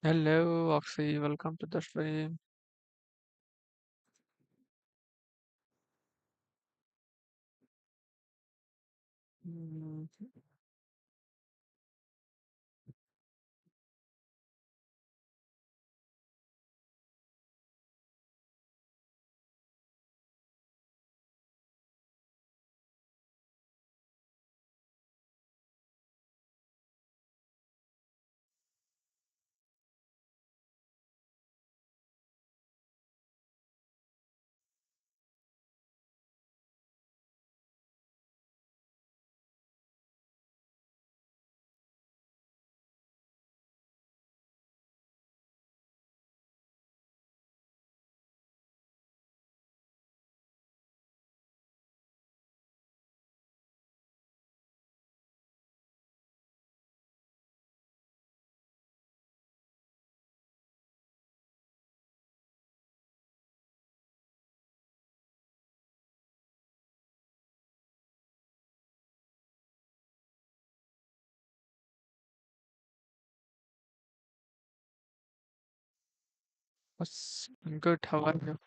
Hello, Oxy. Welcome to the stream. Mm, what's good? How are you?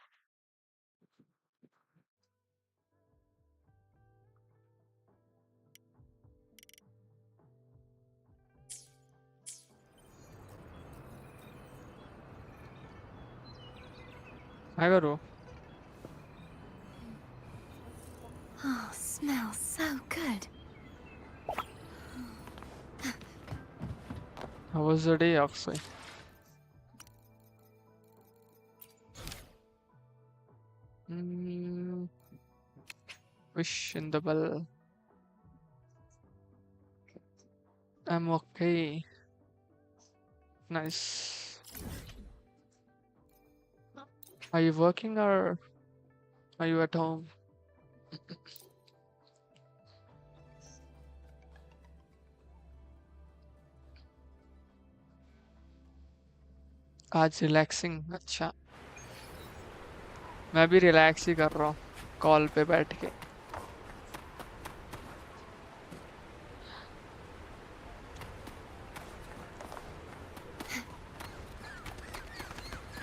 Hi, Garu. Oh, smells so good. How was the day, Oxy? Mm, wish in the bell. I'm okay. Nice. Are you working or are you at home? आज relaxing अच्छा मैं भी relax ही कर रहा हूँ call पे बैठ के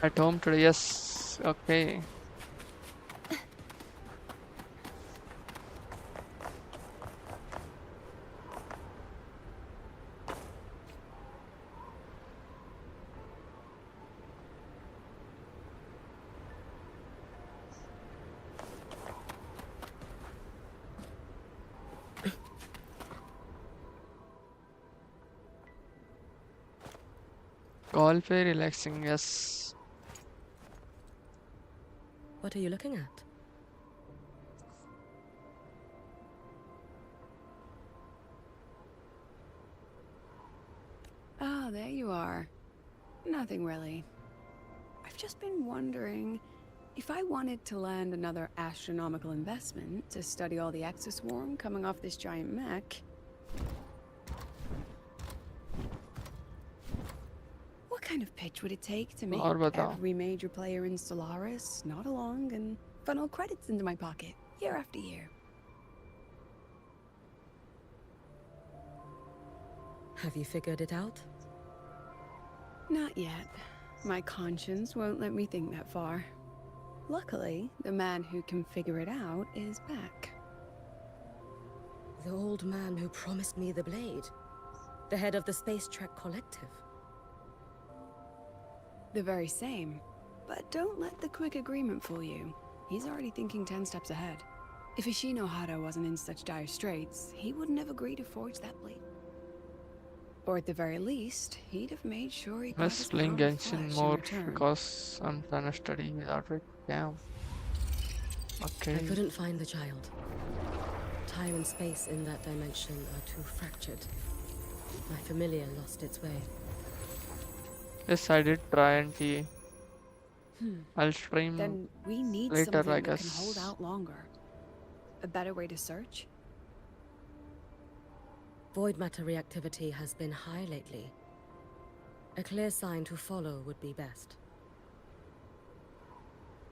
at home today. Yes, okay. Call पे relaxing. Yes. What are you looking at? Ah, there you are. Nothing really. I've just been wondering if I wanted to land another astronomical investment to study all the exoswarm coming off this giant mech. What kind of pitch would it take to make और बताओ. every major player in Solaris nod along and funnel credits into my pocket year after year? Have you figured it out? Not yet. My conscience won't let me think that far. Luckily, the man who can figure it out is back. The old man who promised me the blade. The head of the Space Trek Collective. The very same. But don't let the quick agreement fool you. He's already thinking 10 steps ahead. If Ishino Hada wasn't in such dire straits, he wouldn't have agreed to forge that blade. Or at the very least, he'd have made sure he got Miss his playing pound of Genshin flesh in more return. because I'm trying to study without it. Damn. I Okay. couldn't find the child. Time and space in that dimension are too fractured. My familiar lost its way. Yes, I did try and T. I'll stream Then we need later, I something that can hold guess. out longer. A better way to search? Void matter reactivity has been high lately. A clear sign to follow would be best.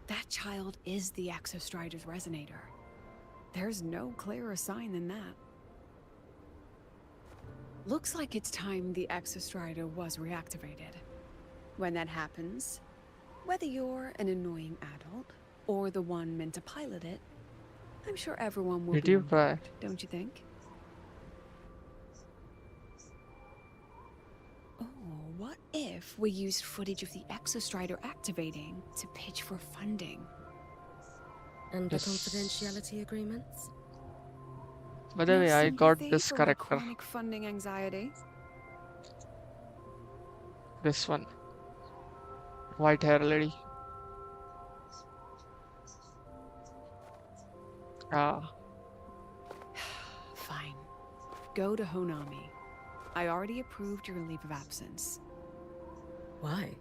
That child is the Exostrider's resonator. There's no clearer sign than that. Looks like it's time the Exostrider was reactivated. When that happens, whether you're an annoying adult or the one meant to pilot it, I'm sure everyone will Did be you on try? board, don't you think? Oh, what if we used footage of the Exostrider activating to pitch for funding? And the Yes. confidentiality agreements? By the No way, I got sympathy this for my character. chronic funding anxiety. This one. White hair lady. Ah, Fine. Go to Honami. I already approved your leave of absence. Why?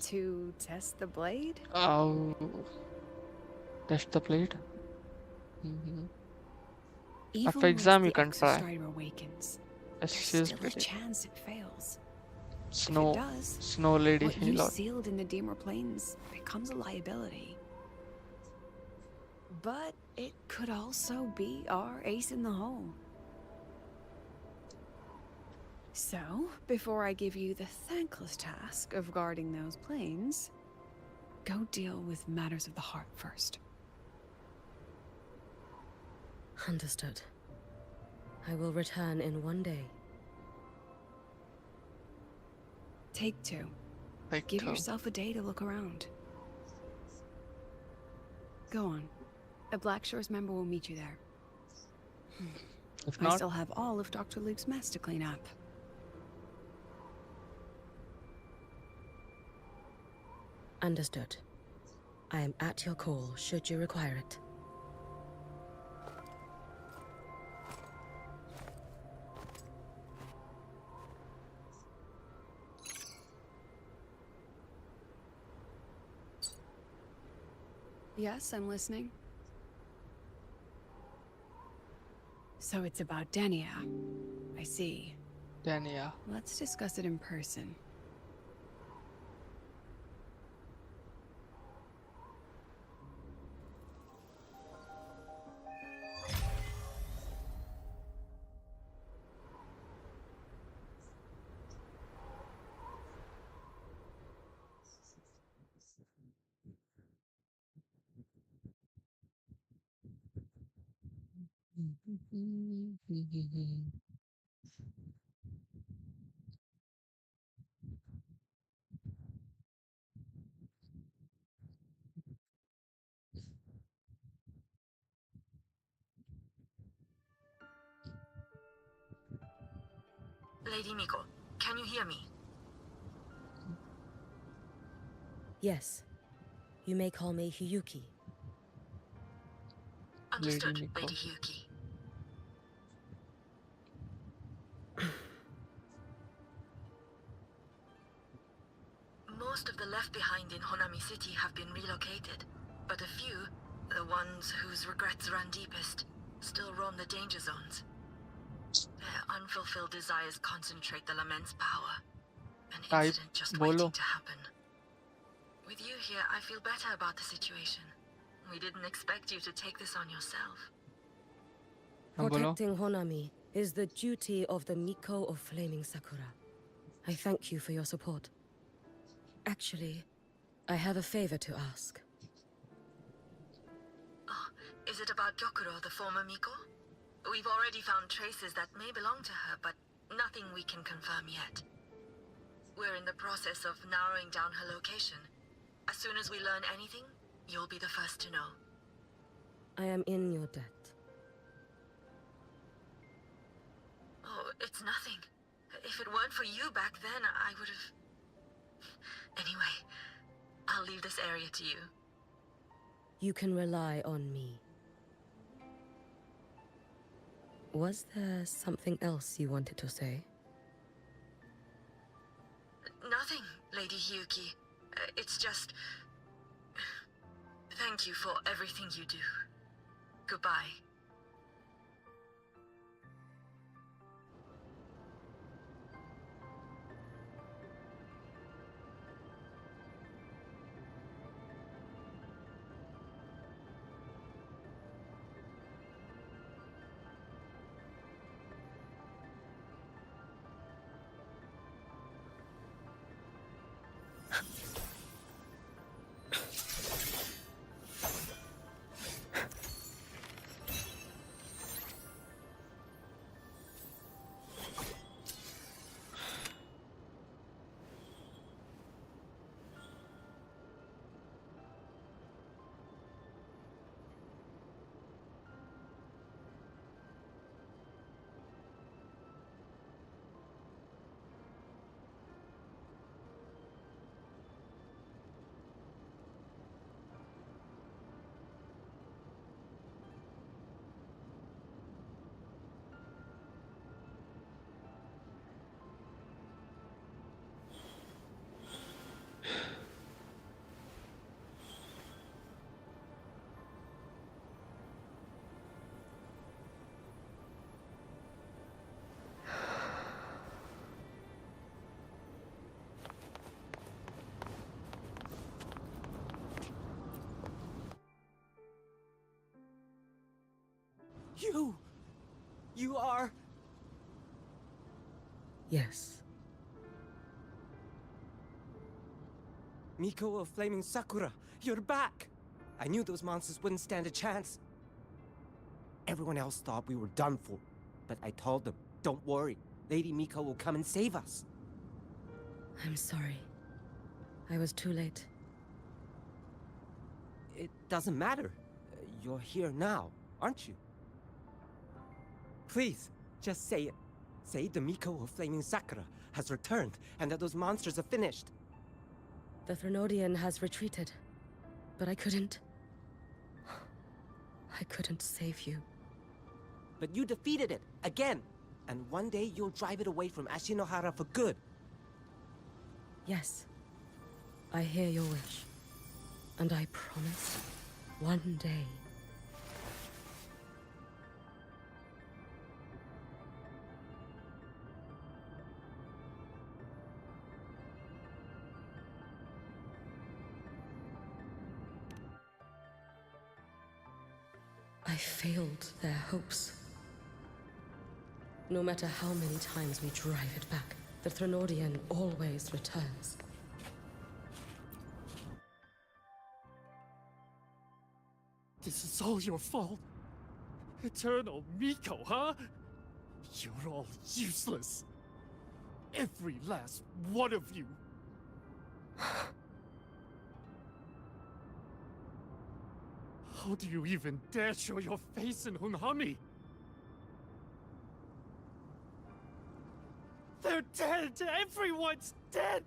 To test the blade? oh. Test the plate. Mm-hmm. After Even exam, if you the can try. Exostrider awakens, Yes, there's she's still a pretty. chance it fails. If it Snow. does, Snow lady. what you Lord. sealed in the Deemer Plains becomes a liability. But it could also be our ace in the hole. So, before I give you the thankless task of guarding those planes, go deal with matters of the heart first. Understood. I will return in 1 day. Take 2. Like, Give yourself a day to look around. Go on. A Black Shores member will meet you there. if I not, still have all of Dr. Luke's mess to clean up. Understood. I am at your call should you require it. Yes, I'm listening. So it's about Denia. I see. then yeah. Let's discuss it in person. Lady Miko, can you hear me? Yes. You may call me Hiyuki. Understood, Miko. Lady Hyuki. Most of the left behind in Honami City have been relocated, but a few, the ones whose regrets run deepest, still roam the danger zones. Their unfulfilled desires concentrate the Lamente's power. An Type incident just bolo. waiting to happen. With you here, I feel better about the situation. We didn't expect you to take this on yourself. Bolo. Protecting Honami is the duty of the Miko of Flaming Sakura. I thank you for your support. Actually, I have a favor to ask. Oh, is it about Gyokuro, the former Miko? We've already found traces that may belong to her, but nothing we can confirm yet. We're in the process of narrowing down her location. As soon as we learn anything, you'll be the first to know. I am in your debt. Oh, it's nothing. If it weren't for you back then, I would have... Anyway, I'll leave this area to you. You can rely on me. Was there something else you wanted to say? Nothing, Lady Hyuki. It's just... Thank you for everything you do. Goodbye. You! You are... Yes. Miko of Flaming Sakura, you're back! I knew those monsters wouldn't stand a chance. Everyone else thought we were done for, but I told them, don't worry, Lady Miko will come and save us. I'm sorry. I was too late. It doesn't matter. You're here now, aren't you? Please, just say it. Say the Miko of Flaming Sakura has returned and that those monsters are finished. The Threnodian has retreated, but I couldn't... I couldn't save you. But you defeated it, again! And one day you'll drive it away from Ashinohara for good. Yes. I hear your wish. And I promise, one day... I failed their hopes. No matter how many times we drive it back, the Threnodian always returns. This is all your fault. Eternal Miko, huh? You're all useless. Every last one of you. How do you even dare show your face in Hunhami? They're dead! Everyone's dead!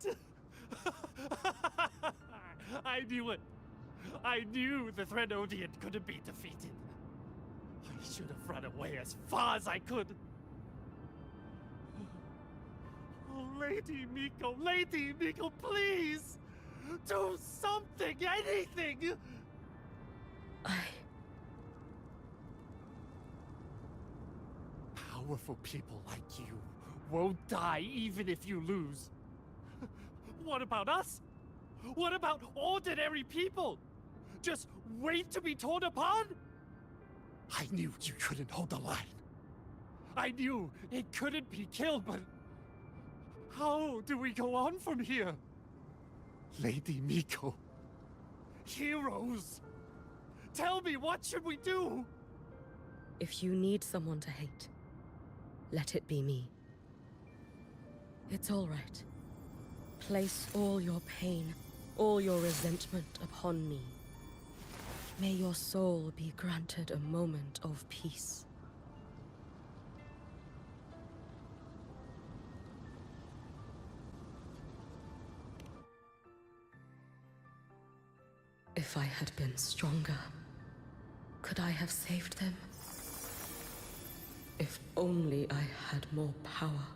I knew it! I knew the Threnodian couldn't be defeated. I should have run away as far as I could. Oh, Lady Miko, please! Do something, anything! Powerful people like you won't die even if you lose. What about us? What about ordinary people? Just wait to be torn apart? I knew you couldn't hold the line. I knew it couldn't be killed, but how do we go on from here? Lady Miko. Heroes. Tell me, what should we do? If you need someone to hate, let it be me. It's all right. Place all your pain, all your resentment upon me. May your soul be granted a moment of peace. If I had been stronger, could I have saved them? If only I had more power.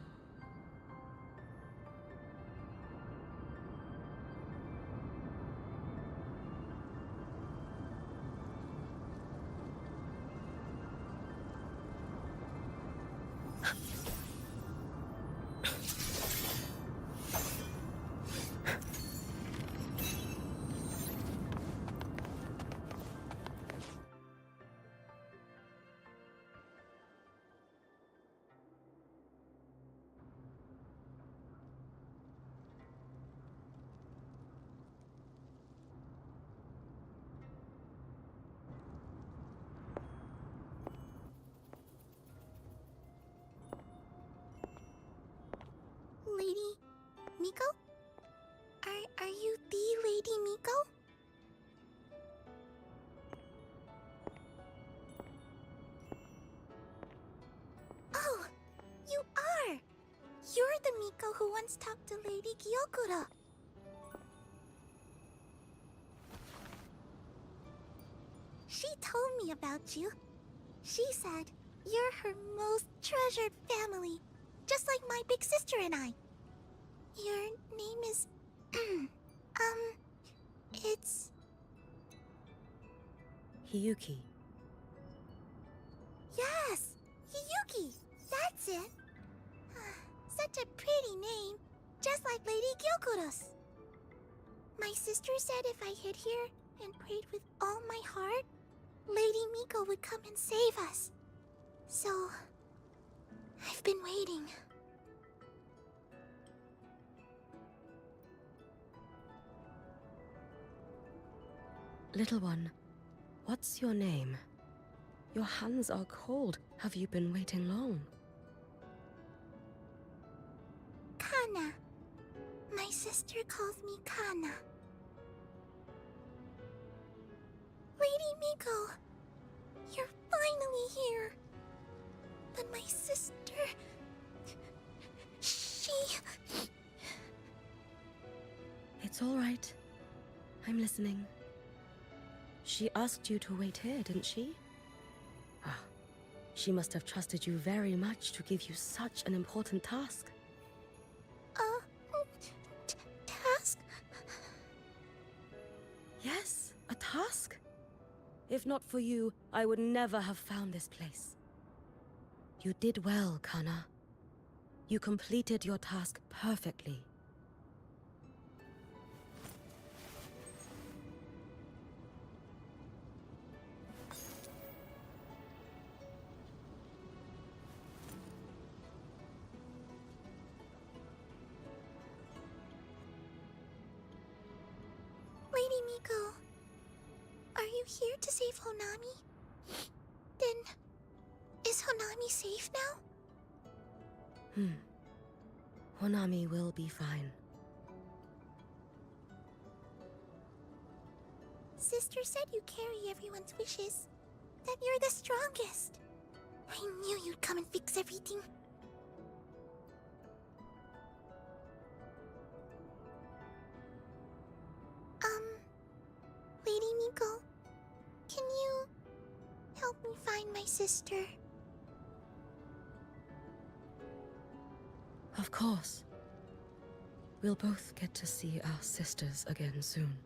Lady Miko? Are you the Lady Miko? Oh, you are! You're the Miko who once talked to Lady Gyokura. She told me about you. She said you're her most treasured family, just like my big sister and I. Your name is... it's... Hiyuki. Yes! Hiyuki! That's it! Such a pretty name, just like Lady Gyokura's. My sister said if I hid here and prayed with all my heart, Lady Miko would come and save us. So, I've been waiting. Little one, what's your name? Your hands are cold. Have you been waiting long? Kana. My sister calls me Kana. Lady Miko, you're finally here. But my sister... she... It's all right. I'm listening. She asked you to wait here, didn't she? Ah, she must have trusted you very much to give you such an important task. Task? Yes, a task. If not for you, I would never have found this place. You did well, Kana. You completed your task perfectly. Lady Miko, are you here to save Honami? Then, is Honami safe now? Honami will be fine. Sister said you carry everyone's wishes. That you're the strongest. I knew you'd come and fix everything. Lady Miko, can you help me find my sister? Of course. We'll both get to see our sisters again soon.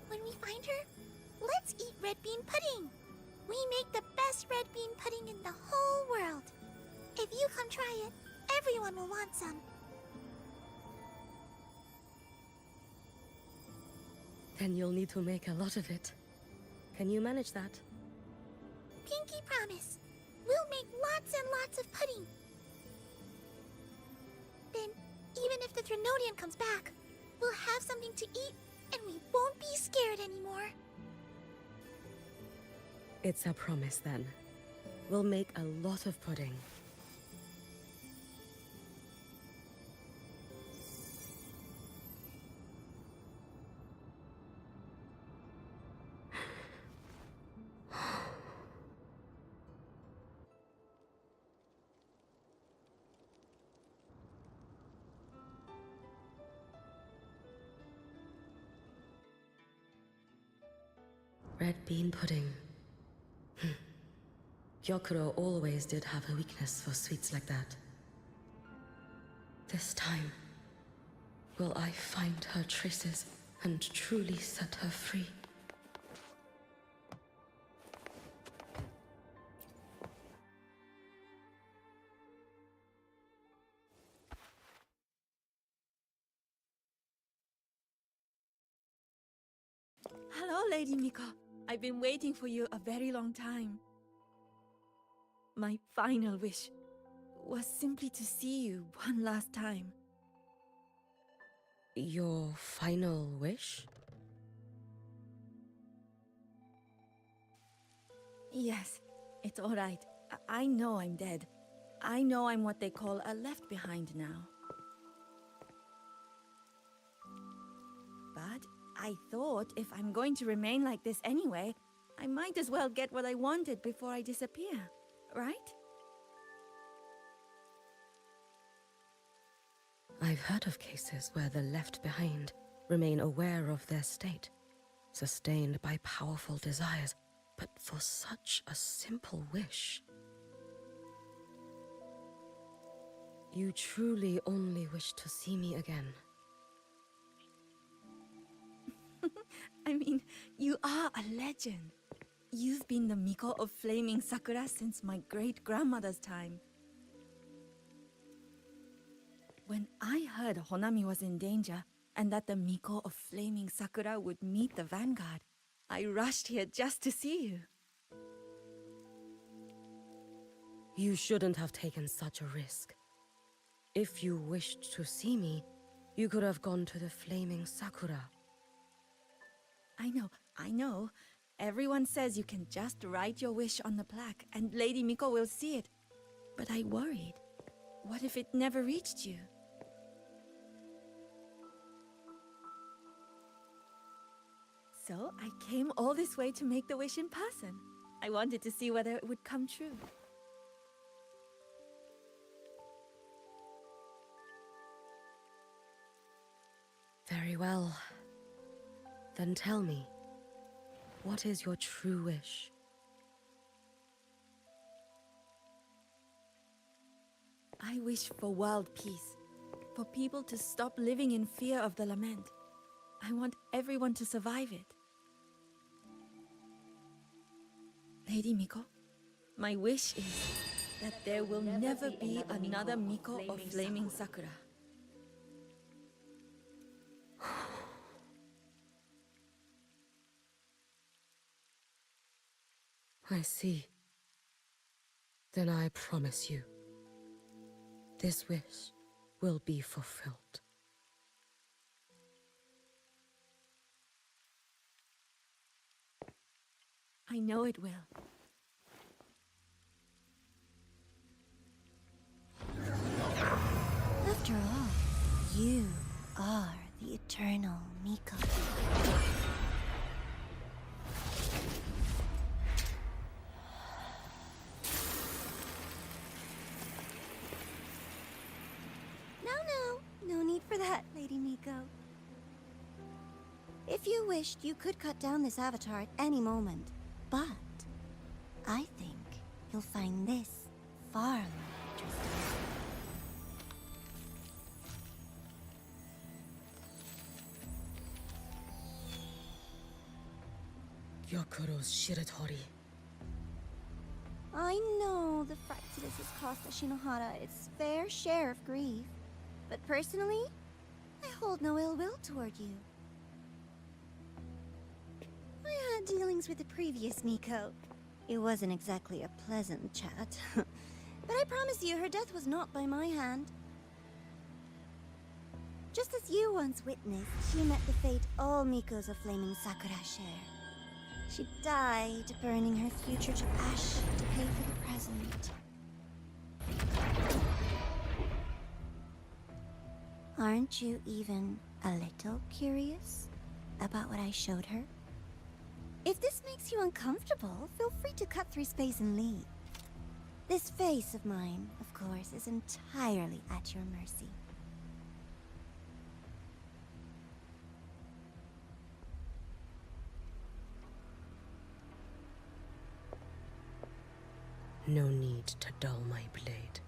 When we find her, let's eat red bean pudding. We make the best red bean pudding in the whole world. If you come try it, everyone will want some. Then you'll need to make a lot of it. Can you manage that? Pinky promise. We'll make lots and lots of pudding. Then, even if the Trinodian comes back, we'll have something to eat and we won't be scared anymore. It's a promise then. We'll make a lot of pudding. Red bean pudding. Gyokuro always did have a weakness for sweets like that. This time, will I find her traces and truly set her free? Hello, Lady Miko. I've been waiting for you a very long time. My final wish was simply to see you one last time. Your final wish? Yes, it's all right. I know I'm dead. I know I'm what they call a left behind now. But I thought if I'm going to remain like this anyway, I might as well get what I wanted before I disappear, right? I've heard of cases where the left behind remain aware of their state, sustained by powerful desires, but for such a simple wish. You truly only wish to see me again. I mean, you are a legend. You've been the Miko of Flaming Sakura since my great-grandmother's time. When I heard Honami was in danger, and that the Miko of Flaming Sakura would meet the Vanguard, I rushed here just to see you. You shouldn't have taken such a risk. If you wished to see me, you could have gone to the Flaming Sakura. I know. Everyone says you can just write your wish on the plaque and Lady Miko will see it. But I worried. What if it never reached you? So I came all this way to make the wish in person. I wanted to see whether it would come true. Very well. Then tell me, what is your true wish? I wish for world peace, for people to stop living in fear of the lament. I want everyone to survive it. Lady Miko, my wish is that there will never be another Miko of Flaming Sakura. I see. Then I promise you, this wish will be fulfilled. I know it will. After all, you are the eternal Miko. No need for that, Lady Miko. If you wished, you could cut down this avatar at any moment. But I think you'll find this far more interesting. Yokuro's Shiratori. I know the Fraxidus has cost Ashinohara its fair share of grief. But personally, I hold no ill will toward you. I had dealings with the previous Miko. It wasn't exactly a pleasant chat. But I promise you, her death was not by my hand. Just as you once witnessed, she met the fate all Mikos of Flaming Sakura share. She died, burning her future to ash to pay for the present. Aren't you even a little curious about what I showed her? If this makes you uncomfortable, feel free to cut through space and leave. This face of mine, of course, is entirely at your mercy. No need to dull my blade.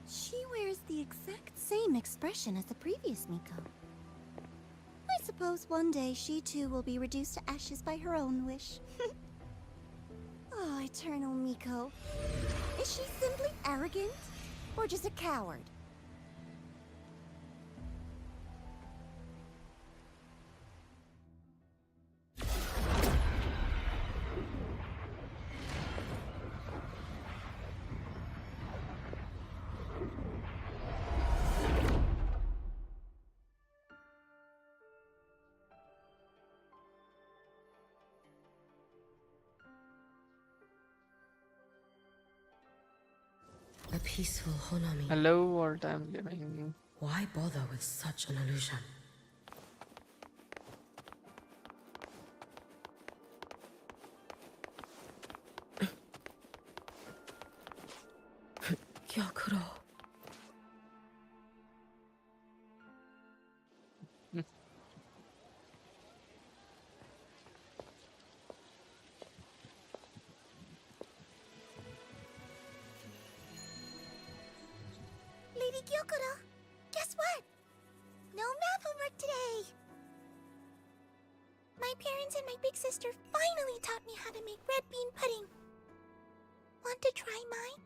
She wears the exact same expression as the previous Miko. I suppose one day she too will be reduced to ashes by her own wish. Oh, eternal Miko. Is she simply arrogant? Or just a coward? A peaceful Honami. Hello, what I'm living. Why bother with such an illusion? Gyokuro. Lady Gyokuro, guess what? No math homework today! My parents and my big sister finally taught me how to make red bean pudding. Want to try mine?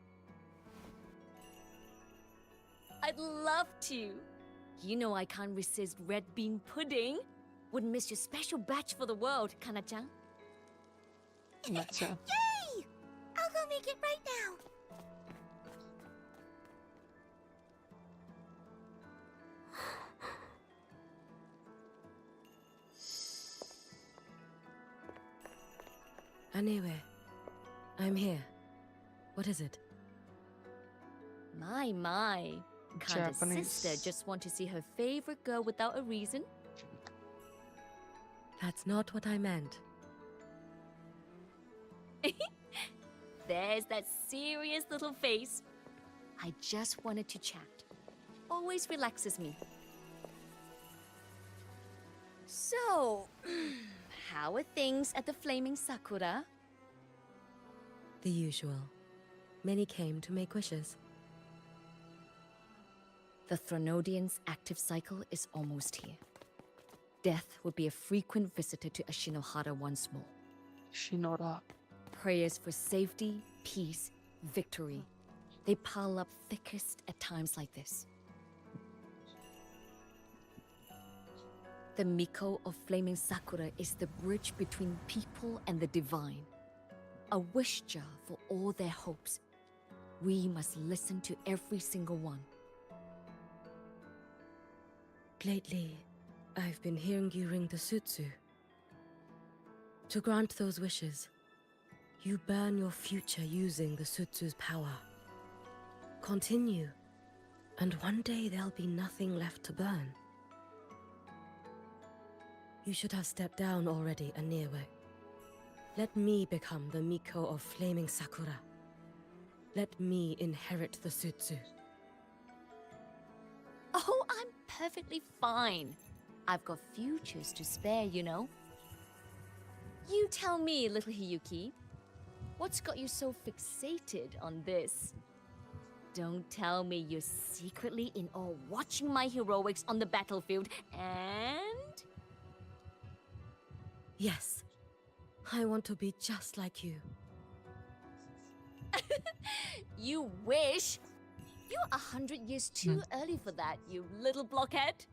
I'd love to. You know I can't resist red bean pudding. Wouldn't miss your special batch for the world, Kana-chan. That's Yay! I'll go make it right now. Anyway, I'm here. What is it? My. Can't a Japanese. sister just want to see her favorite girl without a reason? That's not what I meant. There's that serious little face. I just wanted to chat. Always relaxes me. So, how are things at the Flaming Sakura? The usual. Many came to make wishes. The Thronodian's active cycle is almost here. Death would be a frequent visitor to Ashinohara once more. Shinora. Prayers for safety, peace, victory. They pile up thickest at times like this. The Miko of Flaming Sakura is the bridge between people and the divine. A wish jar for all their hopes. We must listen to every single one. Lately, I've been hearing you ring the sutsu. To grant those wishes, you burn your future using the sutsu's power. Continue, and one day there'll be nothing left to burn. You should have stepped down already, Aniwe. Let me become the Miko of Flaming Sakura. Let me inherit the sutsu. Oh, I'm perfectly fine. I've got futures to spare, you know. You tell me, little Hiyuki, what's got you so fixated on this? Don't tell me you're secretly in awe watching my heroics on the battlefield and... Yes, I want to be just like you. You wish? You're 100 years too early for that, you little blockhead.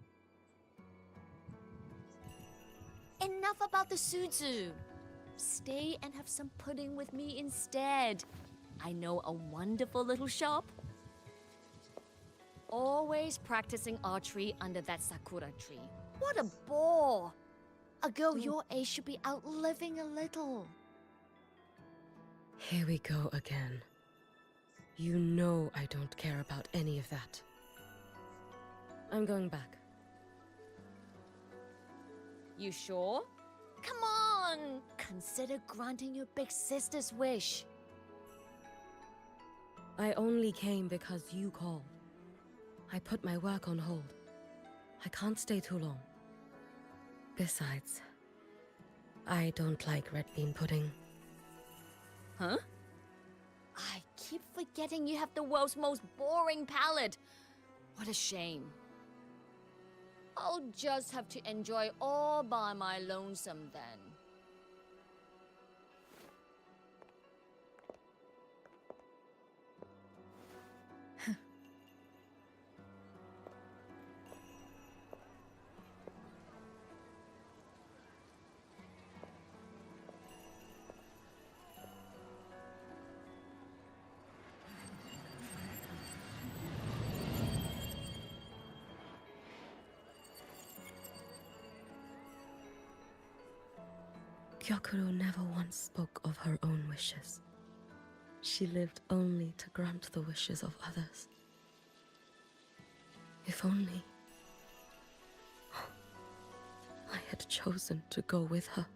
Enough about the Suzu. Stay and have some pudding with me instead. I know a wonderful little shop. Always practicing archery under that sakura tree. What a bore! A girl your age should be out living a little. Here we go again. You know I don't care about any of that. I'm going back. You sure? Come on! Consider granting your big sister's wish. I only came because you called. I put my work on hold. I can't stay too long. Besides, I don't like red bean pudding. Huh? I keep forgetting you have the world's most boring palate. What a shame. I'll just have to enjoy all by my lonesome then. Gyokuro never once spoke of her own wishes. She lived only to grant the wishes of others. If only I had chosen to go with her.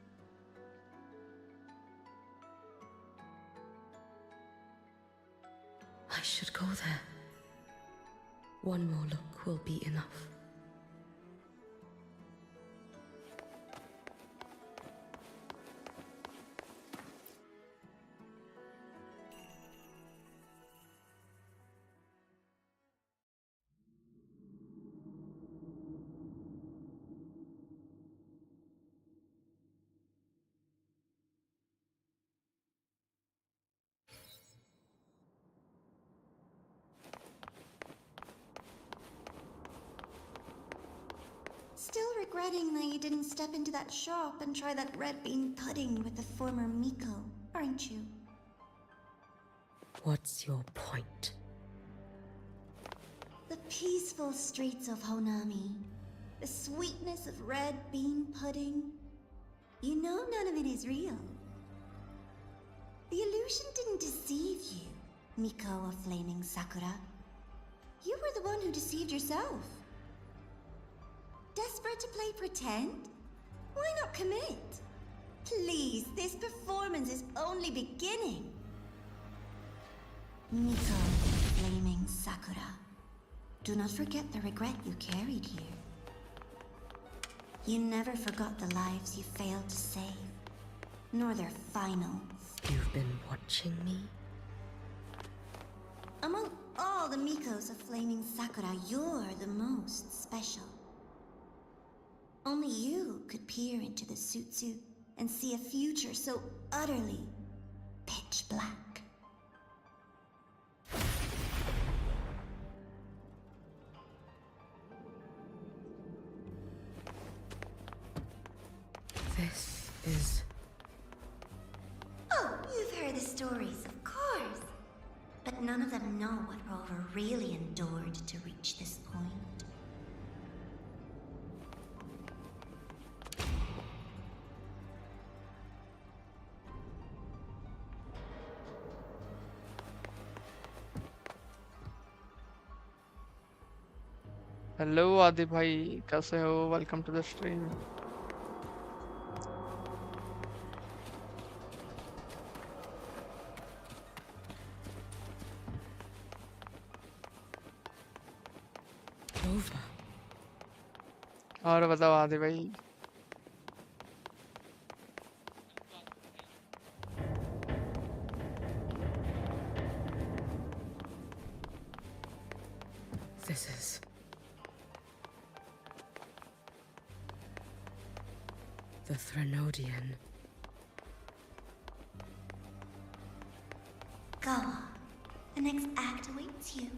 I should go there. One more look will be enough. Still regretting that you didn't step into that shop and try that red bean pudding with the former Miko, aren't you? What's your point? The peaceful streets of Honami, the sweetness of red bean pudding. You know none of it is real. The illusion didn't deceive you, Miko of Flaming Sakura. You were the one who deceived yourself. Desperate to play pretend? Why not commit? Please, this performance is only beginning. Miko, Flaming Sakura. Do not forget the regret you carried here. You never forgot the lives you failed to save, nor their final. You've been watching me? Among all the Mikos of Flaming Sakura, you're the most special. Only you could peer into the Sutsu and see a future so utterly pitch black. This is... Oh, you've heard the stories, of course. But none of them know what Rover really endured to reach this point. Hello Adi भाई, कैसे हो? Welcome to the stream. Rover. और बताओ आदि भाई। This is... the Threnodian. Gawa, the next act awaits you.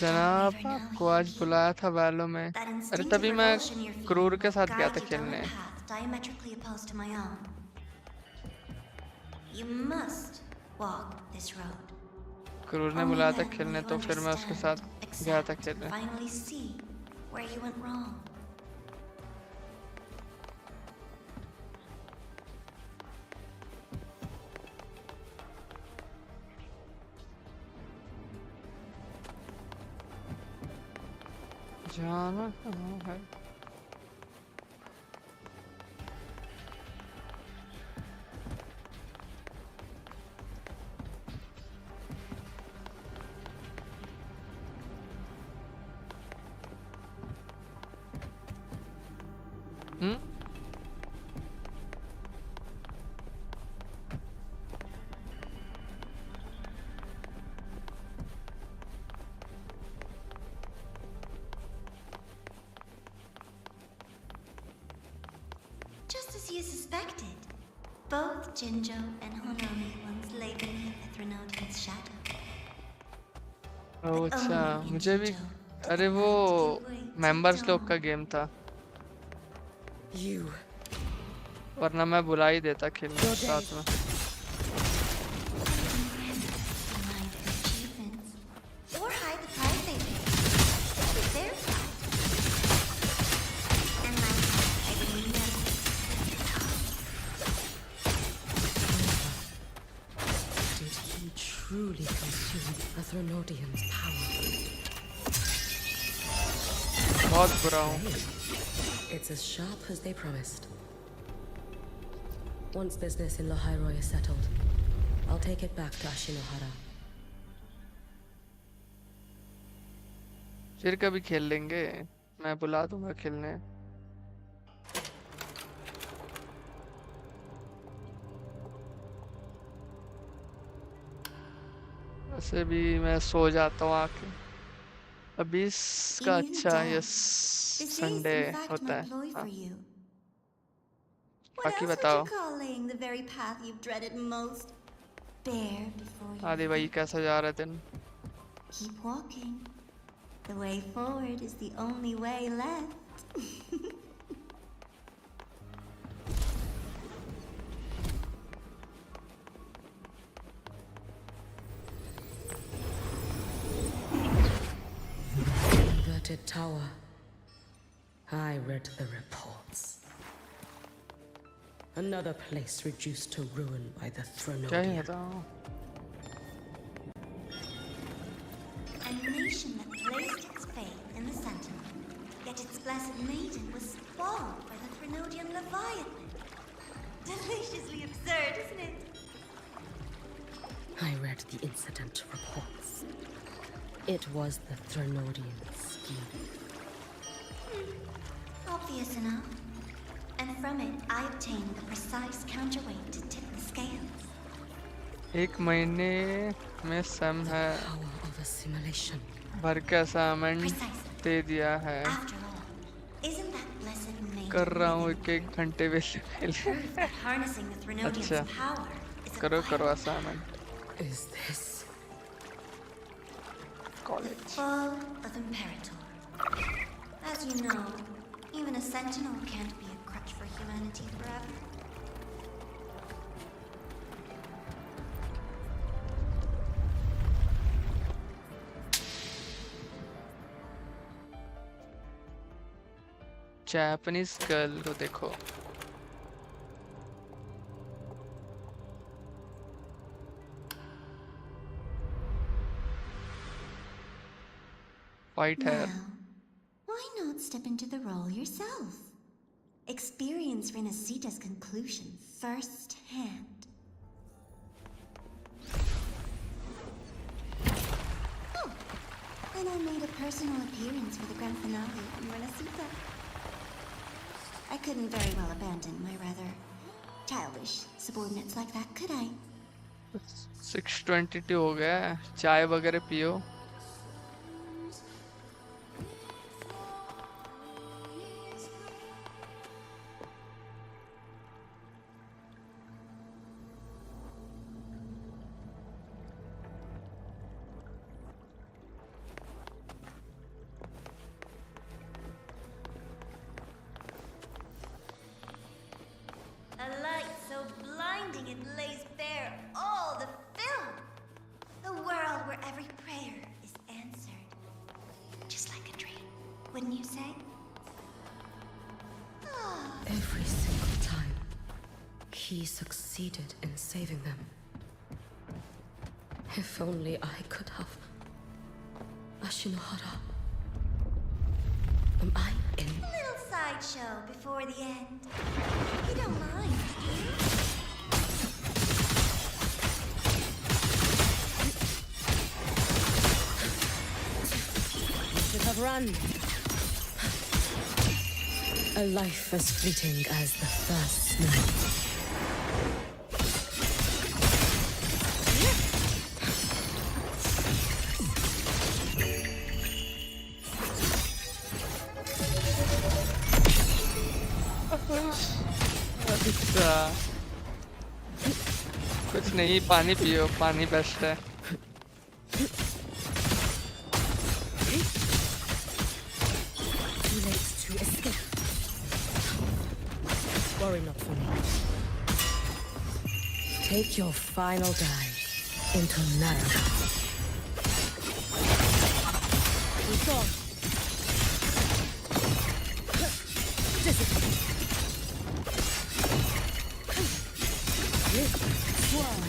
जनाब, आपको आज बुलाया था बैलो में। That अरे instinctive तभी मैं revulsion you're feeling क्रूर के साथ गया guides था you down a खेलने। path diametrically opposed to my own. You must walk this road. क्रूर ने Only बुलाया था then will खेलने, you तो फिर मैं उसके साथ understand, गया था accept, खेलने। finally see where you went wrong. जाना कहाँ है? Just as you suspected, both Jinjo and Honami once lay beneath the Threnodian's shadow. Oh But अच्छा, only in मुझे भी। Jinjo अरे did वो the night give way to members लोग dawn. का गेम था, You. वरना मैं बुला ही देता खेलने Your साथ day. में। truly consume a Threnodian's power. बहुत बुरा हूँ. It's as sharp as they promised. Once business in Lahairoi is settled, I'll take it back to Ashinohara. फिर कभी खेल लेंगे. मैं बुला दूंगा खेलने. वैसे भी मैं सो जाता हूँ आके. अभी इसका अच्छा यस संडे होता है. हाँ. What बाकी else would बताओ. you call laying the very path you've dreaded most? Bare before you. आदि भाई कैसा जा रहा है दिन? Keep walking. The way forward is the only way left. Inverted tower. I read the reports. Another place reduced to ruin by the क्या ही Threnodian. बताऊँ? A nation that placed its faith in the Sentinel, yet its blessed maiden was spawned by the Threnodian Leviathan. Deliciously absurd, isn't it? I read the incident reports. It was the Threnodian scheme. Obvious enough. And from it, I obtained the precise counterweight to tip the scales. एक महीने में सम है. Power of assimilation. भर के assignment Precisely. दे दिया है. After all, isn't that blessed maiden कर रहा हूँ living एक घंटे पहले. proof that harnessing the Threnodian's अच्छा. power is a करो vital assignment. Is this college. fall of Imperator. As you know, even a sentinel can't be a crutch for humanity forever. Japanese girl को देखो. Fight है. Now, why not step into the role yourself? Experience Renacita's conclusion firsthand. Oh, and I made a personal appearance for the grand finale on Renacita. I couldn't very well abandon my rather childish subordinates like that, could I? 6:22 हो गया है. चाय वगैरह पियो. A light so blinding it lays bare all the film. The world where every prayer is answered. Just like a dream, wouldn't you say? every single time he succeeded in saving them? If only I could have. Ashinohara. Am I in? Little sideshow before the end. You don't mind, do you? Should have run. A life as fleeting as the first night. अच्छा. कुछ नहीं, पानी पियो. पानी best है. Too late to escape. Worry not for me. Take your final dive into Naraka. He's gone. Discipline. This one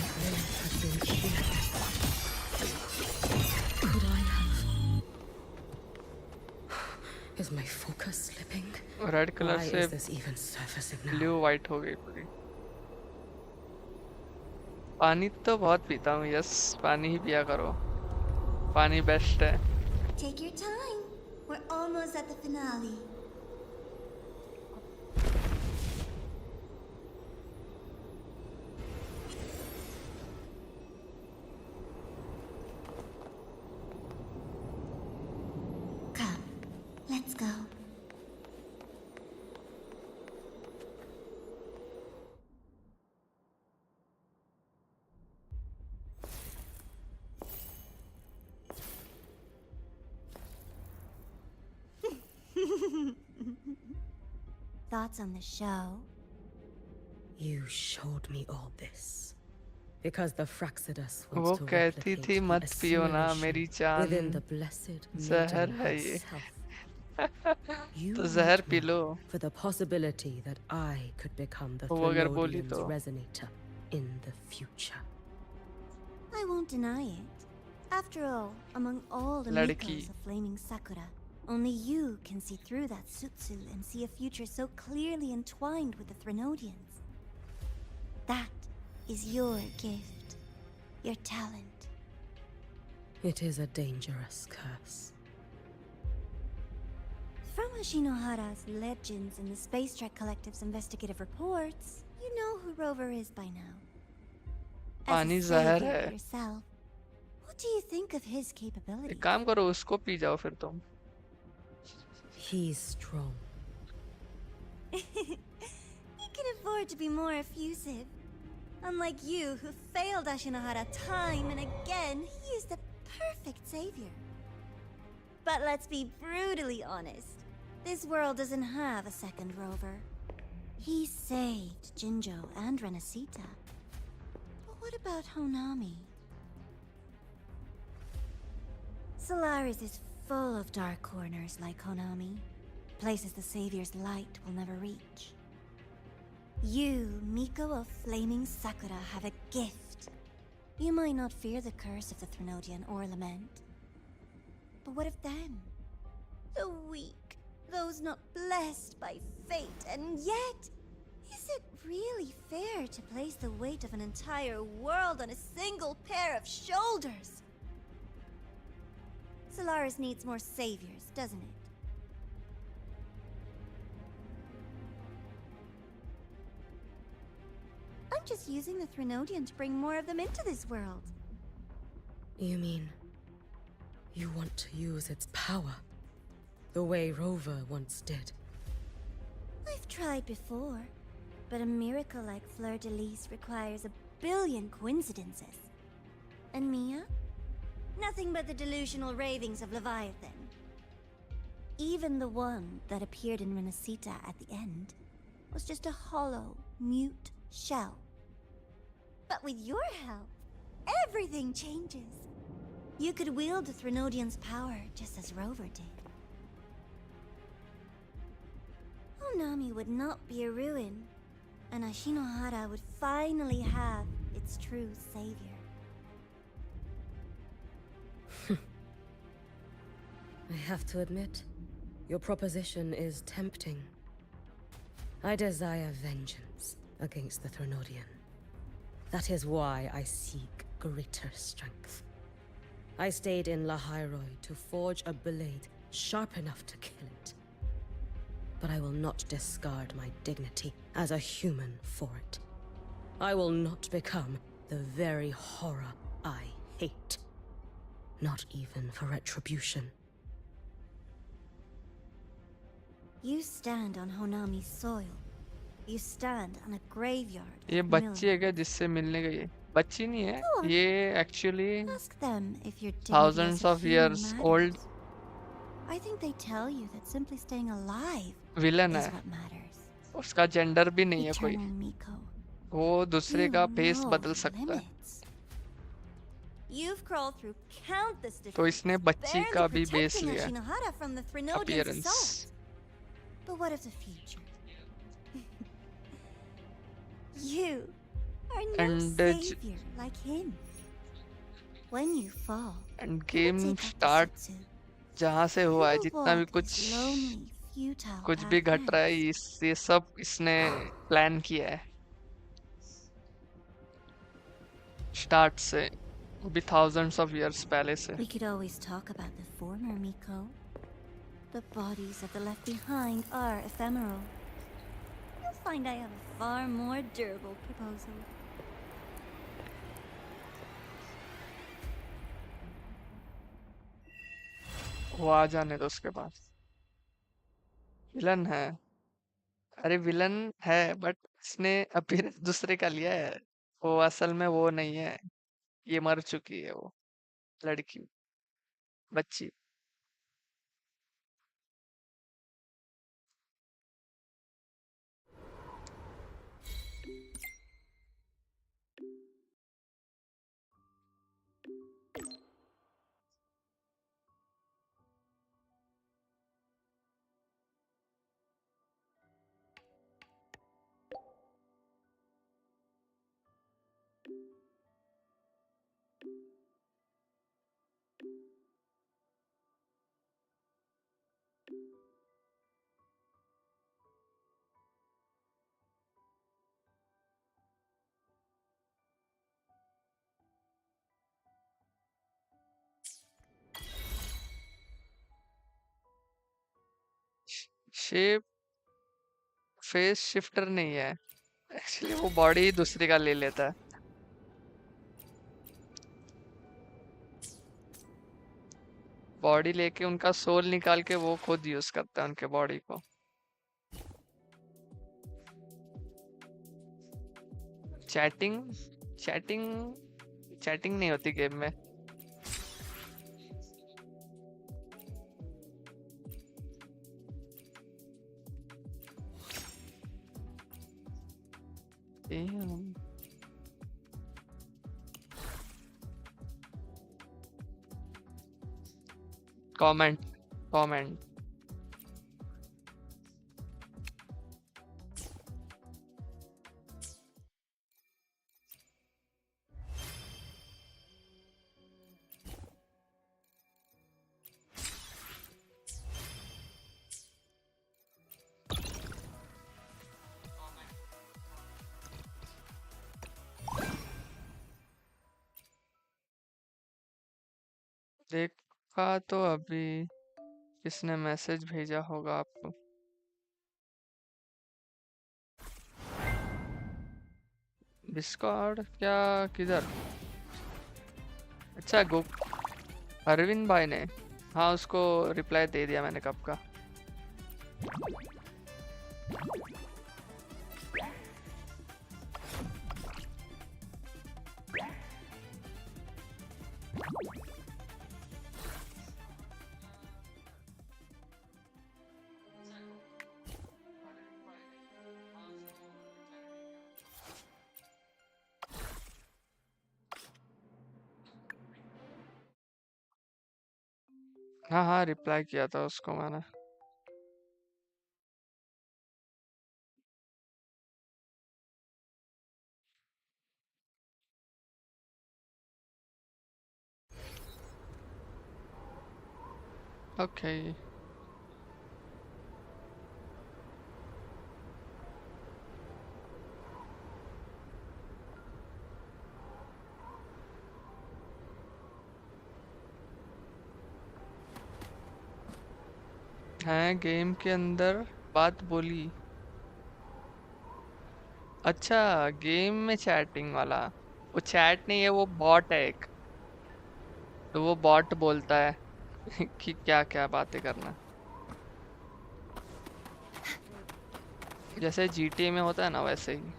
has been here. my focus slipping? Red colour Why से is this even surfacing now? Blue white हो गई पूरी। पानी तो बहुत पीता हूँ, yes पानी ही पिया करो, पानी बेस्ट है। Take your time. We're almost at the finale. Come, let's go. Thoughts on the show? You showed me all this because the Fraxidus वो wants to कहती replicate थी the मत पियो ना मेरी assimilation within जान, the blessed जहर maiden है ये। herself. You तो जहर want P me low. for the possibility that I could become the वो अगर बोली Threnodian's तो। resonator in the future. I won't deny it. After all, among all the लड़की। Mikos of Flaming Sakura, only you can see through that Sutsu and see a future so clearly entwined with the Threnodians. That is your gift, your talent. It is a dangerous curse. From Ashinohara's legends and the Space Trek Collective's investigative reports, you know who Rover is by now. As पानी a जहर savior है। yourself, what do you think of his एक capabilities? काम करो उसको P जाओ फिर तुम। He's strong. He can afford to be more effusive. Unlike you, who failed Ashinohara time and again, he is the perfect savior. But let's be brutally honest. This world doesn't have a second Rover. He saved Jinjo and Renacita. But what about Honami? Solaris is full of dark corners like Honami. Places the Savior's light will never reach. You, Miko of Flaming Sakura, have a gift. You might not fear the curse of the Threnodian or lament. But what of them? The weak, those not blessed by fate, and yet, is it really fair to place the weight of an entire world on a single pair of shoulders? Solaris needs more saviors, doesn't it? I'm just using the Threnodian to bring more of them into this world. You mean you want to use its power the way Rover once did? I've tried before, but a miracle like Fleur-de-Lis requires a billion coincidences. And Mia? Nothing but the delusional ravings of Leviathan. Even the one that appeared in Renacita at the end was just a hollow, mute shell. But with your help, everything changes. You could wield the Threnodian's power just as Rover did. Honami would not be a ruin, and Ashinohara would finally have its true savior. I have to admit, your proposition is tempting. I desire vengeance against the Threnodian. That is why I seek greater strength. I stayed in Lahairoi to forge a blade sharp enough to kill it. But I will not discard my dignity as a human for it. I will not become the very horror I hate. Not even for retribution. You stand on Honami's soil. You stand on a graveyard. ये of बच्ची है क्या millions. जिससे मिलने गई है? बच्ची नहीं है Go on. ये actually Ask them if your dignity thousands as a of human years matters. old I think they tell you that simply staying alive villain is है। what matters. उसका जेंडर भी नहीं है कोई, Eternal Miko. वो दूसरे You का face know बदल your सकता है। limits. You've crawled through countless तो defeats, इसने बच्ची barely का भी बेस protecting लिया है, Ashinohara from the Threnodian's appearance. assault. But what of the future? You are no And savior like him. When you fall, and he will game take up the start Sutsu, जहाँ से हुआ है You जितना भी walk this lonely, futile कुछ भी path घट रहा है once. ये सब इसने प्लान किया है स्टार्ट से वो भी thousands of years पहले से We could always talk about the former, Miko. The bodies of the left behind are ephemeral. You'll find I have a far more durable proposal. वो आ जाने दो उसके पास विलन है अरे विलन है बट इसने अपीयरेंस दूसरे का लिया है वो असल में वो नहीं है ये मर चुकी है वो लड़की बच्ची शेप फेस शिफ्टर नहीं है एक्चुअली वो बॉडी दूसरे का ले लेता है बॉडी लेके उनका सोल निकाल के वो खुद यूज करता है उनके बॉडी को चैटिंग चैटिंग चैटिंग नहीं होती गेम में Damn. Comment, comment. देखा तो अभी किसने मैसेज भेजा होगा आपको डिस्कॉर्ड क्या किधर अच्छा गो अरविंद भाई ने हाँ उसको रिप्लाई दे दिया मैंने कब का हाँ हाँ रिप्लाई किया था उसको मैंने ओके हैं गेम के अंदर बात बोली अच्छा गेम में चैटिंग वाला वो चैट नहीं है वो बॉट है एक तो वो बॉट बोलता है कि क्या क्या बातें करना जैसे GTA में होता है ना वैसे ही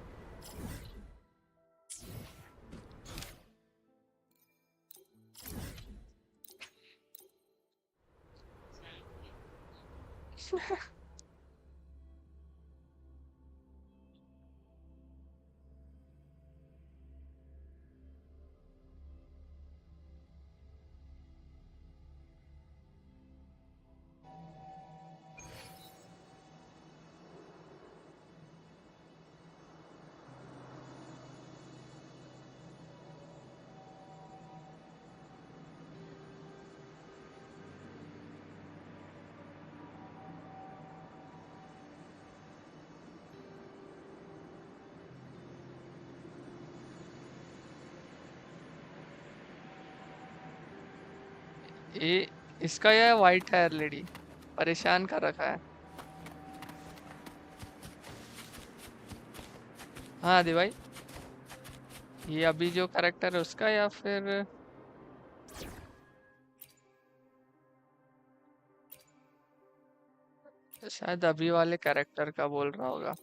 ये इसका यह वाइट हेयर लेडी परेशान कर रखा है। हाँ आदि भाई, ये अभी जो कैरेक्टर है उसका या फिर शायद अभी वाले कैरेक्टर का बोल रहा होगा।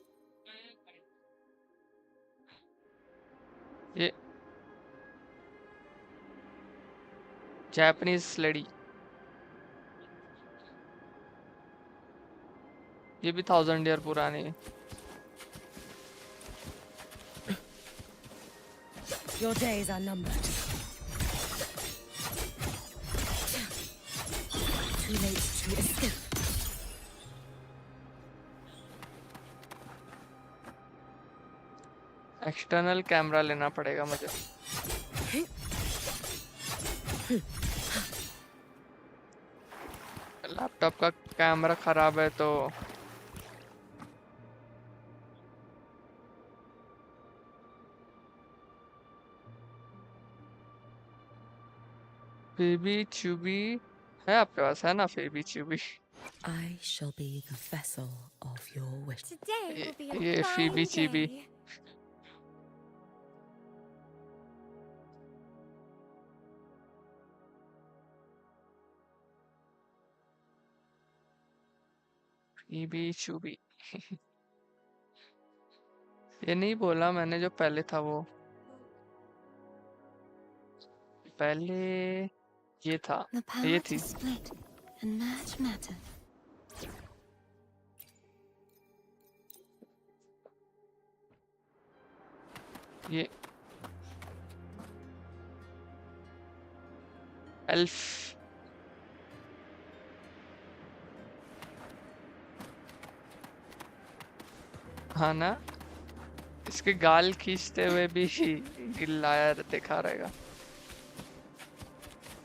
ये जापानीज लेडी, ये भी 1000 ईयर पुरानी है। Your days are numbered. Too late to escape. External camera लेना पड़ेगा मुझे। लैपटॉप का कैमरा खराब है तो फेबी चूबी है आपके पास, है ना फेबी चूबी? I shall be the vessel of your wish. Today will be a ये फेबी fine चीबी। day. फेबी चूबी। ये नहीं बोला मैंने जो पहले था वो, पहले ये था, The ये power थी। to split and match matter. ये एल्फ, हाँ ना, इसके गाल खींचते हुए भी गिल्लाया दिखा रहेगा।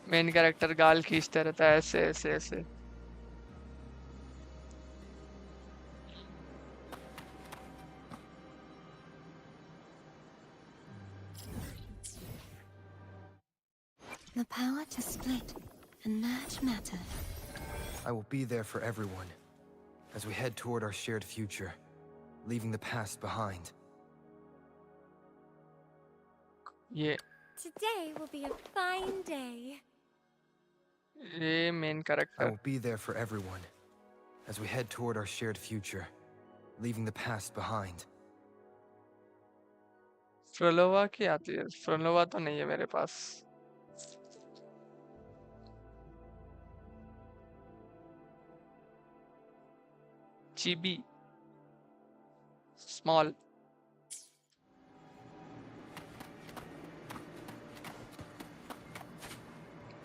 मेन कैरेक्टर गाल खींचते रहता है ऐसे ऐसे ऐसे। The power to split and match matter. I will be there for everyone as we head toward our shared future, leaving the past behind. ये Today will be a fine day. Main I character will be there for everyone as we head toward our shared future, leaving the past behind. फ्रोलोवा की आती है, फ्रोलोवा तो नहीं है मेरे पास। चिबी small,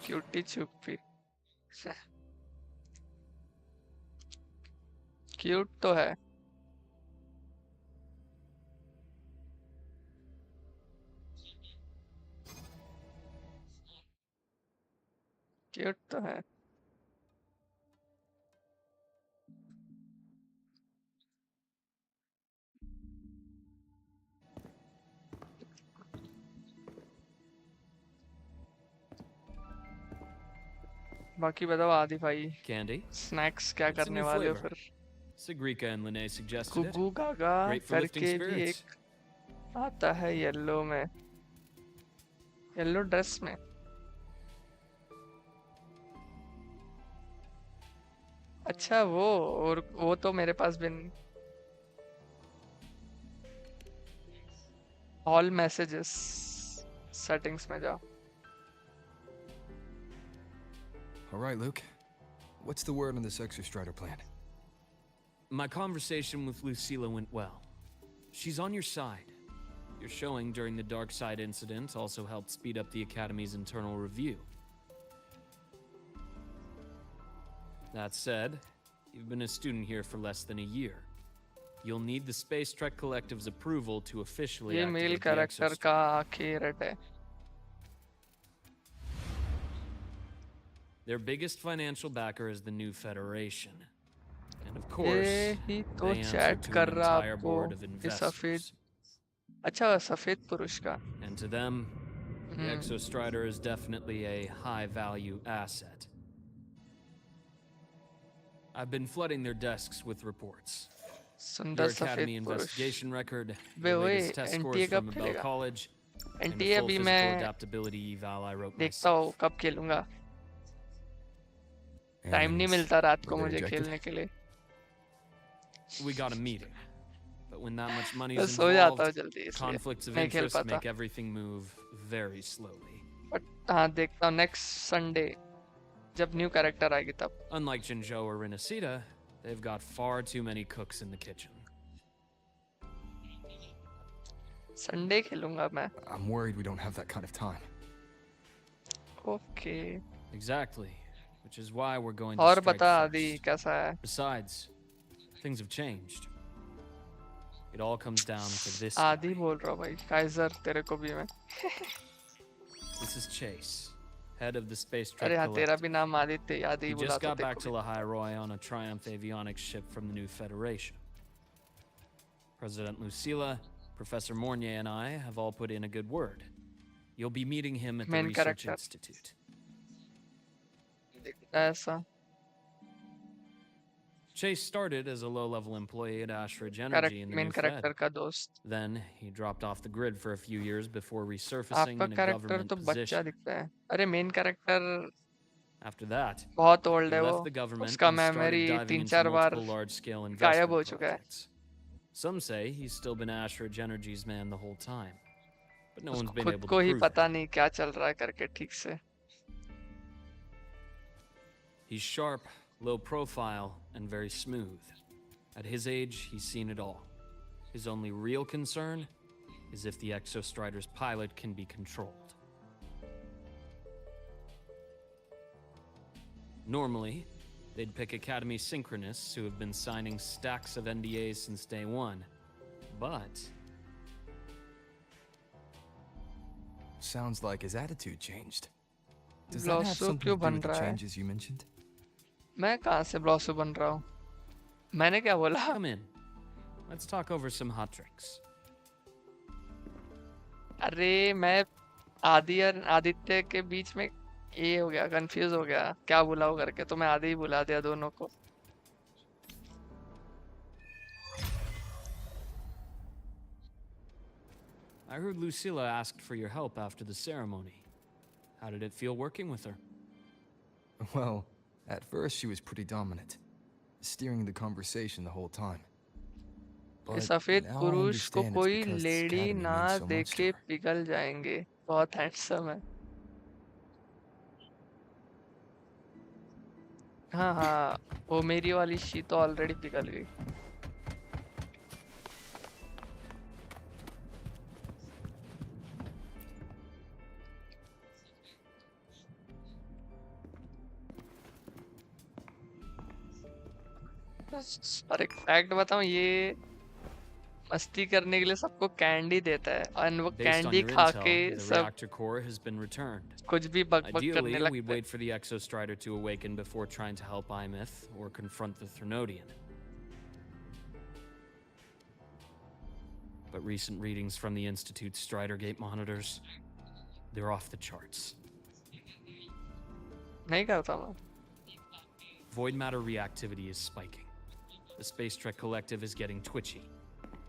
cutie चुप्पी। Cute तो है। क्यूट तो है। बाकी बताओ आदि भाई, Candy? स्नैक्स क्या It's a करने new वाले हो flavor. फिर? Sigrika and Lene suggested it. Gugu Gaga Great for lifting करके भी spirits. एक आता है येलो में, येलो ड्रेस में। अच्छा वो, और वो तो मेरे पास भी ऑल मैसेजेस सेटिंग्स में जाओ। All right, Luke. What's the word on this Exostrider plan? My conversation with Lucilla went well. She's on your side. Your showing during the Dark Side incident also helped speed up the Academy's internal review. That said, you've been a student here for less than a year. You'll need the Space Trek Collective's approval to officially ये mail activate the character का Exostrider. आखिर है। Their biggest financial backer is the new Federation. And of course, ये ही तो they answer chat to कर an रहा entire आपको, board of ये सफेद, investors. अच्छा सफेद पुरुष का। And to them, The Exostrider is definitely a high-value asset. I've been flooding their desks with reports. सुंदर Your सफेद academy पुरुष. investigation record, बे your ओए latest test एनटीए scores कब from Abel खेलेगा? College, and the NTA full अभी physical मैं adaptability eval I wrote देखता हूँ myself. कब खेलूंगा. टाइम नहीं And मिलता रात were को they मुझे rejected? खेलने के लिए. We got a meeting. But when that much money मैं is सो जाता involved, हूँ जल्दी इसलिए conflicts of नहीं खेल interest पाता. make everything move very slowly. But हाँ देखता हूँ नेक्स्ट संडे जब न्यू कैरेक्टर आएगी तब. Unlike Jinzhou or Renacida, they've got far too many cooks in the kitchen. Sunday खेलूंगा मैं. I'm worried we don't have that kind of time. Okay. Exactly. Which is why we're going to और strike बता आदि first. कैसा है? Besides, things have changed. It all comes down to this आदि guy. बोल रहा हूँ भाई. काइजर तेरे को भी मैं. This is Chase, head of the Space Trek अरे हाँ तेरा Collective. भी नाम आदित्य आदि He बोला just था got तेरे back को to भी. Lahairoi on a Triumph avionics ship from the new Federation. President Lucilla, Professor Mornier, and I have all put in a good word. You'll be meeting him at the Main Research character. Institute. ऐसा. Chase started as a low-level employee at Ashridge Energy in the main new character Fed. का दोस्त. Then he dropped off the grid for a few years before resurfacing आपका in a character government तो बच्चा position. दिखता है. अरे main character After that, बहुत he old है वो. left the government उसका and memory started diving 3-4 into bar multiple large-scale गायब हो investment चुका है. projects. Some say he's still been Ashridge Energy's man the whole time, but no one's उसको been खुद able को to ही prove पता it. नहीं क्या चल रहा है करके ठीक से. He's sharp, low profile, and very smooth. At his age, he's seen it all. His only real concern is if the Exostrider's pilot can be controlled. Normally, they'd pick Academy Synchronists who have been signing stacks of NDAs since day one. But Sounds like his attitude changed. Does that have ब्लॉसो something क्यों to do बन with the रहा है? changes you mentioned? मैं कहाँ से ब्लॉसो बन रहा हूँ? मैंने क्या बोला? come in. Let's talk over some hot drinks. अरे मैं आदि और आदित्य के बीच में ये हो गया, कंफ्यूज हो गया क्या बोला हो करके, तो मैं आदि ही बुला दिया दोनों को. I heard Lucilla asked for your help after the ceremony. How did it feel working with her? Well, at first she was pretty dominant, steering the conversation the whole time. ये But सफेद now I पुरुष को understand it's कोई because this lady academy ना means so much to देखे her. पिघल जाएंगे. बहुत हैंडसम है. हाँ हाँ वो मेरी वाली शी तो ऑलरेडी पिघल गई. और एक फैक्ट बताऊं, ये मस्ती करने के लिए सबको कैंडी देता है और वो Based on कैंडी your खा intel, के the सब reactor core has been returned. कुछ भी बकबक करने Ideally, we लगते हैं. wait for the Exostrider to awaken before trying to help Imyth or confront the Threnodian. But recent readings from the Institute's Strider Gate monitors, they're off the charts. नहीं करता मैं. Void matter reactivity is spiking. The Space Trek Collective is getting twitchy.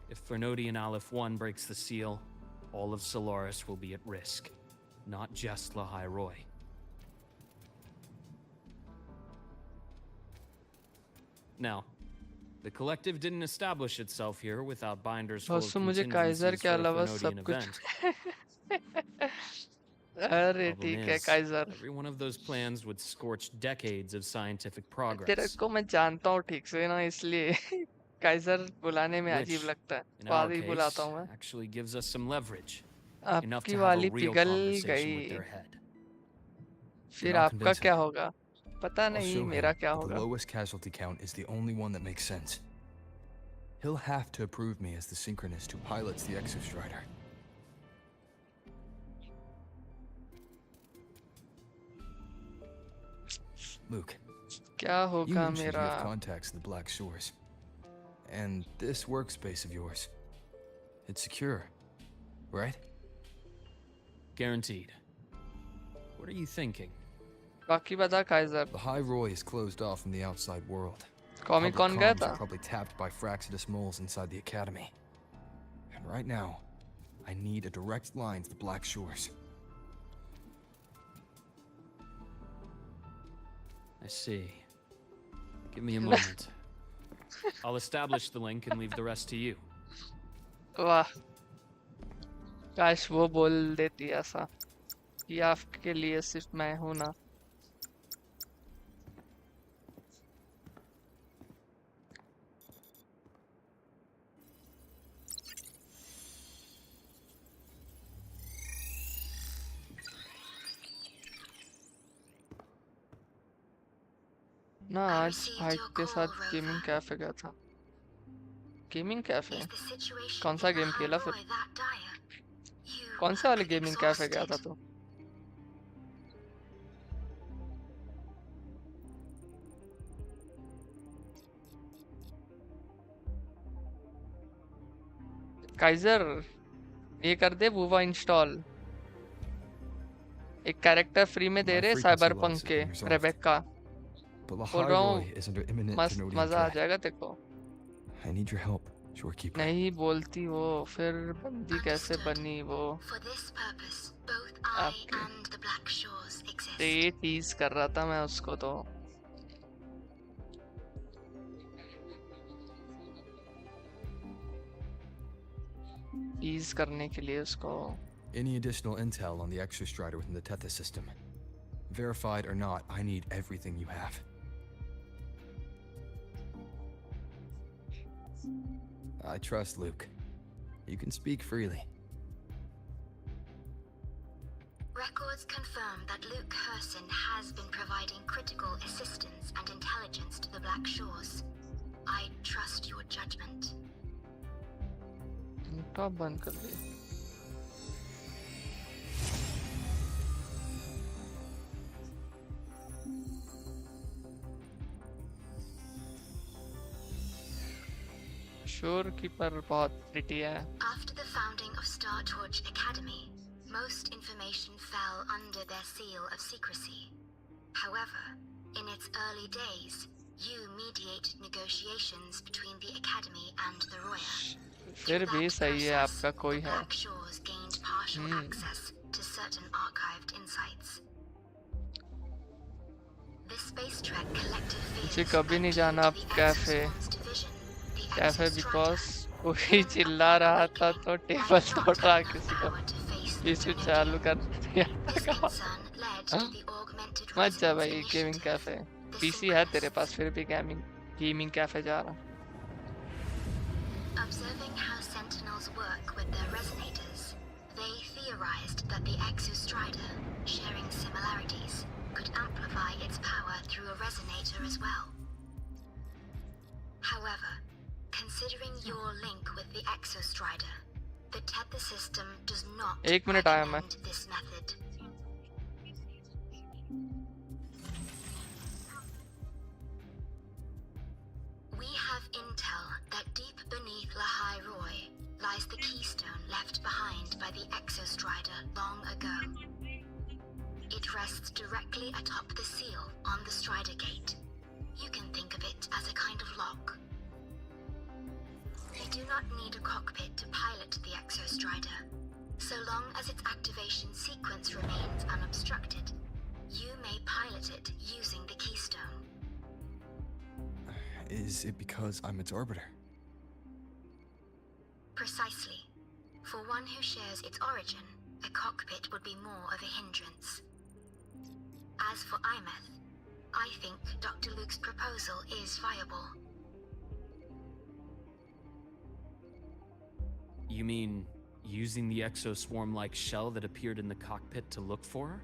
If Threnodian Aleph 1 breaks the seal, all of Solaris will be at risk. Not just Lahairoi. Now, the Collective didn't establish itself here without binders full of दोस्तों मुझे Kaizer contingencies के for a अलावा Threnodian सब कुछ. event. अरे Problem ठीक है is, Kaizer. every one of those plans would scorch decades of scientific तेरे progress. को मैं जानता हूँ ठीक से ना, इसलिए काइजर बुलाने में Which, अजीब लगता है. in तो our आदि case, बुलाता हूँ मैं. actually gives us some leverage. Enough आपकी to have a वाली real पिघल conversation with गई. their head. फिर I'll आपका convince क्या him. होगा? पता I'll नहीं show him मेरा क्या that the होगा. lowest casualty count is the only one that makes sense. He'll have to approve me as the synchronist who pilots the Exostrider. Luke, क्या you होगा mentioned you मेरा? have contacts in the Black Shores. And this workspace of yours, it's secure, right? Guaranteed. What are you thinking? बाकी बता Kaizer The High Roy is closed off from the outside world. Comic Public con गया comms था are probably tapped by Fraxidus moles inside the academy. And right now, I need a direct line to the Black Shores. I see. Give me a moment. I'll establish the link and leave the rest to you. वाह काश वो बोल देती ऐसा कि आपके लिए सिर्फ मैं हूं ना ना आज भाई के साथ गेमिंग कैफे गया था गेमिंग कैफे कौन सा गेम खेला फिर कौन सा वाले गेमिंग कैफे गया था तू काइजर ये कर दे वूवा इंस्टॉल एक कैरेक्टर फ्री में दे रहे साइबरपंक के रेबेक्का But the बोल High रहा Roy हूँ is under imminent मस्त Tenodian मजा आ threat. जाएगा तेरे को I need your help, Shorekeeper. नहीं बोलती वो फिर बंदी कैसे बनी वो For this purpose, both I आपके and the Black Shores exist. तो ये टीज कर रहा था मैं उसको तो टीज करने के लिए उसको Any additional intel on the Exostrider within the Tethys system? Verified or not, I need everything you have. I trust Luke. You can speak freely. Records confirm that Luke Herson has been providing critical assistance and intelligence to the Black Shores. I trust your judgment. Top बंद कर दे शोर keeper बहुत pretty है After the founding of Star Torch Academy, most information fell under their seal of secrecy. However, in its early days, you mediated negotiations between the Academy and the Roya. फिर भी सही है आपका कोई The है Black Shores gained partial access to certain archived insights. This space trek collective मुझे fears कभी नहीं that जाना due अब to the cafe Exoswarm's division, the cafe Exostrata because कोई चिल्ला रहा था तो टेबल तोड़ रहा किसी को पीछे चालू कर दिया This concern led to the augmented मत जा resonance भाई gaming initiative, cafe the PC है Synchronous. तेरे पास फिर भी गेमिंग कैफे जा रहा Observing how Sentinels work with their resonators, they theorized that the Exostrider, sharing similarities, could amplify its power through a resonator as well. However, considering your link with the Exostrider, the Tether system does not एक minute आया मैं recommend this method. We have intel that deep beneath Lahai Roy lies the keystone left behind by the Exostrider long ago. It rests directly atop the seal on the Strider Gate. You can think of it as a kind of lock. You do not need a cockpit to pilot the Exostrider. So long as its activation sequence remains unobstructed, you may pilot it using the keystone. Is it because I'm its orbiter? Precisely. For one who shares its origin, a cockpit would be more of a hindrance. As for Imeth, I think Dr. Luke's proposal is viable. You mean using the exoswarm-like shell that appeared in the cockpit to look for her?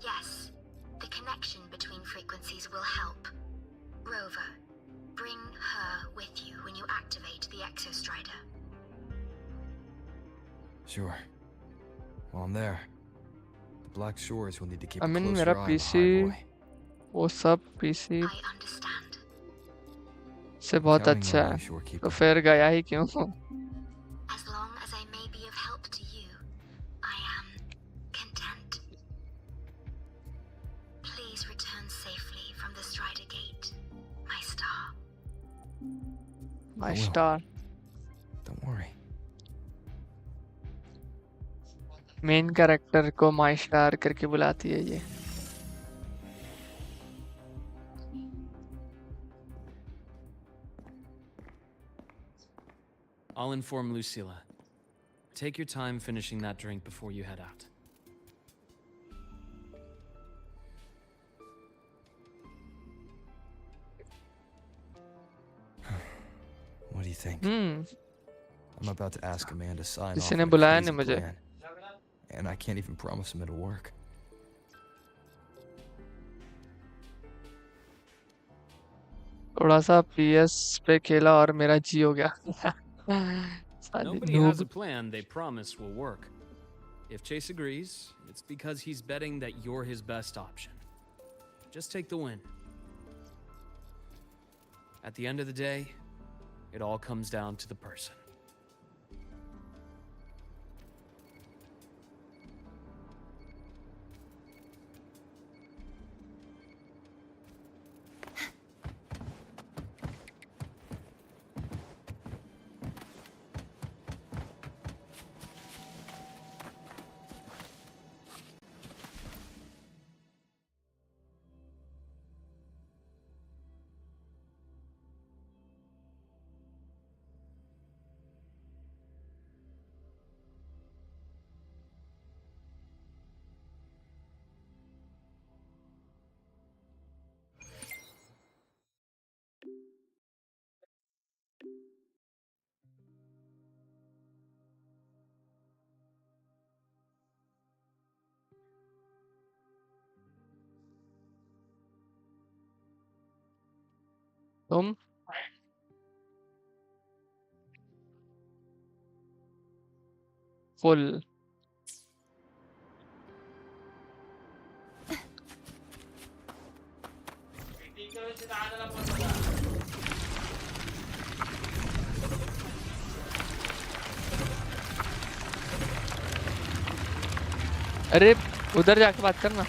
Yes, the connection between frequencies will help. Rover, bring her with you when you activate the Exostrider. Sure. While I'm there, the Black Shores will need to keep I a mean closer मेरा eye on the PC High Roy. वो सब PC I understand. से बहुत Counting अच्छा on है you, तो Shorekeeper. फिर गया ही क्यों As long My will. star. Don't worry. Main character को माई स्टार करके बुलाती है ये. I'll inform Lucilla. Take your time finishing that drink before you head out. What do you think? I'm about to ask a man to sign off किसी ने on a बुलाया crazy नहीं मुझे. plan, and I can't even promise him it'll work. थोड़ा सा PS पे खेला और मेरा जी हो गया. साले Nobody has a noob. plan they promise will work. If Chase agrees, it's because he's betting that you're his best option. Just take the win. At the end of the day, it all comes down to the person. तुम full. अरे उधर जाके बात करना.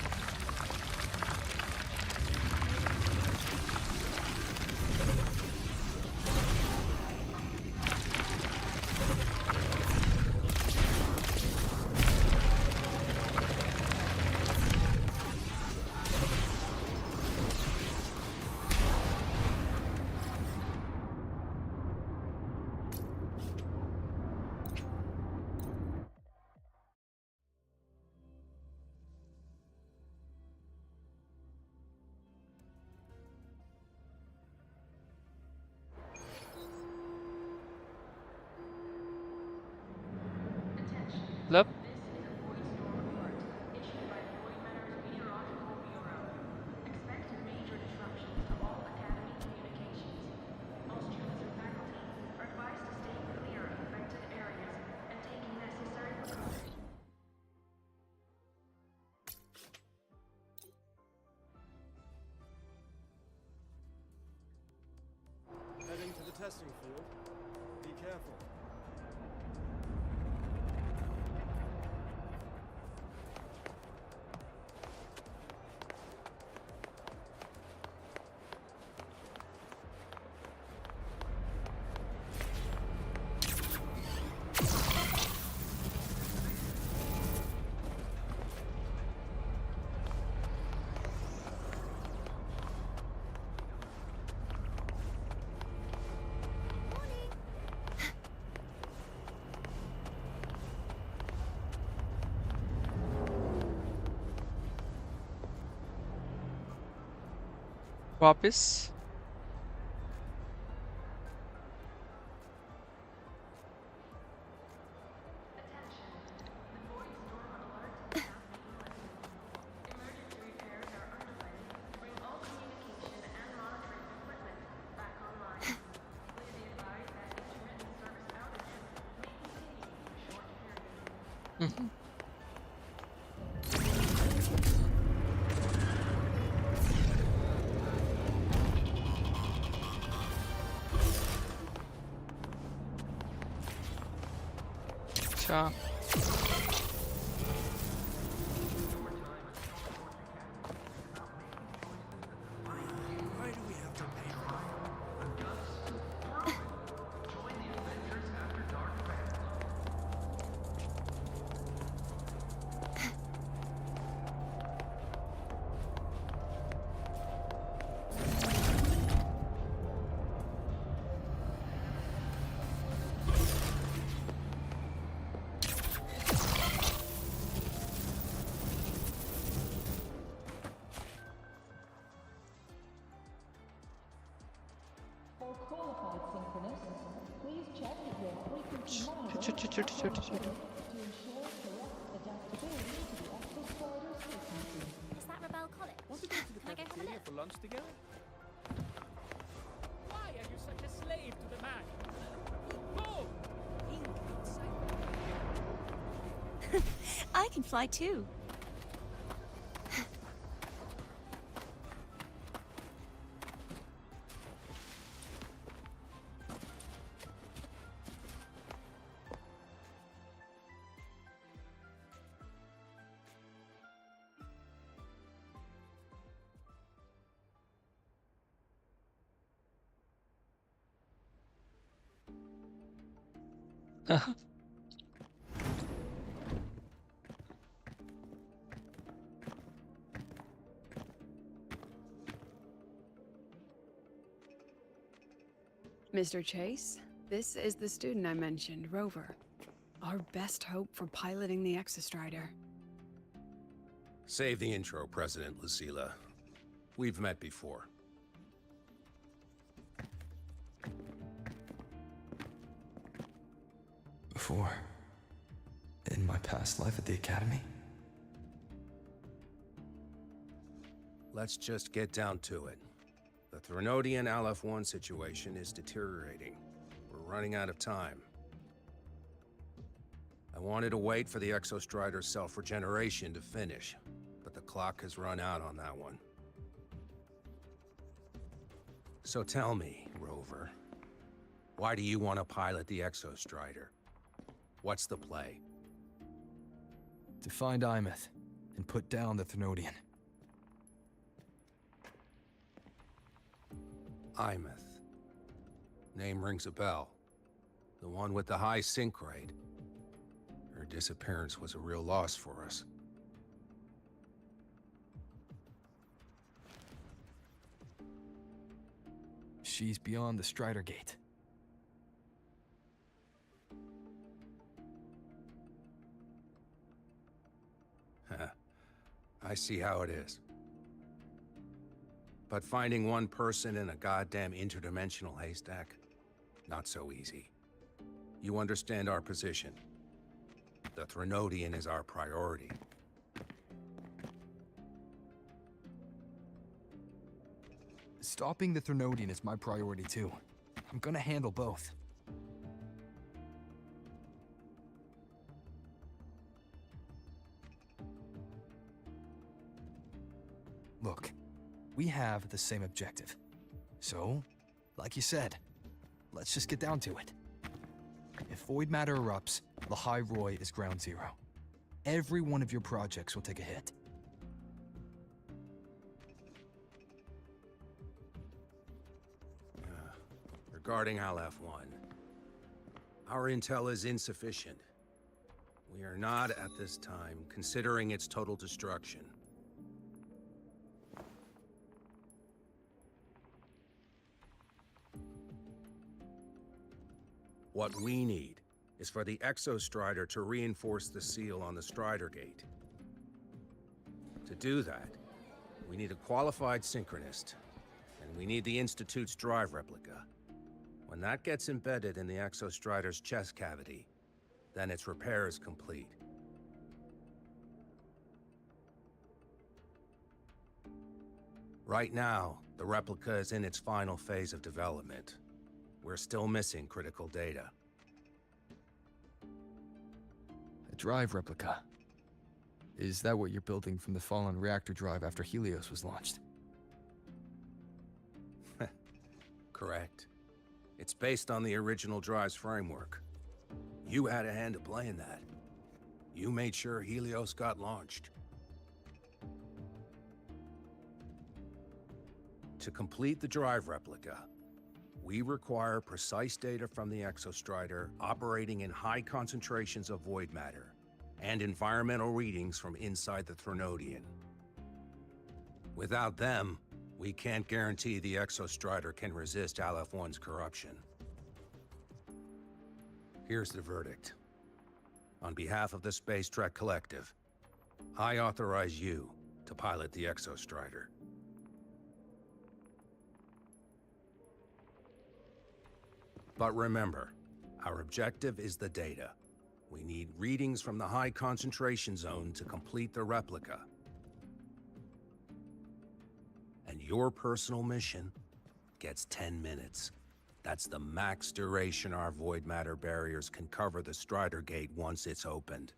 मतलब Heading to the testing field. Be careful. वापस. अच्छा. Why do we have to pay for छोटी-छोटी। Is that Rebel College? Want to go to the Can I go have a cafeteria look? for lunch together? Why are you such a slave to the man? Go! I can fly too. Mr. Chase, this is the student I mentioned, Rover. Our best hope for piloting the Exostrider. Save the intro, President Lucilla. We've met before. Before? In my past life at the Academy? Let's just get down to it. The Threnodian Aleph-1 situation is deteriorating. We're running out of time. I wanted to wait for the Exostrider's self-regeneration to finish, but the clock has run out on that one. So tell me, Rover, why do you want to pilot the Exostrider? What's the play? To find Imeth and put down the Threnodian. Imeth. Name rings a bell. The one with the high sync rate. Her disappearance was a real loss for us. She's beyond the Strider Gate. I see how it is. But finding one person in a goddamn interdimensional haystack? Not so easy. You understand our position. The Threnodian is our priority. Stopping the Threnodian is my priority too. I'm gonna handle both. Look, we have the same objective. So, like you said, let's just get down to it. If void matter erupts, Lahai Roy is ground zero. Every one of your projects will take a hit. Regarding Aleph-1, our intel is insufficient. We are not, at this time, considering its total destruction. What we need is for the Exostrider to reinforce the seal on the Strider Gate. To do that, we need a qualified synchronist, and we need the Institute's drive replica. When that gets embedded in the Exostrider's chest cavity, then its repair is complete. Right now, the replica is in its final phase of development. We're still missing critical data. A drive replica. Is that what you're building from the fallen reactor drive after Helios was launched? Correct. It's based on the original drive's framework. You had a hand to play in that. You made sure Helios got launched. To complete the drive replica, we require precise data from the Exostrider operating in high concentrations of void matter, and environmental readings from inside the Threnodian. Without them, we can't guarantee the Exostrider can resist Aleph-1's corruption. Here's the verdict. On behalf of the Space Trek Collective, I authorize you to pilot the Exostrider. But remember, our objective is the data. We need readings from the high concentration zone to complete the replica. And your personal mission gets 10 minutes. That's the max duration our void matter barriers can cover the Strider Gate once it's opened.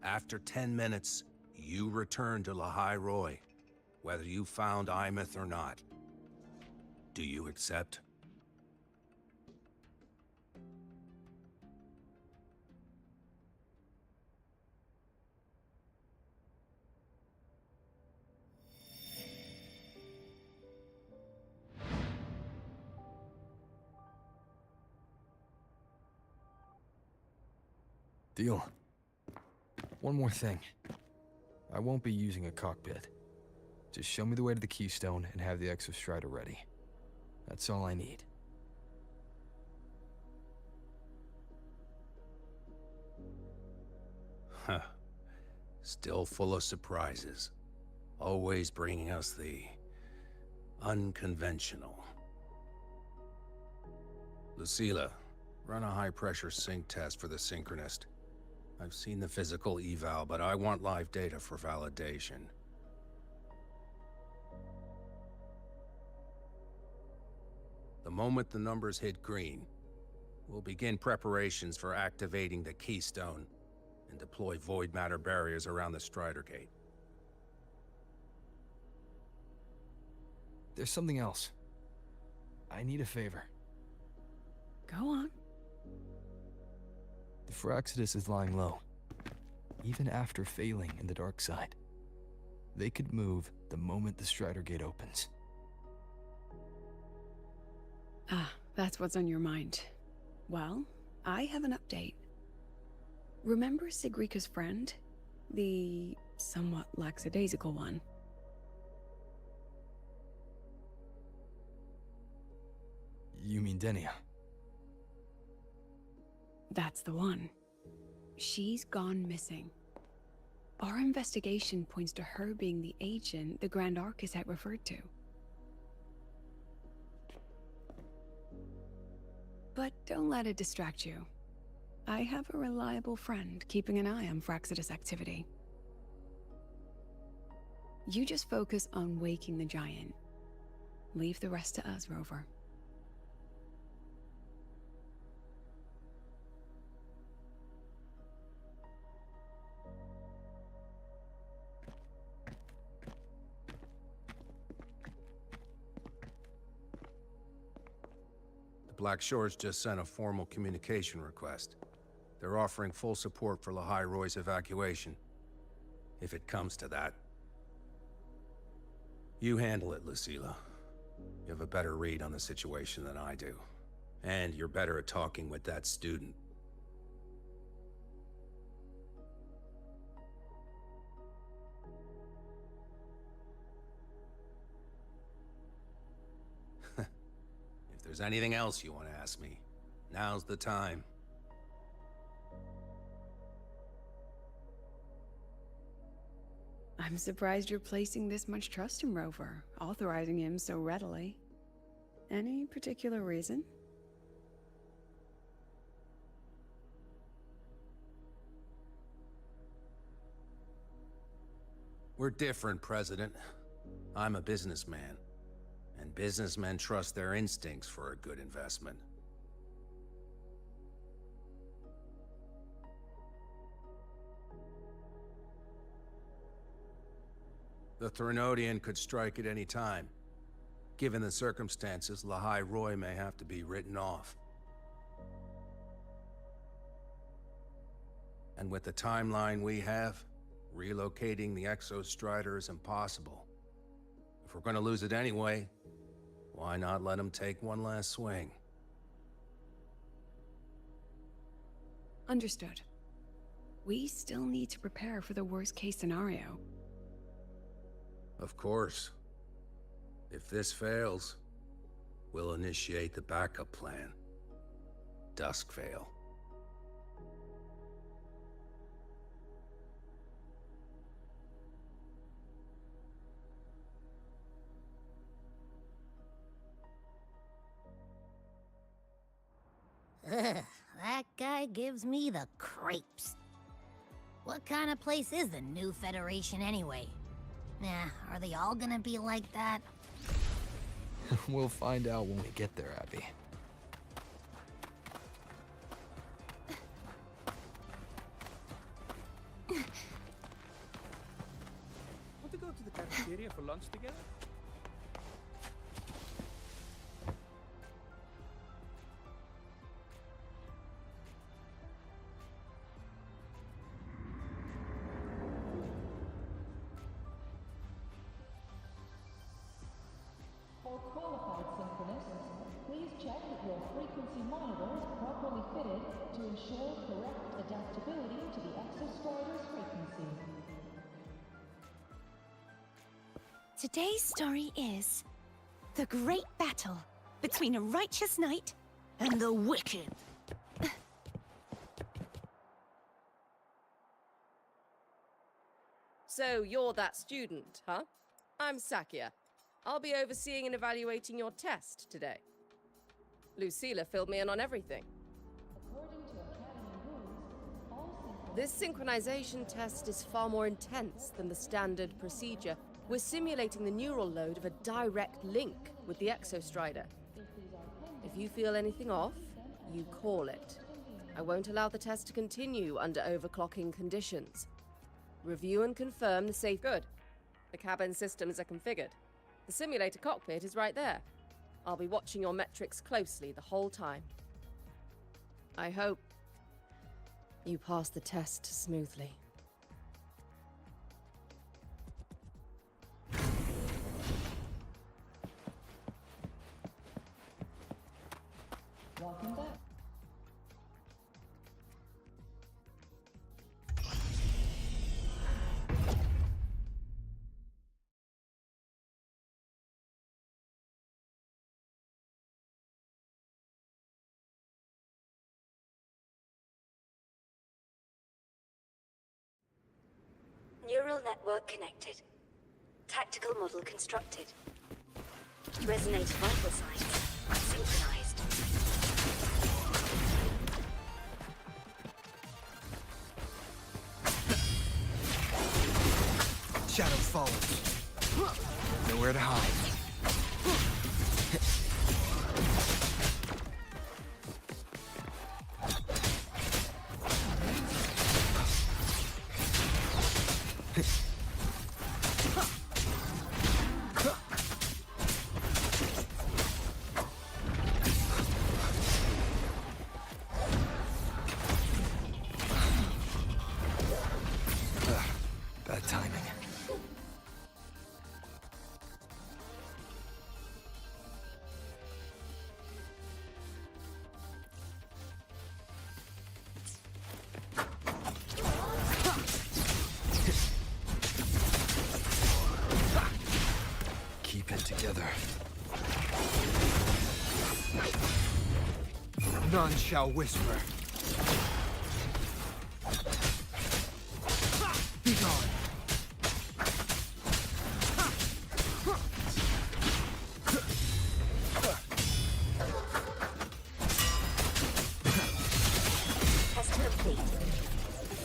After 10 minutes, you return to Lahai Roy, whether you found Imeth or not. Do you accept? Deal. One more thing. I won't be using a cockpit. Just show me the way to the Keystone and have the Exostrider ready. That's all I need. Huh. Still full of surprises. Always bringing us the unconventional. Lucilla, run a high-pressure sync test for the Synchronist. I've seen the physical eval, but I want live data for validation. The moment the numbers hit green, we'll begin preparations for activating the Keystone and deploy void matter barriers around the Strider Gate. There's something else. I need a favor. Go on. The Firaxidus is lying low, even after failing in the dark side. They could move the moment the Strider Gate opens. Ah, that's what's on your mind. Well, I have an update. Remember Sigrika's friend? The somewhat lackadaisical one? You mean Denia? That's the one. She's gone missing. Our investigation points to her being the agent the Grand Architect referred to. But don't let it distract you. I have a reliable friend keeping an eye on Firaxidus activity. You just focus on waking the giant. Leave the rest to us, Rover. Black Shores just sent a formal communication request. They're offering full support for Lahai Roy's evacuation, if it comes to that. You handle it, Lucilla. You have a better read on the situation than I do. And you're better at talking with that student. If there's anything else you want to ask me, now's the time. I'm surprised you're placing this much trust in Rover, authorizing him so readily. Any particular reason? We're different, President. I'm a businessman, and businessmen trust their instincts for a good investment. The Threnodian could strike at any time. Given the circumstances, Lahai Roy may have to be written off. And with the timeline we have, relocating the Exostrider is impossible. If we're gonna lose it anyway, why not let him take one last swing? Understood. We still need to prepare for the worst-case scenario. Of course. If this fails, we'll initiate the backup plan. Duskvale. That guy gives me the creeps. What kind of place is the new Federation anyway? Nah, are they all gonna be like that? We'll find out when we get there, Abby. Want to go to the cafeteria for lunch together? For qualified synchronists, please check that your frequency monitor is properly fitted to ensure correct adaptability to the Exostrider's frequency. Today's story is the great battle between a righteous knight and the wicked. So you're that student, huh? I'm Sakia. I'll be overseeing and evaluating your test today. Lucilla filled me in on everything. According to Academy rules, all This synchronization test is far more intense than the standard procedure. We're simulating the neural load of a direct link with the Exostrider. If you feel anything off, you call it. I won't allow the test to continue under overclocking conditions. Review and confirm the safe. Good. The cabin systems are configured. The simulator cockpit is right there. I'll be watching your metrics closely the whole time. I hope you pass the test smoothly. welcome back. Neural network connected. Tactical model constructed. Resonator vital signs synchronized. Shadow follows. Nowhere to hide. Bad timing. Keep it together. None shall whisper. Be gone. Test complete.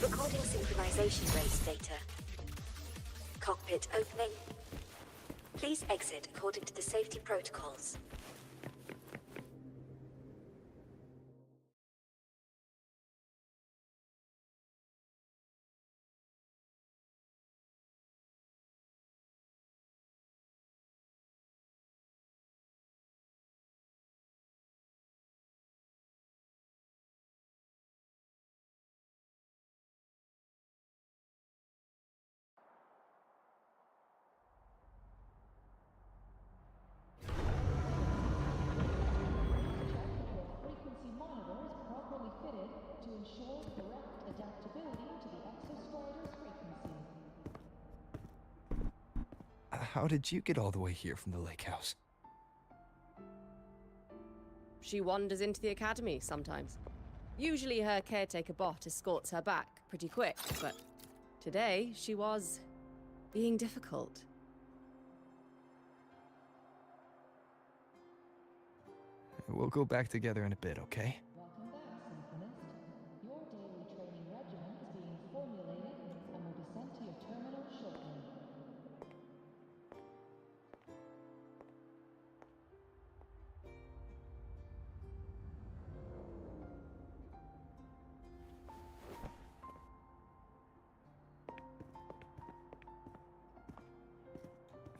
Recording synchronization rates data. Cockpit opening. Please exit according to the safety protocols. Frequency monitor is properly fitted to ensure correct adaptability to the Exostrider's frequency. How did you get all the way here from the lake house? She wanders into the academy sometimes. Usually her caretaker bot escorts her back pretty quick, but today she was being difficult. We'll go back together in a bit, okay? Welcome back.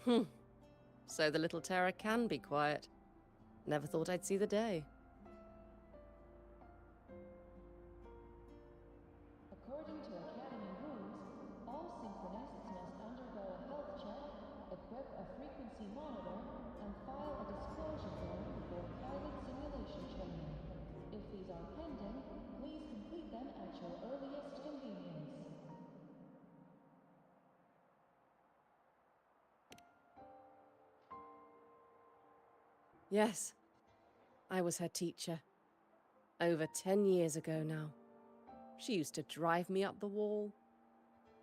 So the little terror can be quiet. Never thought I'd see the day. According to Academy rules, all Synchronists must undergo a health check, equip a frequency monitor, and file a disclosure form before pilot simulation training. If these are pending, please complete them at your earliest convenience. Yes, I was her teacher. Over 10 years ago now. She used to drive me up the wall.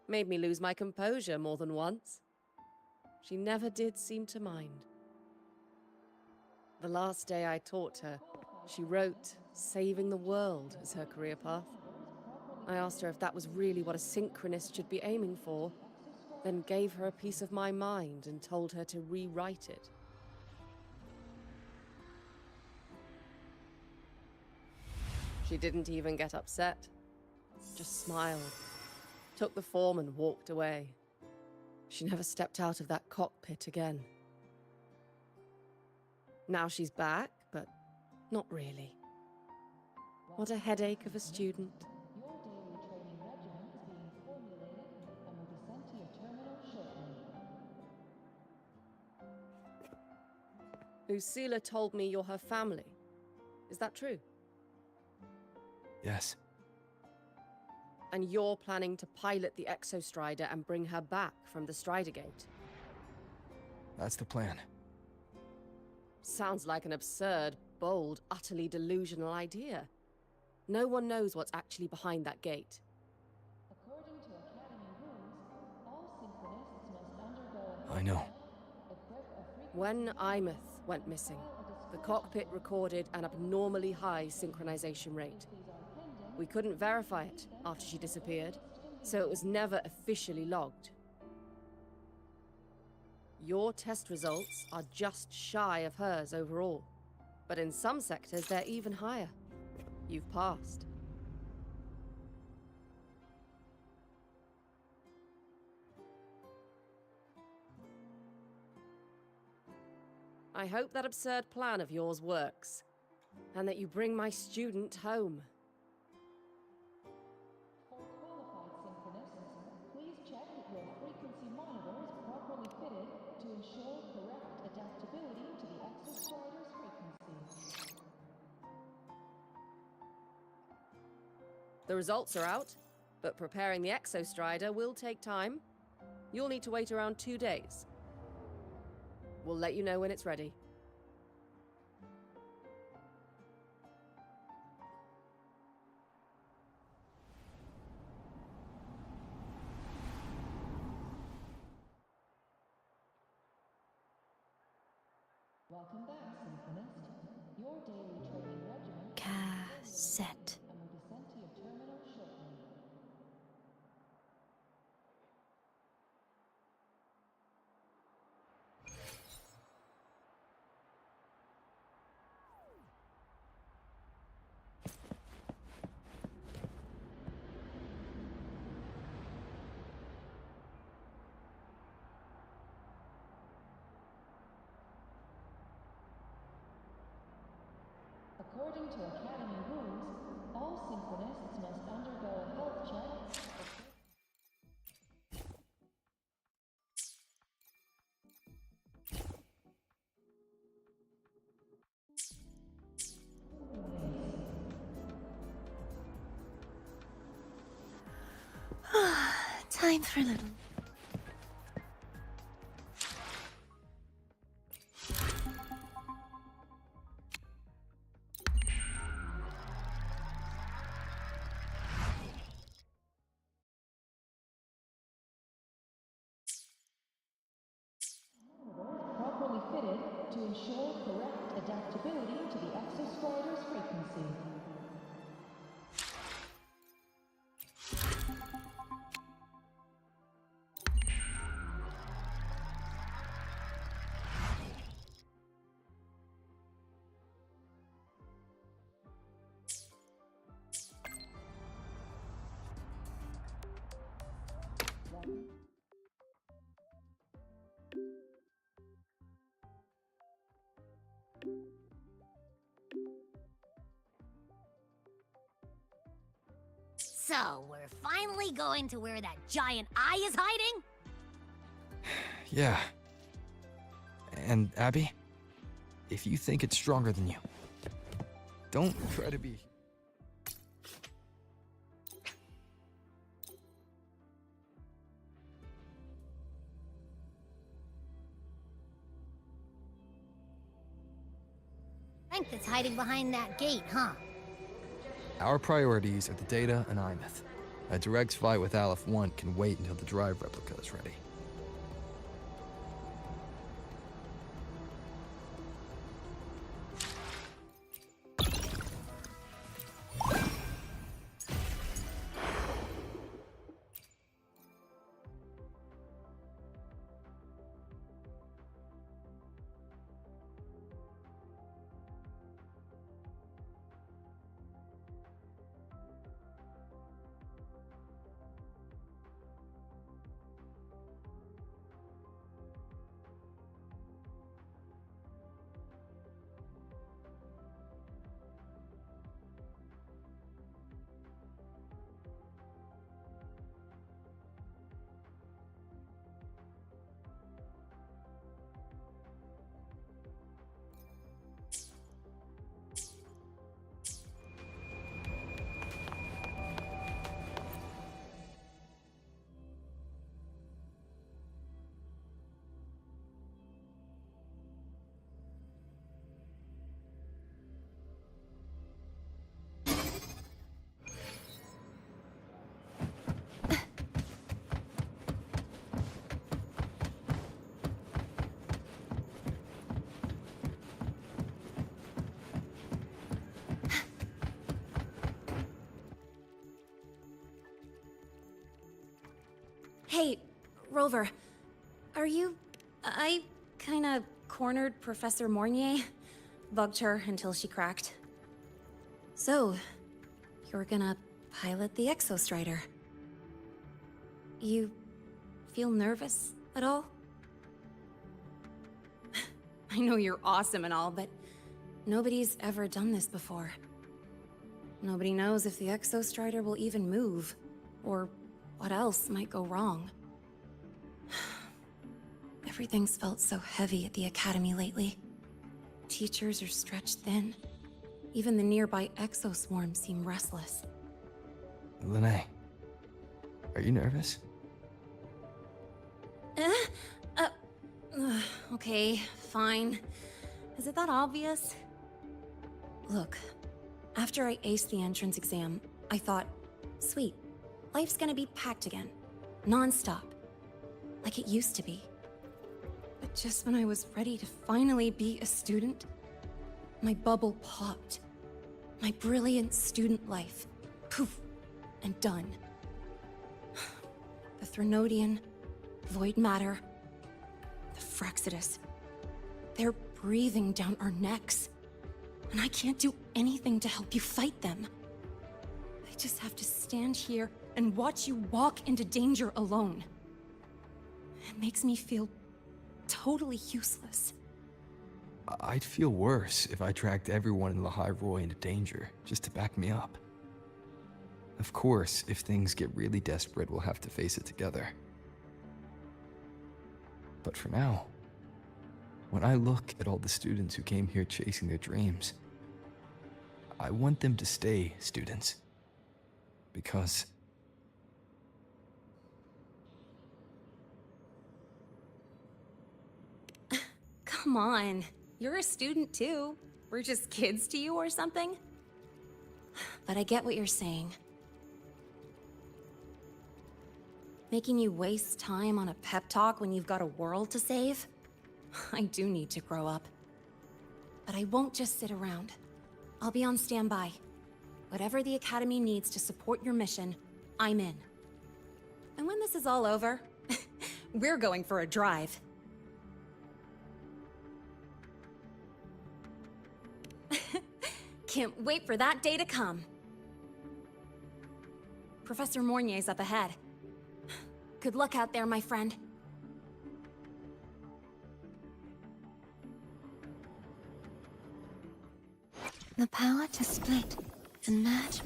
Made me lose my composure more than once. She never did seem to mind. The last day I taught her, she wrote saving the world as her career path. I asked her if that was really what a synchronist should be aiming for, then gave her a piece of my mind and told her to rewrite it. She didn't even get upset, just smiled, took the form and walked away. She never stepped out of that cockpit again. Now she's back, but not really. What a headache of a student. Your daily training regimen is being formulated and will be sent to your terminal shortly. Lucilla told me you're her family. Is that true? Yes. And you're planning to pilot the Exostrider and bring her back from the Strider Gate? That's the plan. Sounds like an absurd, bold, utterly delusional idea. No one knows what's actually behind that gate. According to Academy rules, all Synchronists must undergo a I know. When Imeth went missing, the cockpit recorded an abnormally high synchronization rate. We couldn't verify it after she disappeared, so it was never officially logged. Your test results are just shy of hers overall, but in some sectors they're even higher. You've passed. I hope that absurd plan of yours works, and that you bring my student home. For qualified Synchronists, please check that your frequency monitor is properly fitted to ensure correct adaptability to the Exostrider's frequency. The results are out, but preparing the Exostrider will take time. You'll need to wait around 2 days. We'll let you know when it's ready. Welcome back, Synchronist. Your daily training regimen Cassette. and will be sent to your terminal shortly. According to Academy rules, all Synchronists must undergo a health check. Time for a little. Properly fitted to ensure correct adaptability to the Exostrider's frequency. So, we're finally going to where that giant eye is hiding? Yeah. And Abby, if you think it's stronger than you, don't try to be... Think that's hiding behind that gate, huh? Our priorities are the data and Imeth. A direct fight with Aleph 1 can wait until the drive replica is ready. Hey, Rover. Are you... I kinda cornered Professor Mornier. Bugged her until she cracked. So, you're gonna pilot the Exostrider. You feel nervous at all? I know you're awesome and all, but nobody's ever done this before. Nobody knows if the Exostrider will even move, or what else might go wrong. Everything's felt so heavy at the Academy lately. Teachers are stretched thin. Even the nearby exoswarms seem restless. Lene, are you nervous? Okay, fine. Is it that obvious? Look, after I aced the entrance exam, I thought, sweet, life's gonna be packed again. Non-stop. Like it used to be. But just when I was ready to finally be a student, my bubble popped. My brilliant student life. Poof. And done. The Threnodian, void matter, the Frexidus. They're breathing down our necks. And I can't do anything to help you fight them. I just have to stand here and watch you walk into danger alone. It makes me feel totally useless. I'd feel worse if I tracked everyone in Lahai Roy into danger, just to back me up. Of course, if things get really desperate, we'll have to face it together. But for now, when I look at all the students who came here chasing their dreams, I want them to stay students. Because... Come on, you're a student too. We're just kids to you or something? But I get what you're saying. Making you waste time on a pep talk when you've got a world to save? I do need to grow up. But I won't just sit around. I'll be on standby. Whatever the Academy needs to support your mission, I'm in. And when this is all over, we're going for a drive. Can't wait for that day to come. Professor Mornier's up ahead. Good luck out there, my friend. The power to split and merge.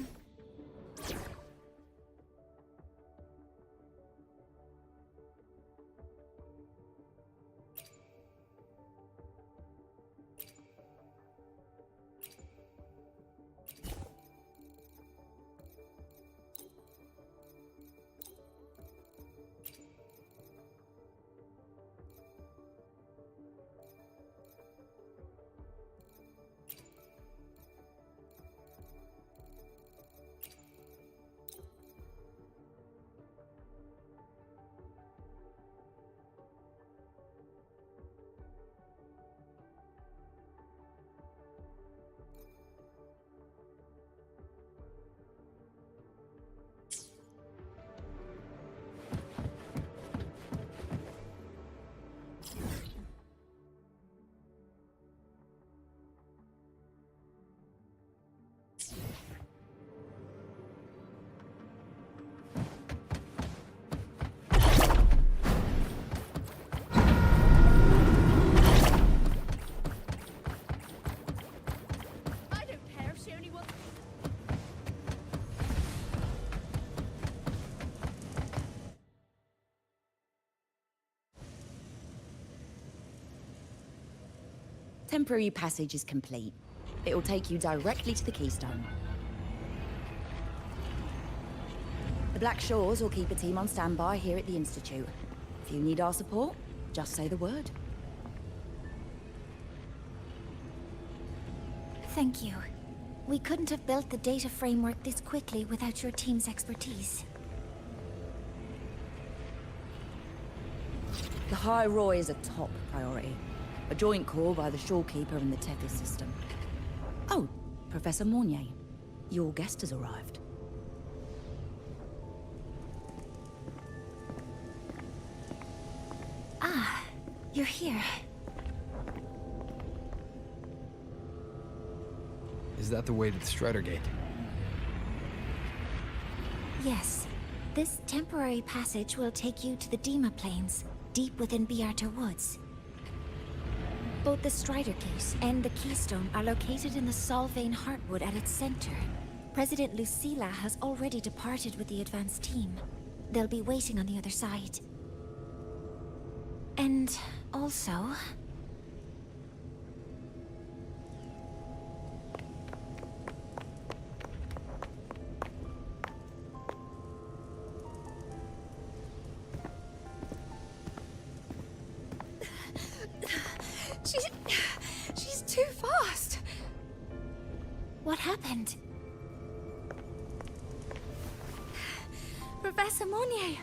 temporary passage is complete. It'll take you directly to the Keystone. The Black Shores will keep a team on standby here at the Institute. If you need our support, just say the word. Thank you. We couldn't have built the data framework this quickly without your team's expertise. The High Roy is a top priority. A joint call by the Shorekeeper and the Tethys system. Oh, Professor Mornier. Your guest has arrived. Ah, you're here. Is that the way to the Strider Gate? Yes. This temporary passage will take you to the Dima Plains, deep within Biarta Woods. Both the Strider Gate and the Keystone are located in the Solvane Heartwood at its center. President Lucilla has already departed with the advance team. They'll be waiting on the other side. And also... She's too fast. What happened? Professor Monnier,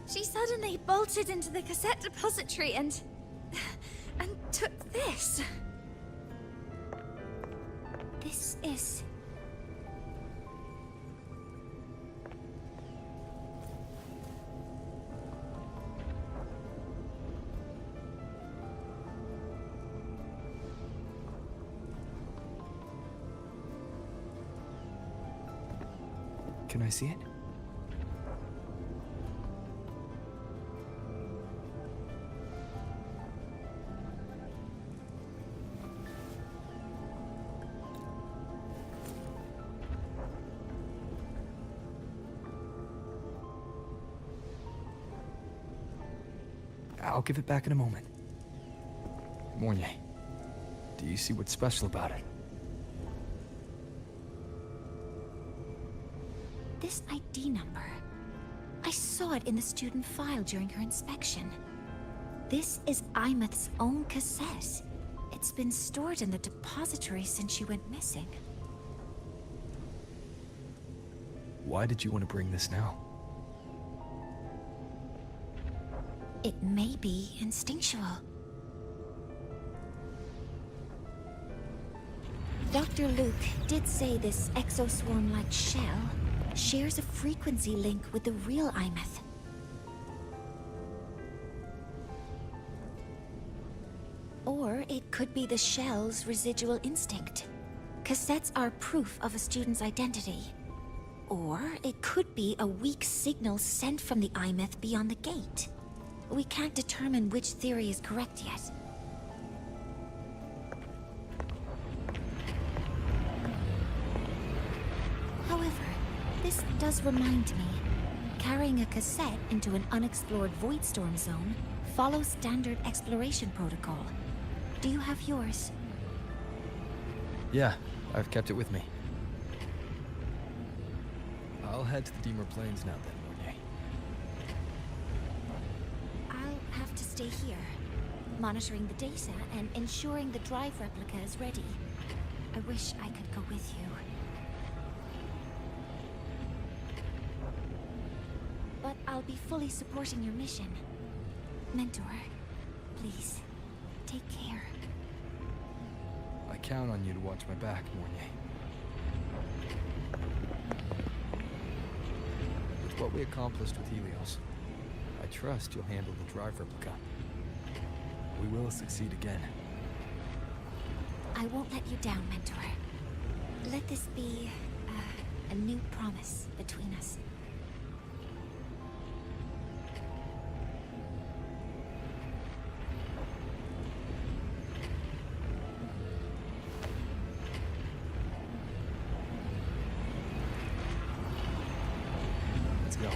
she suddenly bolted into the cassette depository and took this. This is... Can I see it? I'll give it back in a moment. Mornier, do you see what's special about it? This ID number. I saw it in the student file during her inspection. This is Imeth's own cassette. It's been stored in the depository since she went missing. Why did you want to bring this now? It may be instinctual. Dr. Luke did say this exoswarm-like shell shares a frequency link with the real Imeth. Or it could be the shell's residual instinct. Cassettes are proof of a student's identity. Or it could be a weak signal sent from the Imeth beyond the gate. We can't determine which theory is correct yet. However, this does remind me, carrying a cassette into an unexplored Voidstorm zone follows standard exploration protocol. Do you have yours? Yeah, I've kept it with me. I'll head to the Deemer Plains now then, Mornier. I'll have to stay here, monitoring the data and ensuring the drive replica is ready. I wish I could go with you. But I'll be fully supporting your mission. Mentor, please, take care. I count on you to watch my back, Mornier. With what we accomplished with Helios, I trust you'll handle the drive replica. We will succeed again. I won't let you down, Mentor. Let this be a new promise between us. Let's go.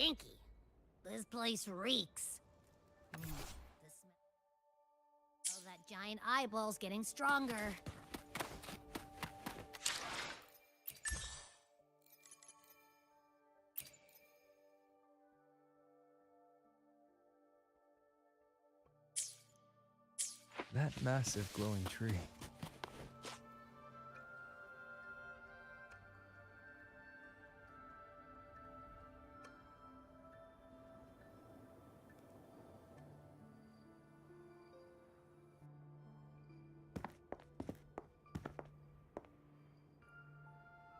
stinky. This place reeks. The smell of that giant eyeball's getting stronger. That massive glowing tree.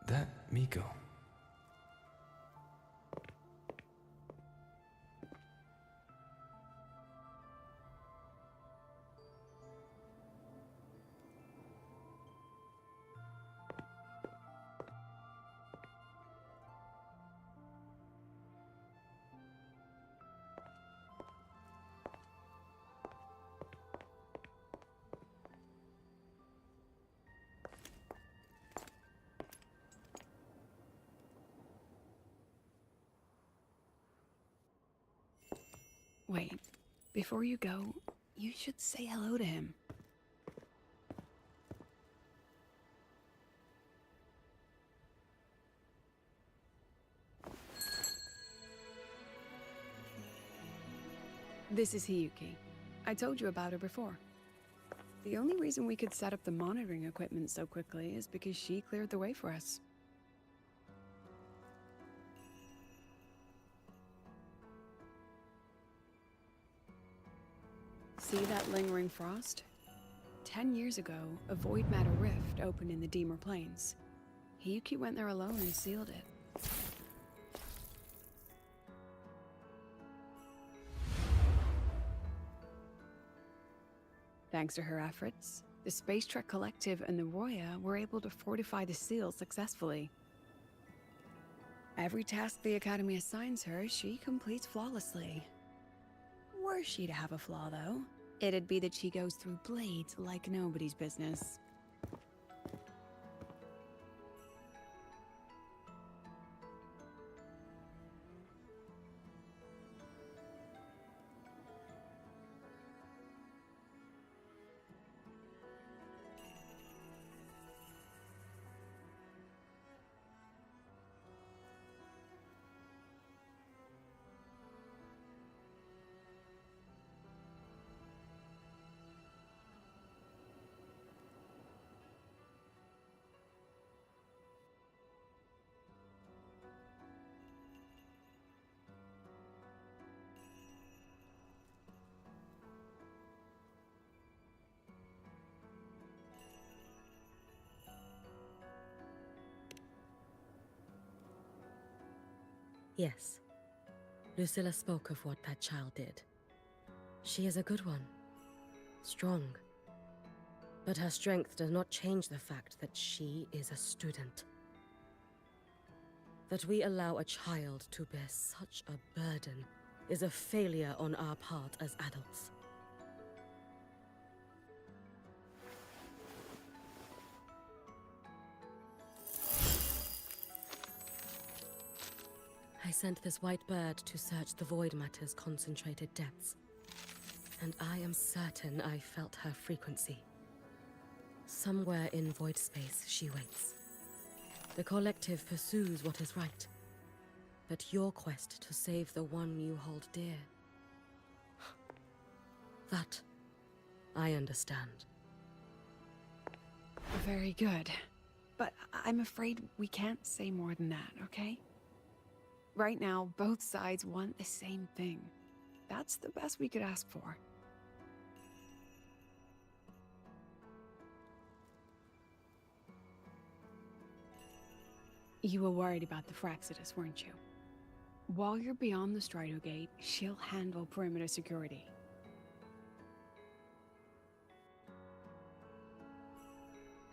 That Miko. Wait, before you go, you should say hello to him. This is Hiyuki. I told you about her before. The only reason we could set up the monitoring equipment so quickly is because she cleared the way for us. See that lingering frost? 10 years ago, a void matter rift opened in the Deemer Plains. Hiyuki went there alone and sealed it. Thanks to her efforts, the Space Trek Collective and the Roya were able to fortify the seal successfully. Every task the Academy assigns her, she completes flawlessly. Were she to have a flaw, though, it'd be that she goes through blades like nobody's business. Yes. Lucilla spoke of what that child did. She is a good one. Strong. But her strength does not change the fact that she is a student. That we allow a child to bear such a burden is a failure on our part as adults. I sent this white bird to search the Void Matter's concentrated depths, and I am certain I felt her frequency. Somewhere in void space she waits. The Collective pursues what is right, but your quest to save the one you hold dear... that, I understand. Very good. But I'm afraid we can't say more than that, okay? Right now, both sides want the same thing. That's the best we could ask for. You were worried about the Fraxidus, weren't you? While you're beyond the Strido Gate, she'll handle perimeter security.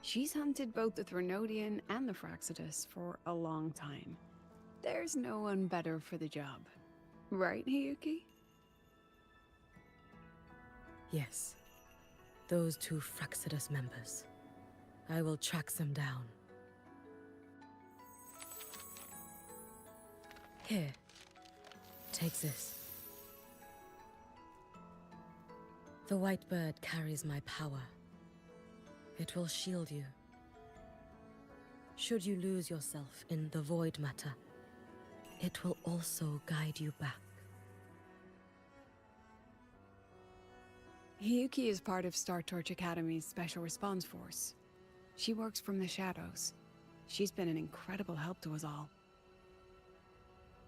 She's hunted both the Threnodian and the Fraxidus for a long time. There's no one better for the job. Right, Hiyuki? Yes. Those two Fraxidus members. I will track them down. Here. Take this. The white bird carries my power. It will shield you. Should you lose yourself in the void matter, it will also guide you back. Hiyuki is part of Star Torch Academy's Special Response Force. She works from the shadows. She's been an incredible help to us all.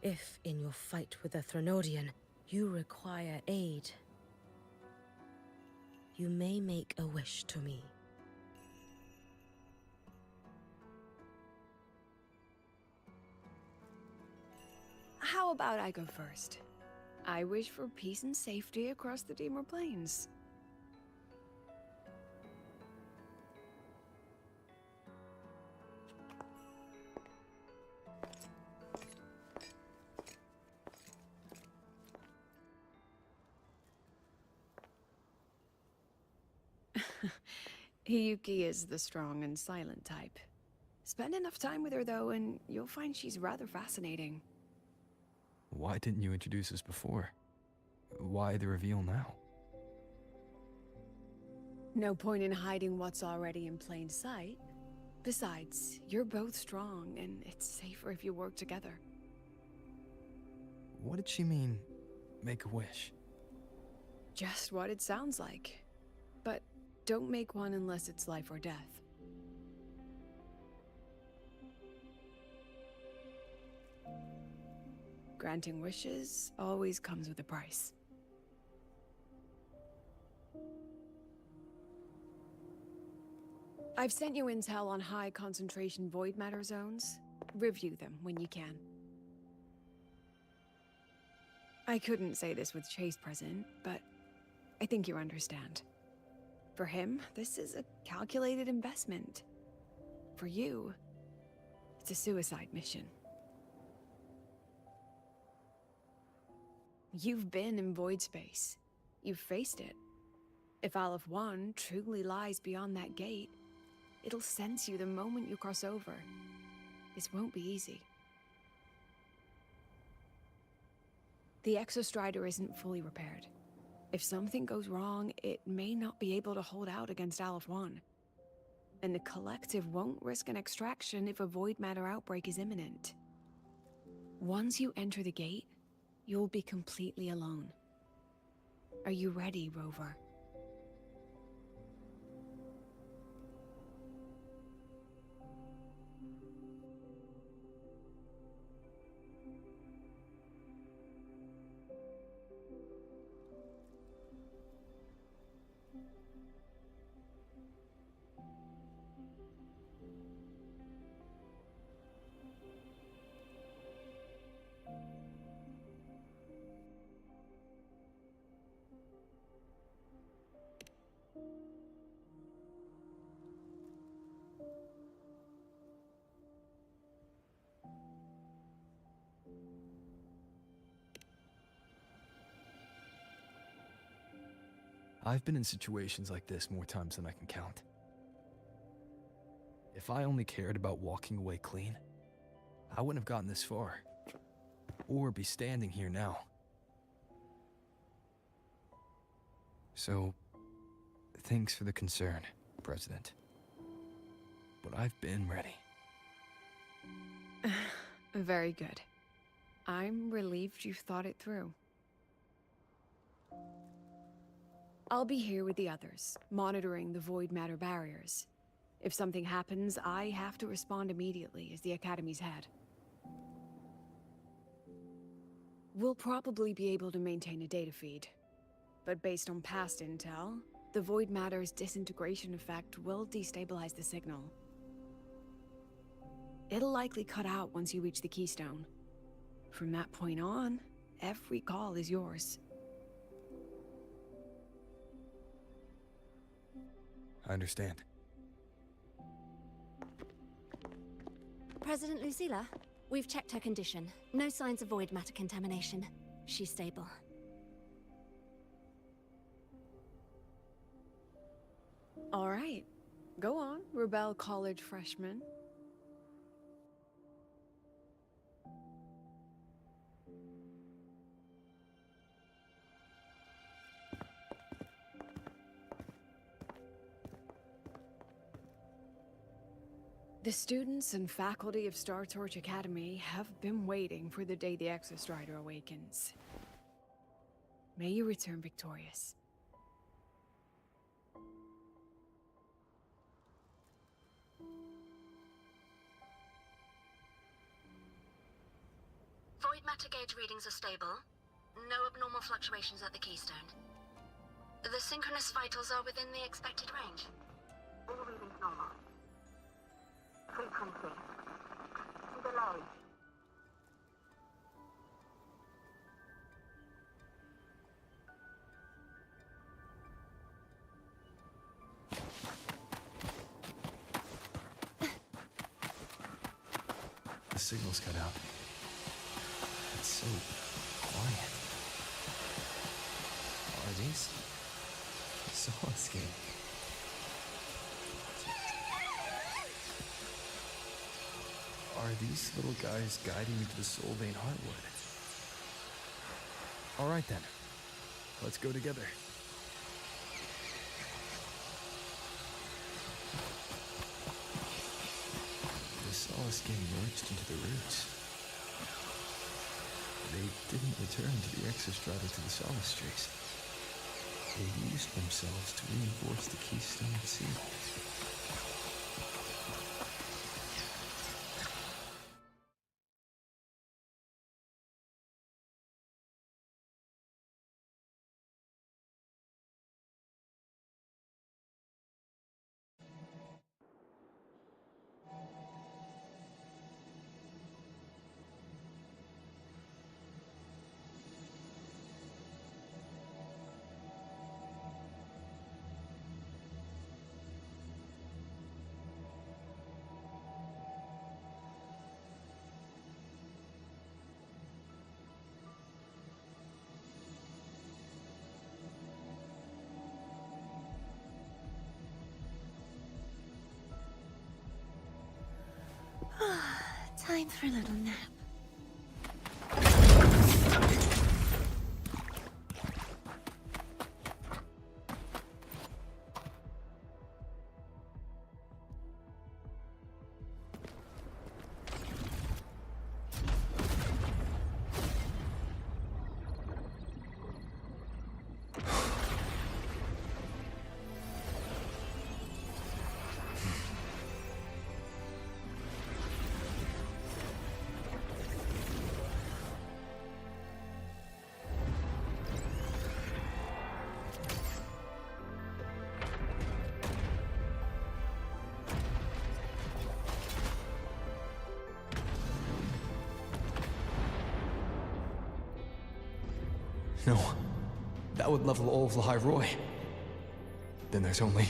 If, in your fight with the Threnodian, you require aid, you may make a wish to me. How about I go first? I wish for peace and safety across the Dimmer Plains. Hiyuki is the strong and silent type. Spend enough time with her, though, and you'll find she's rather fascinating. Why didn't you introduce us before? Why the reveal now? No point in hiding what's already in plain sight. Besides, you're both strong, and it's safer if you work together. What did she mean, make a wish? Just what it sounds like. But don't make one unless it's life or death. Granting wishes always comes with a price. I've sent you intel on high concentration void matter zones. Review them when you can. I couldn't say this with Chase present, but I think you understand. For him, this is a calculated investment. For you, it's a suicide mission. You've been in void space. You've faced it. If Aleph 1 truly lies beyond that gate, it'll sense you the moment you cross over. This won't be easy. The Exostrider isn't fully repaired. If something goes wrong, it may not be able to hold out against Aleph 1. And the Collective won't risk an extraction if a void matter outbreak is imminent. Once you enter the gate, you'll be completely alone. Are you ready, Rover? I've been in situations like this more times than I can count. If I only cared about walking away clean, I wouldn't have gotten this far. Or be standing here now. So, thanks for the concern, President. But I've been ready. Very good. I'm relieved you've thought it through. I'll be here with the others, monitoring the void matter barriers. If something happens, I have to respond immediately as the Academy's head. We'll probably be able to maintain a data feed. But based on past intel, the void matter's disintegration effect will destabilize the signal. It'll likely cut out once you reach the keystone. From that point on, every call is yours. I understand. President Lucilla, we've checked her condition. No signs of void matter contamination. She's stable. All right. Go on, Rebel College freshman. The students and faculty of Star Torch Academy have been waiting for the day the Exostrider awakens. May you return victorious. Void matter gauge readings are stable. No abnormal fluctuations at the keystone. The synchronous vitals are within the expected range. All readings normal. Frequency. Delay. The signal's cut out. It's so quiet. Are these Solace Gate? Are these little guys guiding me to the Soul Vein Heartwood? All right then, let's go together. The Solace Gate merged into the roots. They didn't return to the Exostrata to the Solace Trace. They used themselves to reinforce the Keystone Seal. Time for a little nap. No, that would level all of the High Roy. Then there's only...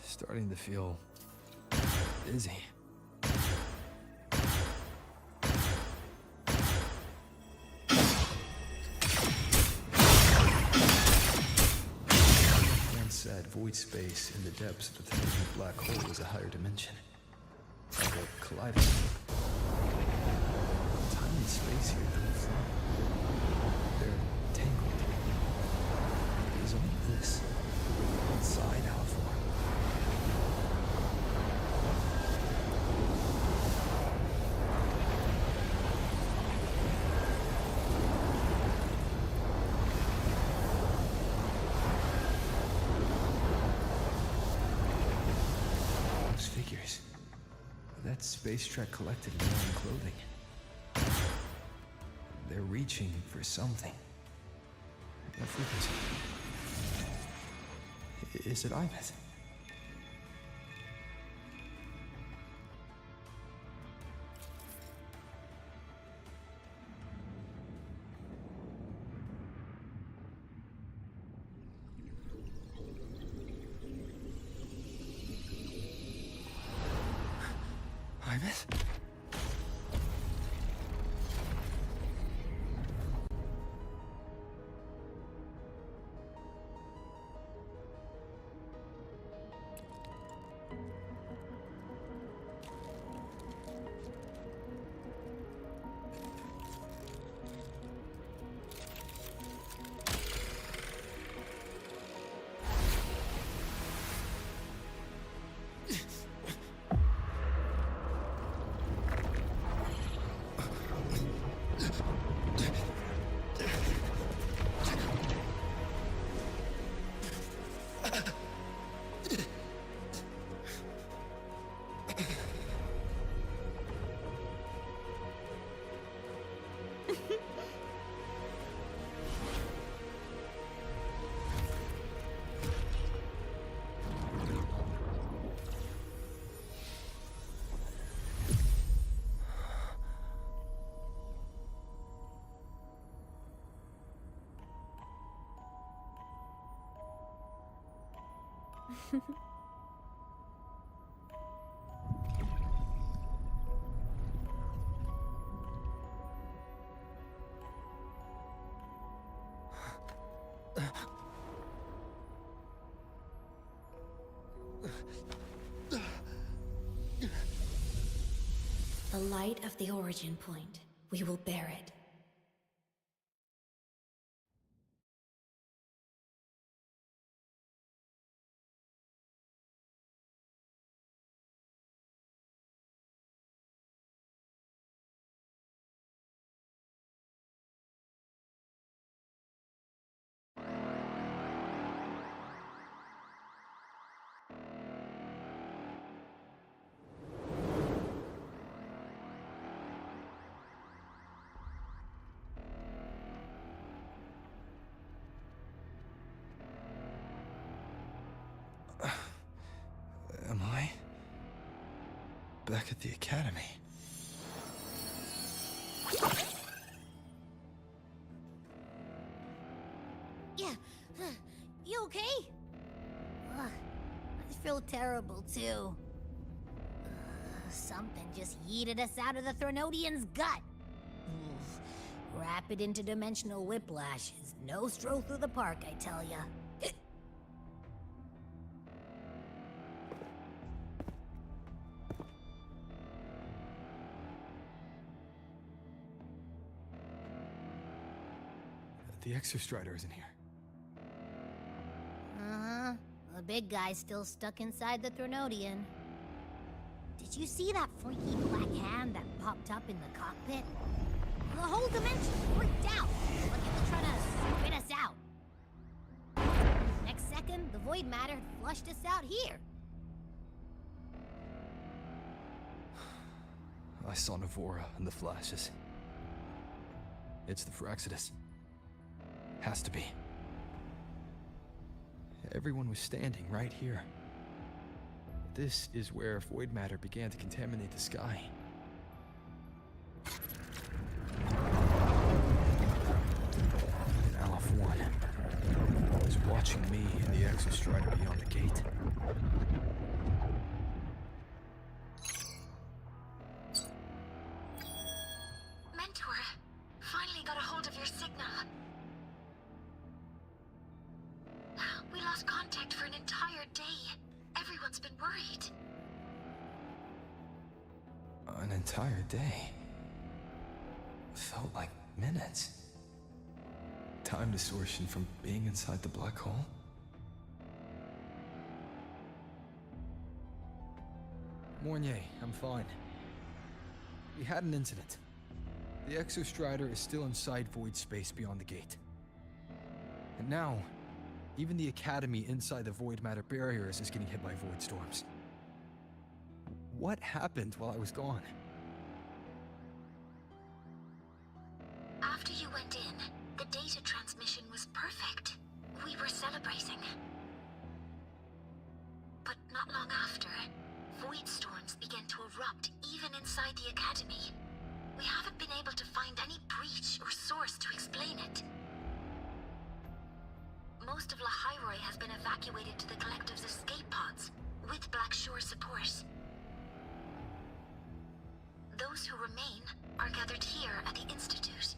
Starting to feel dizzy. Once said void space in the depths of the third black hole is a higher dimension. Like a kaleidoscope. Time and space here don't flow. They're tangled. Is all of this inside our form? Figures. That Space Trek Collective in their own clothing. They're reaching for something. What frequency? Is it Iveth? The light of the origin point. We will bear it. Am I back at the academy? Yeah, you okay? Ugh, I feel terrible too. Something just yeeted us out of the Threnodian's gut. Oof. Rapid interdimensional whiplash is no stroll through the park, I tell ya. The Exostrider isn't here. Uh-huh. The big guy's still stuck inside the Threnodian. Did you see that freaky black hand that popped up in the cockpit? The whole dimension freaked out, like it was trying to spit us out. Next second, the void matter had flushed us out here. I saw Navora in the flashes. It's the Phyraxidus. Has to be. Everyone was standing right here. This is where void matter began to contaminate the sky. And Aleph 1 was watching me and the Exostrider beyond the gate. Mentor, finally got a hold of your signal. We lost contact for an entire day. Everyone's been worried. An entire day. Felt like minutes. Time distortion from being inside the black hole. Mornier, I'm fine. We had an incident. The Exostrider is still inside void space beyond the gate. And now, even the Academy inside the void matter barriers is getting hit by void storms. What happened while I was gone? After you went in, the data transmission was perfect. We were celebrating. But not long after, void storms began to erupt even inside the Academy. We haven't been able to find any breach or source to explain it. Most of Lahairoi has been evacuated to the Collective's escape pods, with Black Shore support. Those who remain are gathered here at the Institute.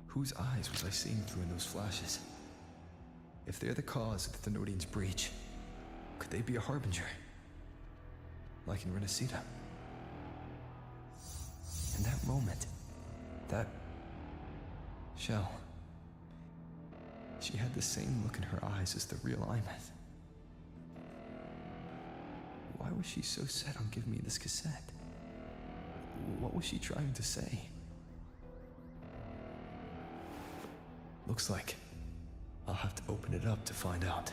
Whose eyes was I seeing through in those flashes? If they're the cause of the Thenodian's breach, could they be a harbinger? Like in Renacida? In that moment, that Shell, she had the same look in her eyes as the real Imeth. Why was she so set on giving me this cassette? What was she trying to say? Looks like I'll have to open it up to find out.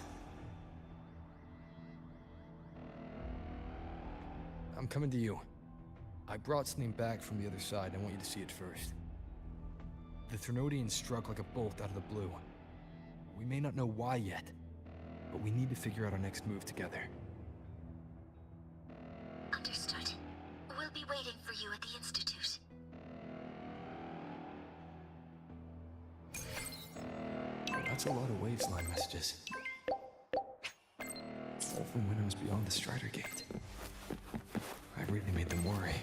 I'm coming to you. I brought something back from the other side. I want you to see it first. The Threnodian struck like a bolt out of the blue. We may not know why yet, but we need to figure out our next move together. Understood. We'll be waiting for you at the Institute. That's a lot of waves line messages. All from when I was beyond the Strider Gate. I really made them worry.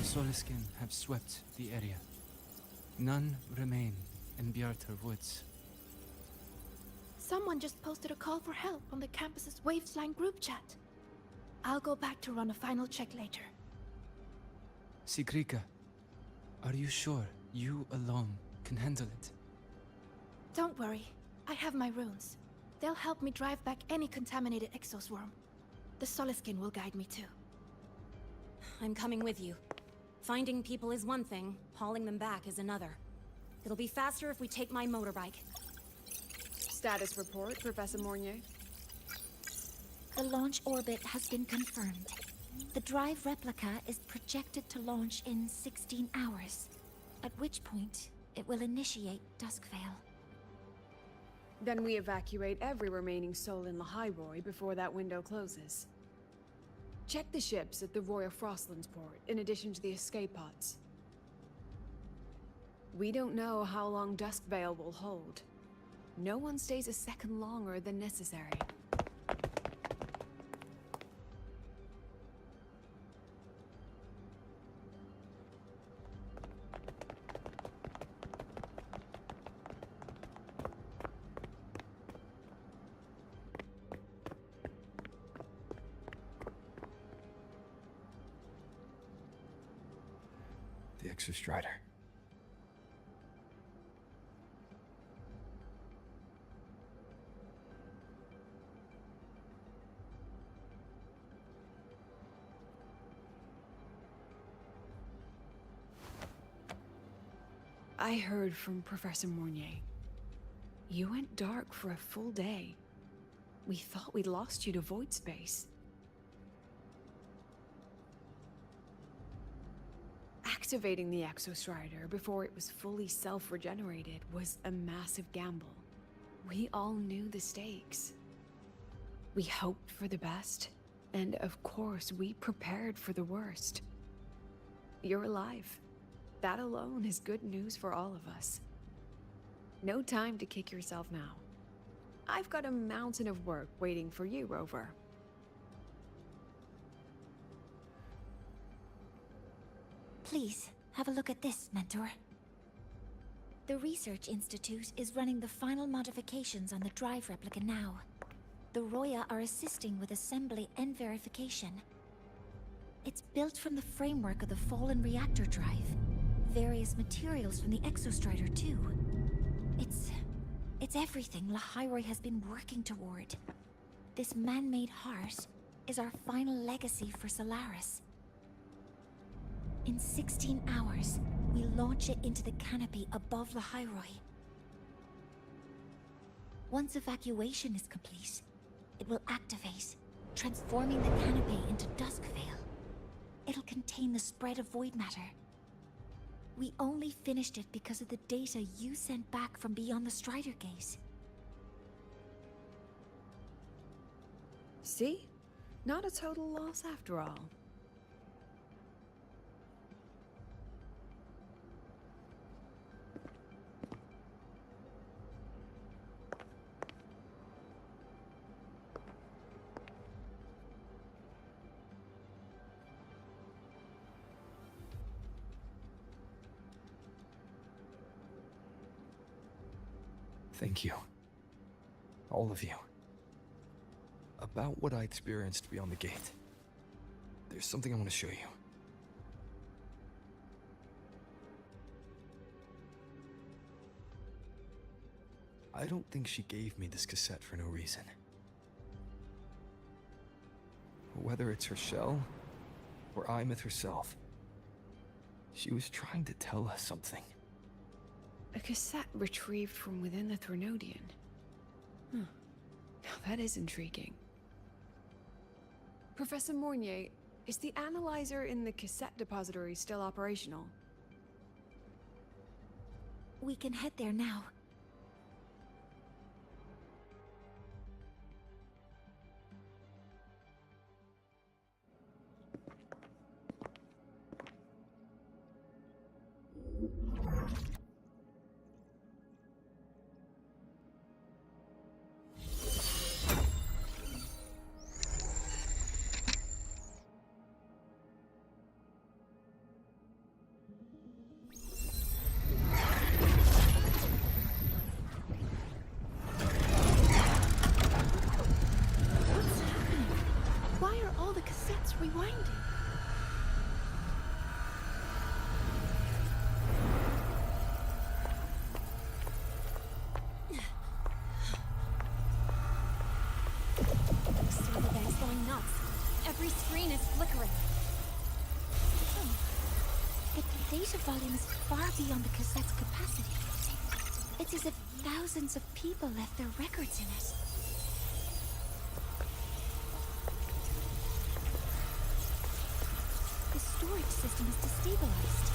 Soliskin have swept the area. None remain in Bjartar Woods. Someone just posted a call for help on the campus's Wavesline group chat. I'll go back to run a final check later. Sigrika, are you sure you alone can handle it? Don't worry, I have my runes. They'll help me drive back any contaminated exoswarm. The Soliskin will guide me too. I'm coming with you. Finding people is one thing, hauling them back is another. It'll be faster if we take my motorbike. Status report, Professor Mornier. The launch orbit has been confirmed. The drive replica is projected to launch in 16 hours, at which point it will initiate Duskvale. Then we evacuate every remaining soul in Lahairoi before that window closes. Check the ships at the Royal Frostlands port, in addition to the escape pods. We don't know how long Duskvale will hold. No one stays a second longer than necessary. The Exostrider. I heard from Professor Mornier. You went dark for a full day. We thought we'd lost you to void space. Activating the Exostrider before it was fully self-regenerated was a massive gamble. We all knew the stakes. We hoped for the best, and of course we prepared for the worst. You're alive. That alone is good news for all of us. No time to kick yourself now. I've got a mountain of work waiting for you, Rover. Please, have a look at this, Mentor. The Research Institute is running the final modifications on the drive replica now. The Roya are assisting with assembly and verification. It's built from the framework of the fallen reactor drive. Various materials from the Exostrider, too. It's everything Lahairoi has been working toward. This man-made heart is our final legacy for Solaris. In 16 hours, we launch it into the canopy above Lahairoi. Once evacuation is complete, it will activate, transforming the canopy into Duskvale. It'll contain the spread of void matter. We only finished it because of the data you sent back from beyond the Strider Gate. See? Not a total loss after all. Thank you. All of you. About what I experienced beyond the gate. There's something I want to show you. I don't think she gave me this cassette for no reason. Whether it's her shell, or Imeth herself, she was trying to tell us something. A cassette retrieved from within the Threnodian. Huh. Now that is intriguing. Professor Mornier, is the analyzer in the cassette depository still operational? We can head there now. Why are all the cassettes rewinding? Server bank's going nuts. Every screen is flickering. But the data volume is far beyond the cassette's capacity. It's as if thousands of people left their records in it. The storage system is destabilized.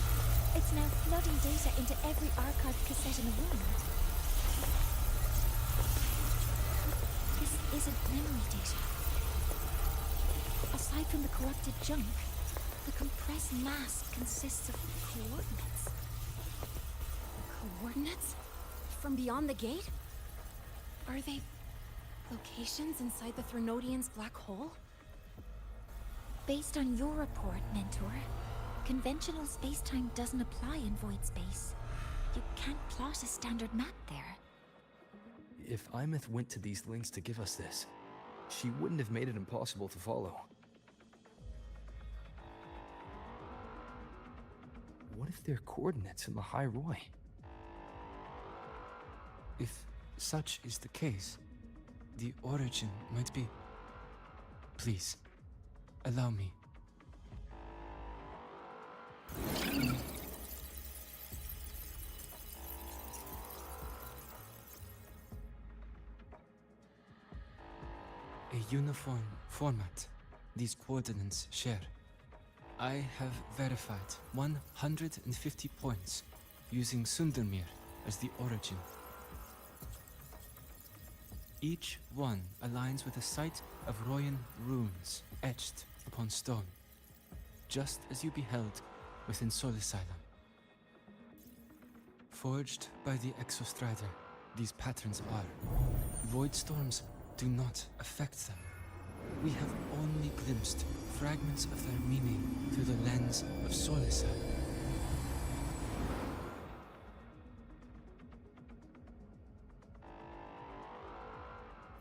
It's now flooding data into every archived cassette in the room. This isn't memory data. Aside from the corrupted junk, the compressed mass consists of coordinates. Coordinates? From beyond the gate? Are they locations inside the Threnodian's black hole? Based on your report, Mentor, conventional space-time doesn't apply in void space. You can't plot a standard map there. If Imeth went to these links to give us this, she wouldn't have made it impossible to follow. What if they're coordinates in the High Roy? If such is the case, the origin might be... Please, allow me. A uniform format these coordinates share. I have verified 150 points using Sundermere as the origin. Each one aligns with a site of Royan runes etched upon stone, just as you beheld within Solisylum. Forged by the Exostrider, these patterns are. Void storms do not affect them. We have only glimpsed fragments of their meaning through the lens of Solisylum.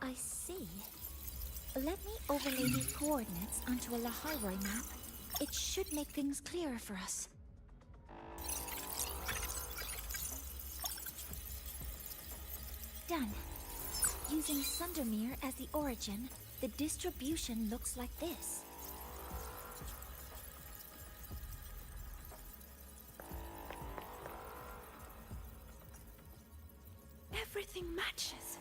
I see. Let me overlay these coordinates onto a Laharoi map. It should make things clearer for us. Done. Using Sundermere as the origin, the distribution looks like this. Everything matches.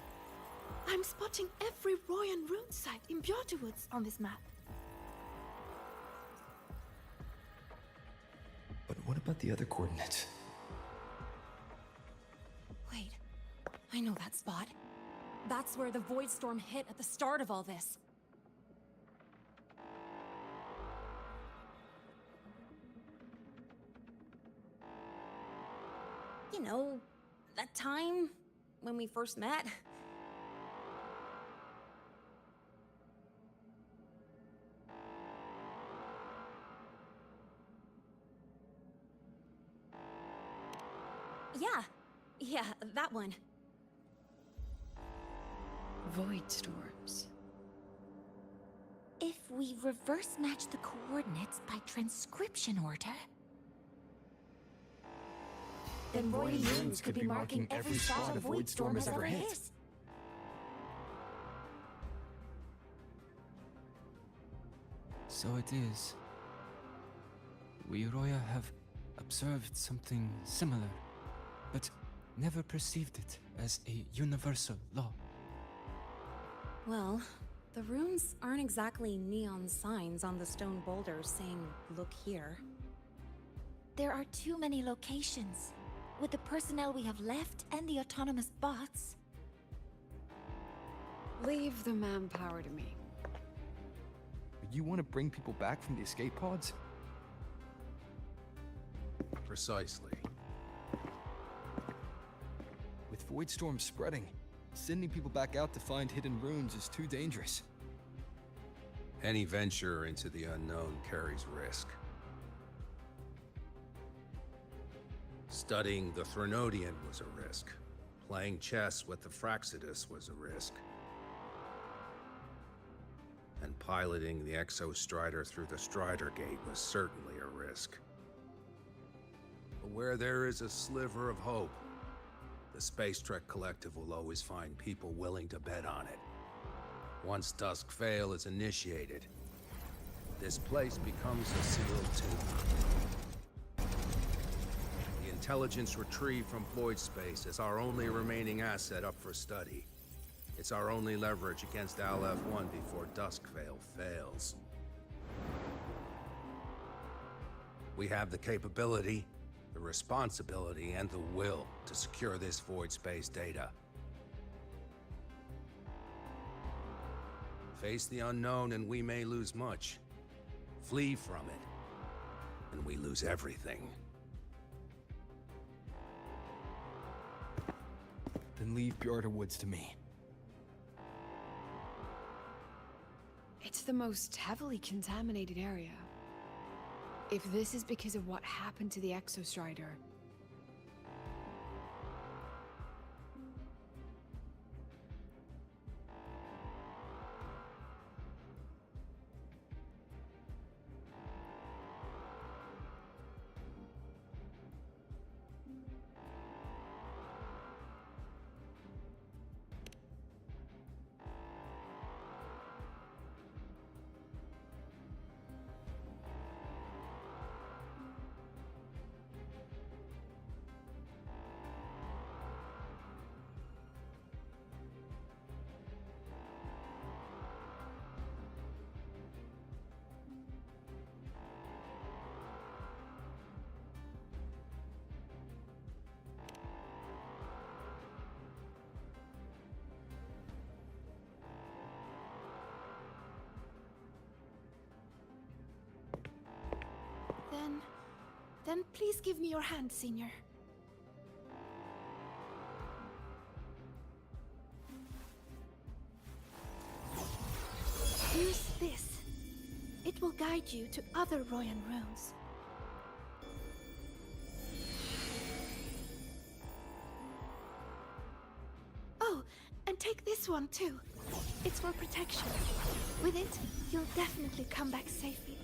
I'm spotting every Royan rune site in Bjortwoods on this map. But what about the other coordinates? Wait, I know that spot. That's where the void storm hit at the start of all this. You know, that time when we first met. Yeah, that one. Void storms. If we reverse match the coordinates by transcription order, then Void Runes could be marking every spot a Void Storm has ever hit. So it is. We Roya have observed something similar, but never perceived it as a universal law. Well, the runes aren't exactly neon signs on the stone boulders saying, "Look here." there are too many locations. With the personnel we have left and the autonomous bots. Leave the manpower to me. You want to bring people back from the escape pods? Precisely. With Void Storm spreading, sending people back out to find hidden runes is too dangerous. Any venture into the unknown carries risk. Studying the Threnodian was a risk. Playing chess with the Fraxidus was a risk. And piloting the Exostrider through the Strider Gate was certainly a risk. But where there is a sliver of hope, the Space Trek Collective will always find people willing to bet on it. Once Dusk Vale is initiated, this place becomes a sealed tomb. The intelligence retrieved from void space is our only remaining asset up for study. It's our only leverage against Aleph-1 before Dusk Vale fails. We have the capability, the responsibility, and the will to secure this void space data. Face the unknown and we may lose much. Flee from it, and we lose everything. Then leave Bjarta Woods to me. It's the most heavily contaminated area. If this is because of what happened to the Exostrider, then please give me your hand, Senior. Use this. It will guide you to other Royan runes. Oh, and take this one too. It's for protection. With it, you'll definitely come back safely.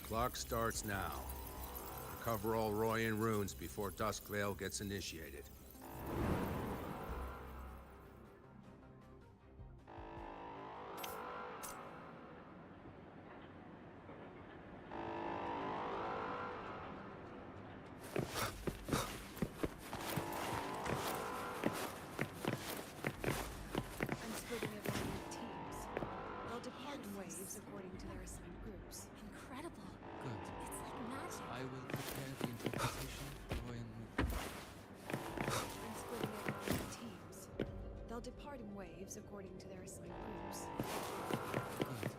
Clock starts now. Recover all Royan runes before Dusk Vale gets initiated. I'm splitting everyone into waves according to their assigned groups. Incredible. Good. It's like magic. I will prepare the interpretation for your move. I'm splitting it out into teams. They'll depart in waves according to their assigned groups. Good.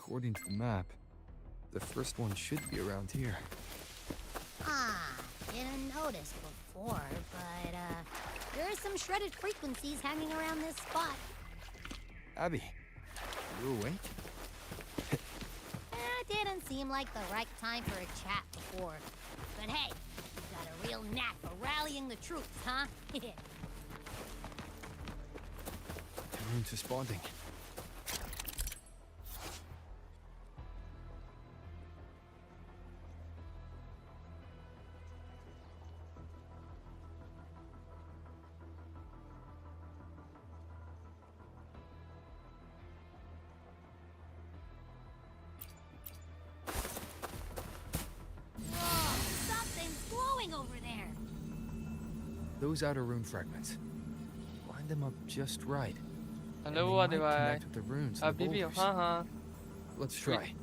According to the map, the first one should be around here. Ah, didn't notice before, but there are some shredded frequencies hanging around this spot. Abby, you awake? Didn't seem like the right time for a chat before. But hey, you got a real knack for rallying the troops, huh? Everyone's responding. Something's glowing over there. Those outer rune fragments. Line them up just right. And hello they हुआ might दिवाय connect with the runes and the अभी भी boulders. हाँ हाँ Let's try.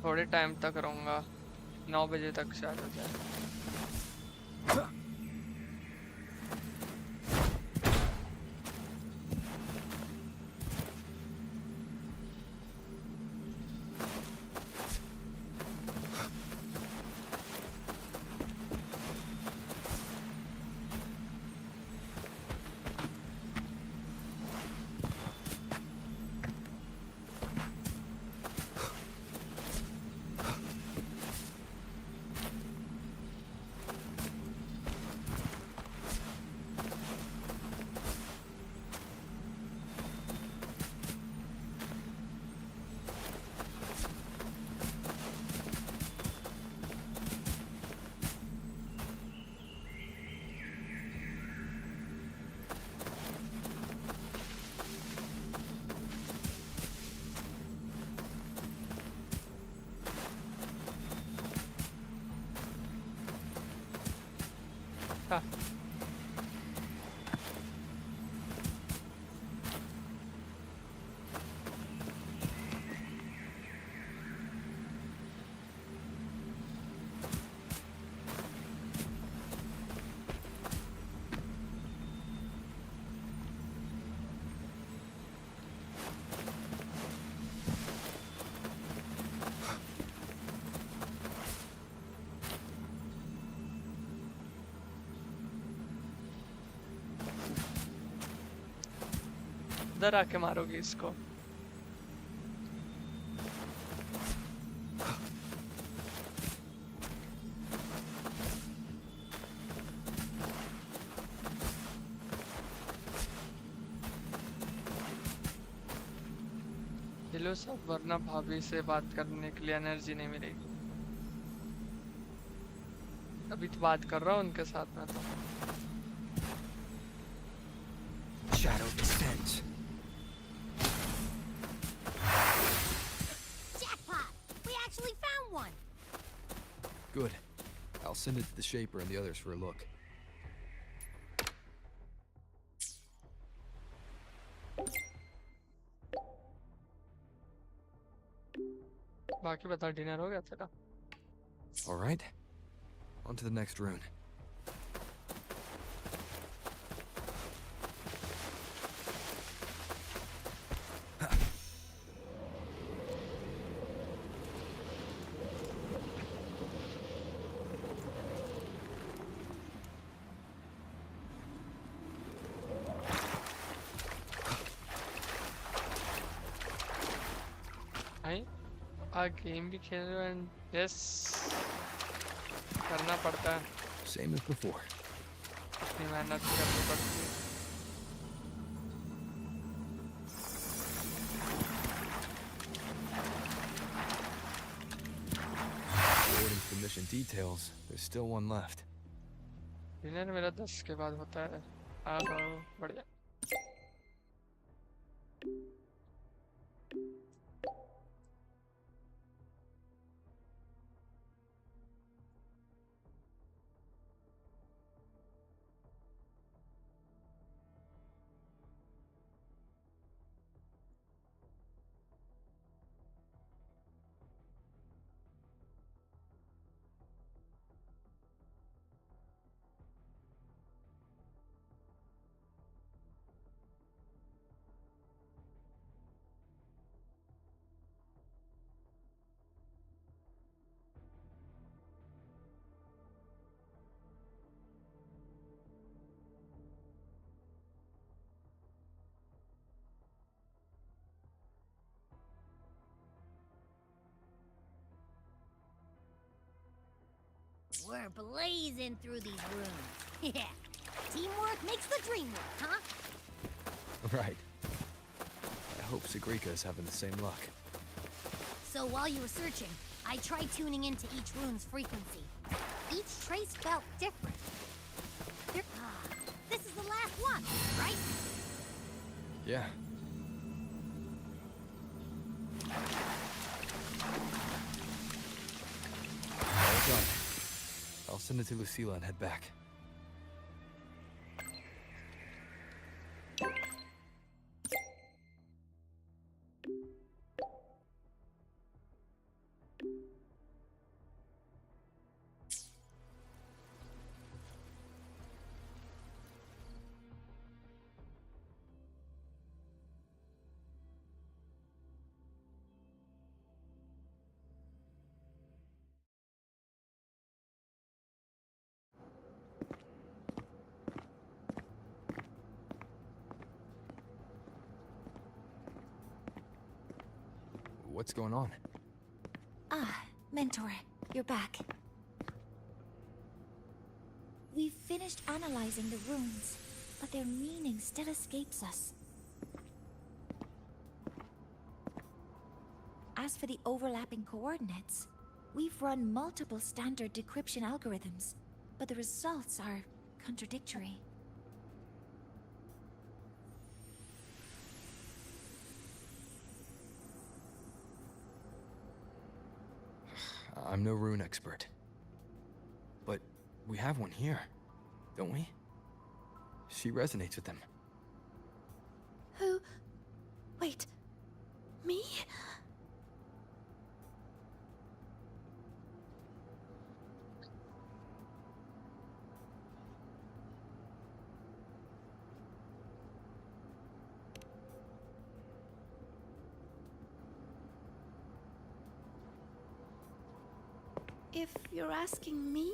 थोड़े time तक रहूँगा 9 बजे तक शायद हो जाए हाँ इधर आके मारोगे इसको हिलो सब वरना भाभी से बात करने के लिए एनर्जी नहीं मिलेगी अभी तो बात कर रहा हूँ उनके साथ में तो Shadow descends. Jackpot! We actually found one! Good. I'll send it to the Shaper and the others for a look. बाकी बता डिनर हो गया तेरा? All right. On to the next rune. भाई गेम भी खेल रहे हो एंड यस करना पड़ता है, Same as before. इतनी मेहनत करनी पड़ती है। According to the mission details, there's still one left. Dinner मेरा 10 के बाद होता है। हाँ बढ़िया। We're blazing through these rooms. Yeah. Teamwork makes the dream work, huh? Right. I hope Segrika is having the same luck. So while you were searching, I tried tuning into each rune's frequency. Each trace felt different. This is the last one, right? Yeah. All done. I'll send it to Lucilla and head back. What's going on? Ah, Mentor, you're back. We've finished analyzing the runes, but their meaning still escapes us. As for the overlapping coordinates, we've run multiple standard decryption algorithms, but the results are contradictory. I'm no rune expert. But we have one here, don't we? She resonates with them. Who? Wait. Me? If you're asking me,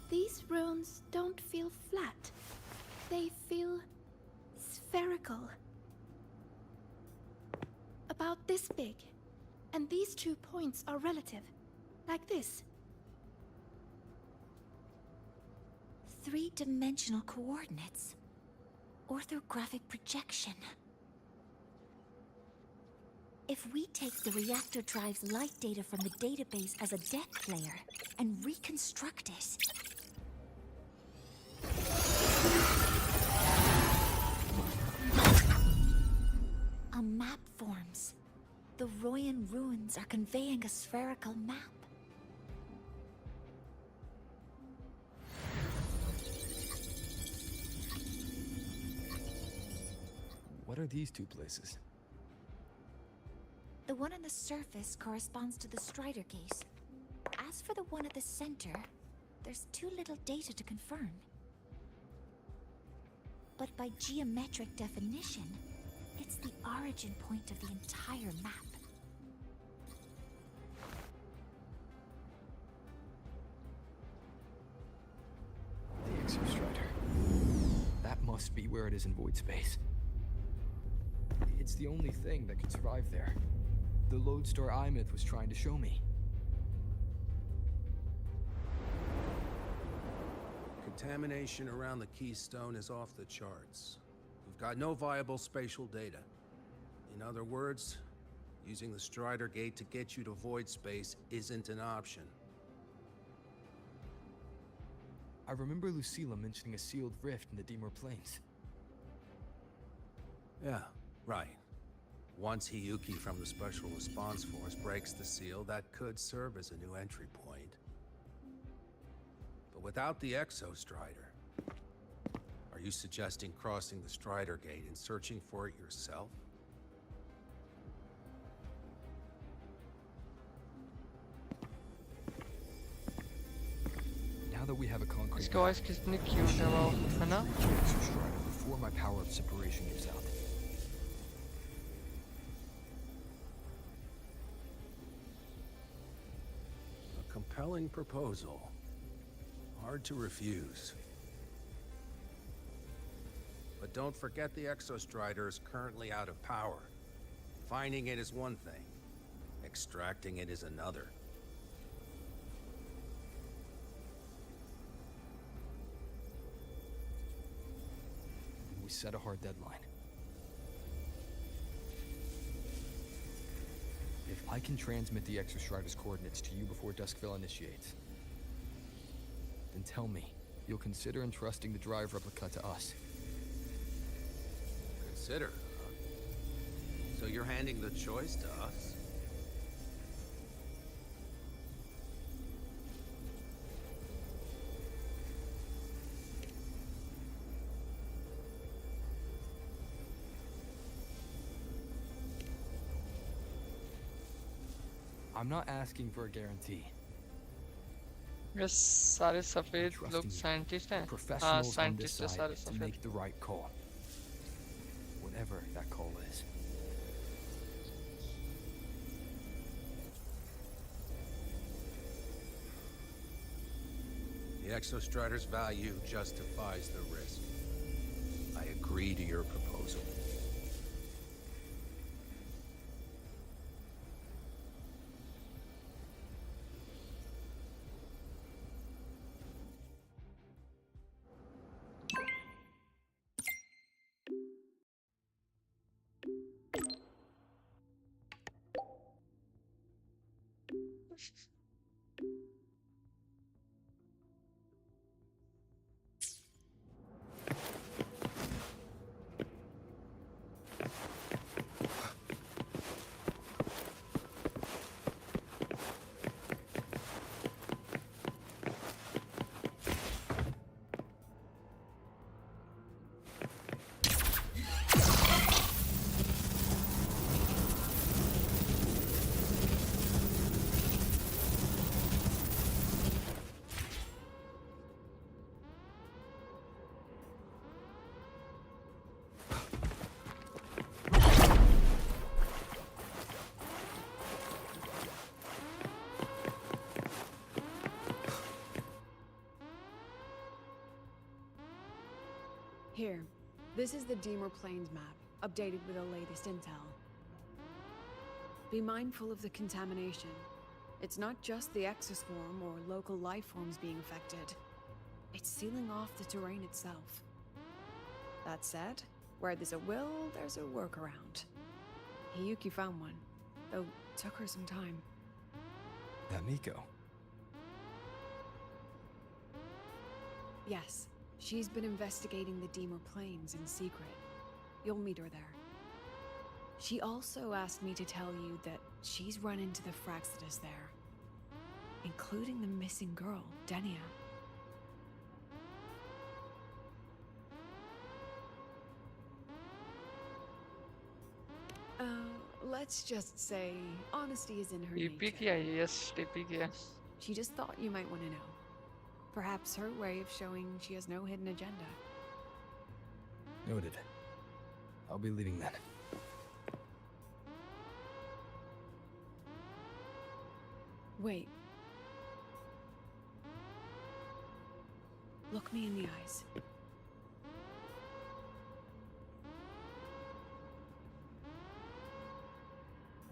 these runes don't feel flat. They feel spherical. About this big. And these 2 points are relative. Like this. 3-dimensional coordinates. Orthographic projection. If we take the reactor drive's light data from the database as a deck player and reconstruct it... a map forms. The Royan ruins are conveying a spherical map. What are these two places? The The one on the surface corresponds to the Strider Gate. As for the one at the center, there's too little data to confirm. But by geometric definition, it's the origin point of the entire map. The Exostrider. That must be where it is in void space. It's the only thing that could survive there. The lodestar Imyth was trying to show me. Contamination around the keystone is off the charts. We've got no viable spatial data. In other words, using the Strider Gate to get you to void space isn't an option. I remember Lucilla mentioning a sealed rift in the Deemer Plains. Yeah, right. Once Hiyuki from the Special Response Force breaks the seal, that could serve as a new entry point. But without the Exostrider, are you suggesting crossing the Strider Gate and searching for it yourself? Now that we have a concrete इसकी voice कितनी cute है वो, है ना? Exostrider before my power of separation gives out. A compelling proposal. Hard to refuse. But don't forget the Exostrider is currently out of power. Finding it is one thing. Extracting it is another. We set a hard deadline. If I can transmit the Exostrider's coordinates to you before Duskville initiates, then tell me, you'll consider entrusting the drive replica to us. Consider, huh? So you're handing the choice to us? I'm not asking for a guarantee. ये सारे सफेद लोग scientist हैं? हाँ, Professionals on this scientist है side सारे to सफेद. make the right call. Whatever that call is. The Exostrider's value justifies the risk. I agree to your proposal. Here, this is the Deemer Plains map, updated with the latest intel. Be mindful of the contamination. It's not just the exoswarm or local life forms being affected. It's sealing off the terrain itself. That said, where there's a will, there's a workaround. Hiyuki found one, though took her some time. That Miko. Yes, she's been investigating the Deemer Plains in secret. You'll meet her there. She also asked me to tell you that she's run into the Fraxidus there, including the missing girl, Denia. Let's just say honesty is in her TP nature. किया yes TP किया She just thought you might want to know. Perhaps her way of showing she has no hidden agenda. Noted. I'll be leaving then. Wait. Look me in the eyes.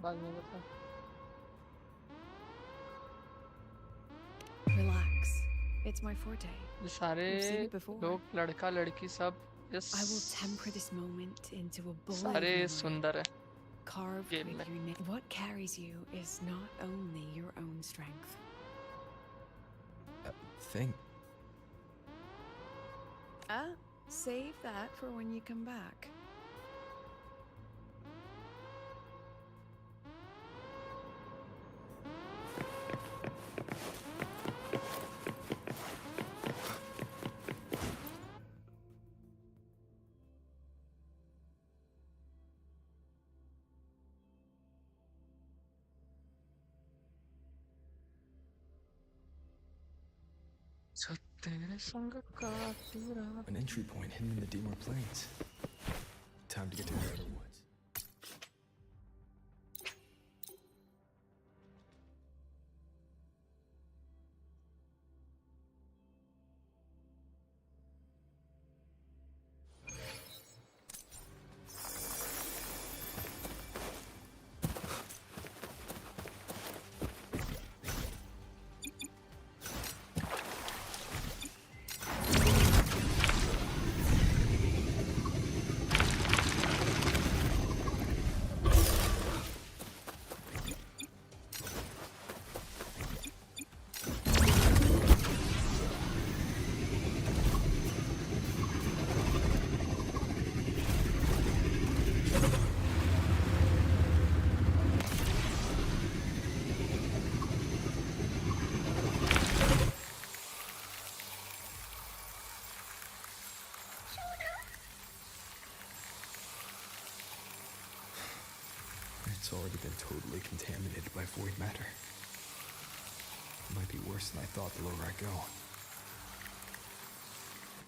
बाद में बता Relax. It's my forte. ये सारे You've seen it before. लोग लड़का लड़की सब yes I will temper this moment into a bold सारे memory, सुंदर है carved गेम with में your name. What carries you is not only your own strength. Thing. Save that for when you come back. जो तेरे संग काटी रात An entry point hidden in the Deemer Plains. Time to get to the outer woods. It's already been totally contaminated by void matter. It might be worse than I thought the lower I go.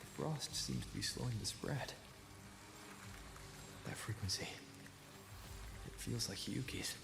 The frost seems to be slowing the spread. That frequency. It feels like Hiyuki's.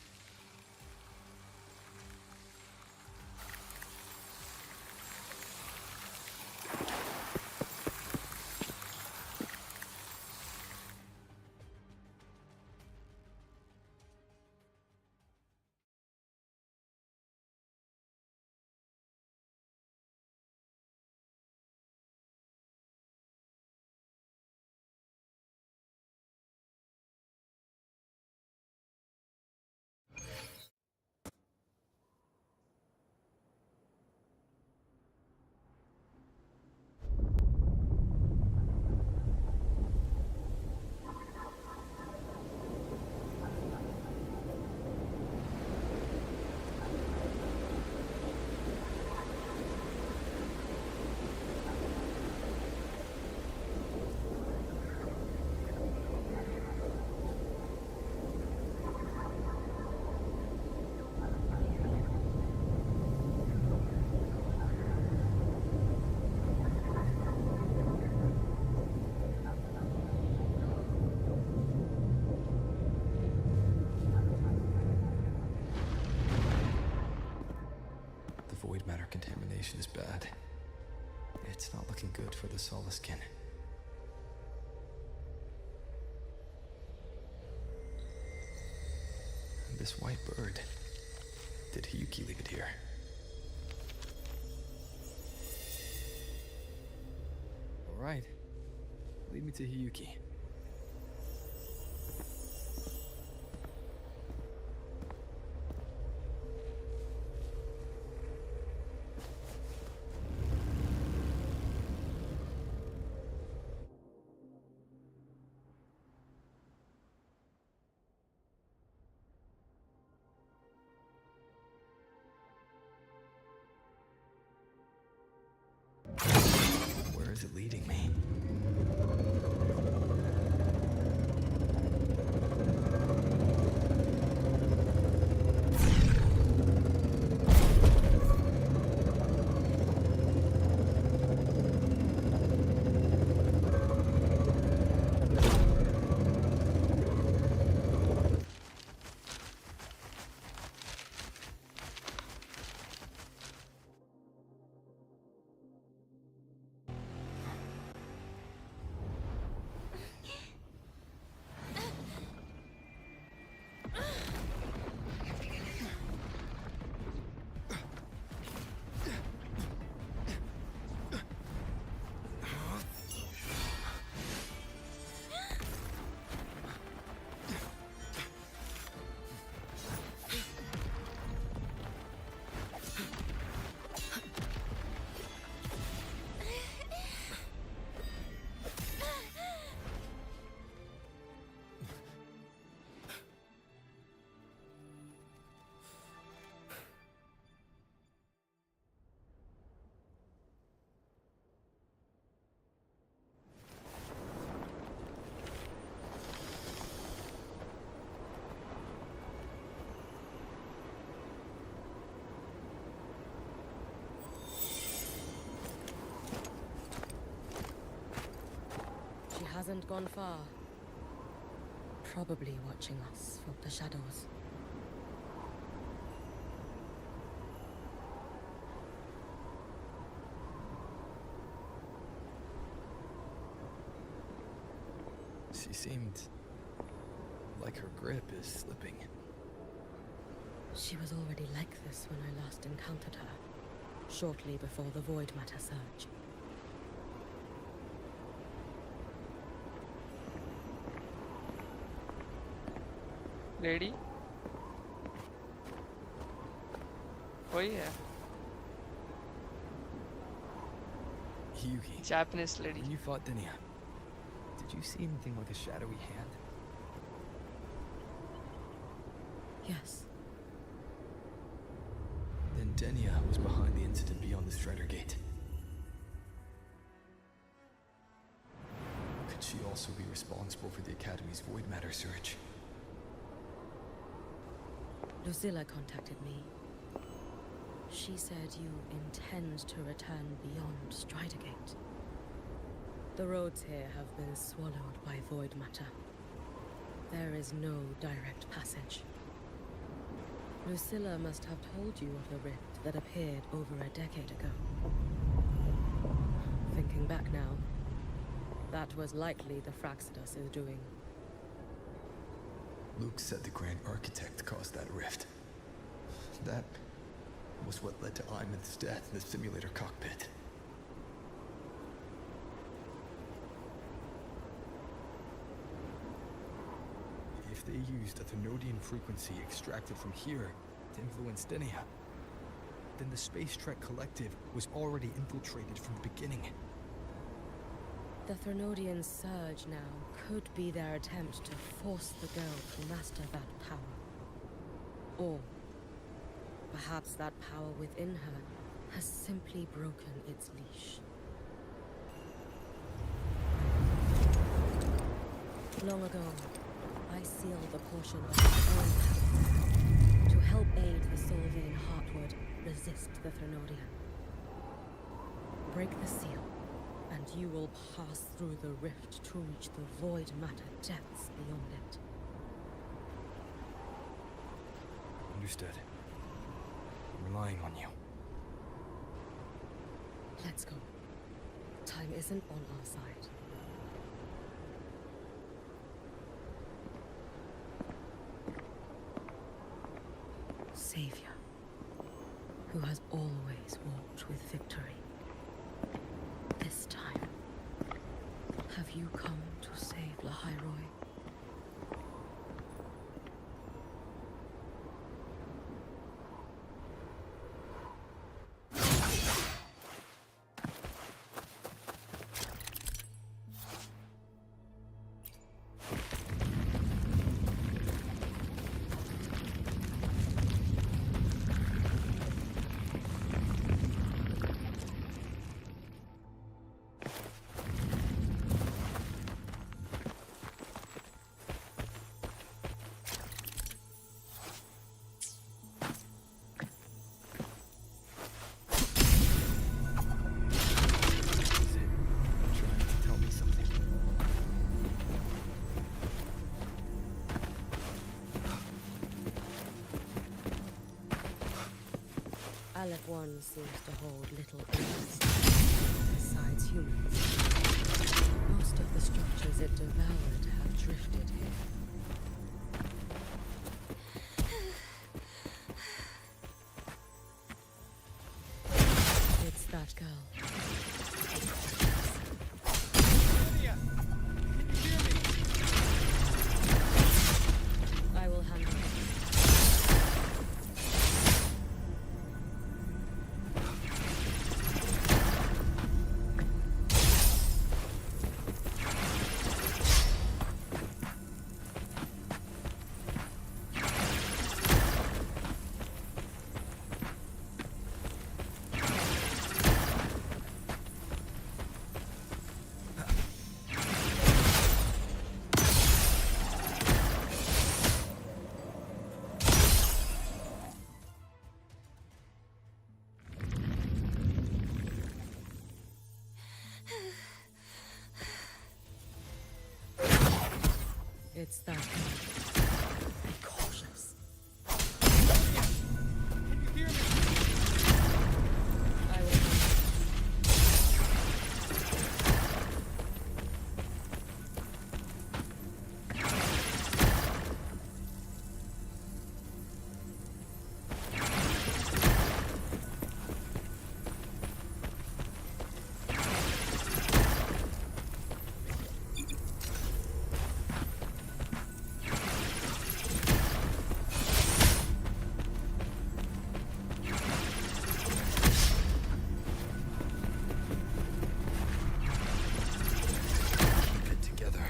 Void matter contamination is bad. It's not looking good for the Soliskin. This white bird. Did Hiyuki leave it here? All right. Lead me to Hiyuki. Where is it leading me? hasn't gone far. Probably watching us from the shadows. She seemed like her grip is slipping. She was already like this when I last encountered her, shortly before the Void Matter surge. Lady? वही है. Hyuki. Japanese lady. When you fought Denia, did you see anything like a shadowy hand? Yes. Then Denia was behind the incident beyond the Strider Gate. Could she also be responsible for the Academy's void matter surge? Lucilla contacted me. She said you intend to return beyond Strider Gate. The roads here have been swallowed by void matter. There is no direct passage. Lucilla must have told you of the rift that appeared over a decade ago. Thinking back now, that was likely the Fraxidus' doing. Luke said the Grand Architect caused that rift. That was what led to Imith's death in the simulator cockpit. If they used a Thenodian frequency extracted from here to influence Denia, then the Space Trek Collective was already infiltrated from the beginning. The Thenodian surge now could be their attempt to force the girl to master that power. Or perhaps that power within her has simply broken its leash. Long ago, I sealed a portion of my own power to help aid the Solvian Heartwood resist the Thenodian. Break the seal, and you will pass through the rift to reach the void matter depths beyond it. Understood. I'm relying on you. Let's go. Time isn't on our side. Savior, who has always walked with victory. This time, have you come to save Lahairoi? Aleph 1 seems to hold little else besides humans. Most of the structures it devoured have drifted here. It's that girl. Lydia! Can you hear me? I will handle it. It's that hard. Be cautious. Can you hear me? I will come. Keep it together.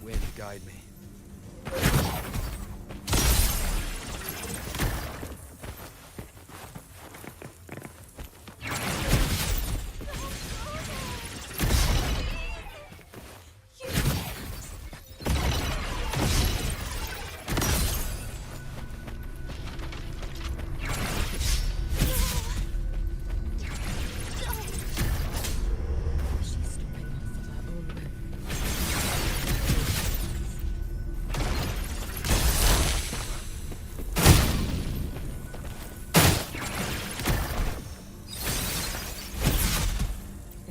Wind, guide me. She's stepping off of her own whim.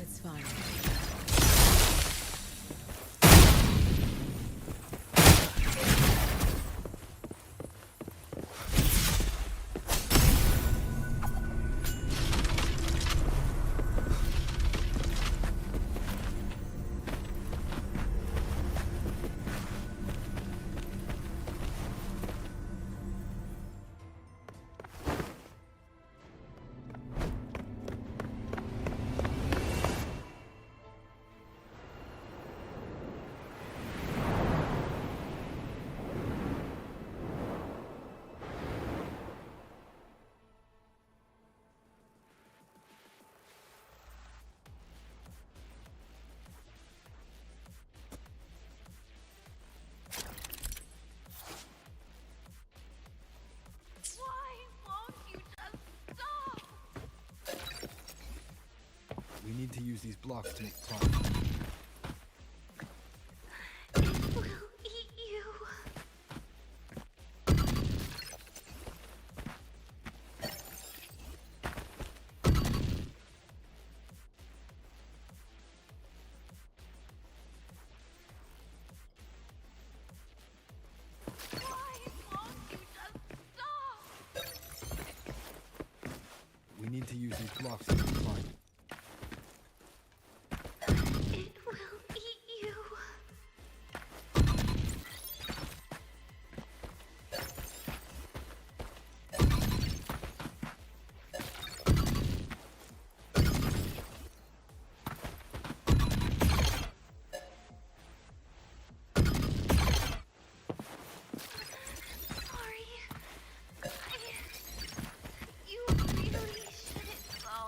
It's fine. Why won't you just stop? We need to use these blocks to make progress. It will eat you. Why won't you just stop? We need to use these blocks to make climb. It will eat you. Sorry. You really shouldn't go.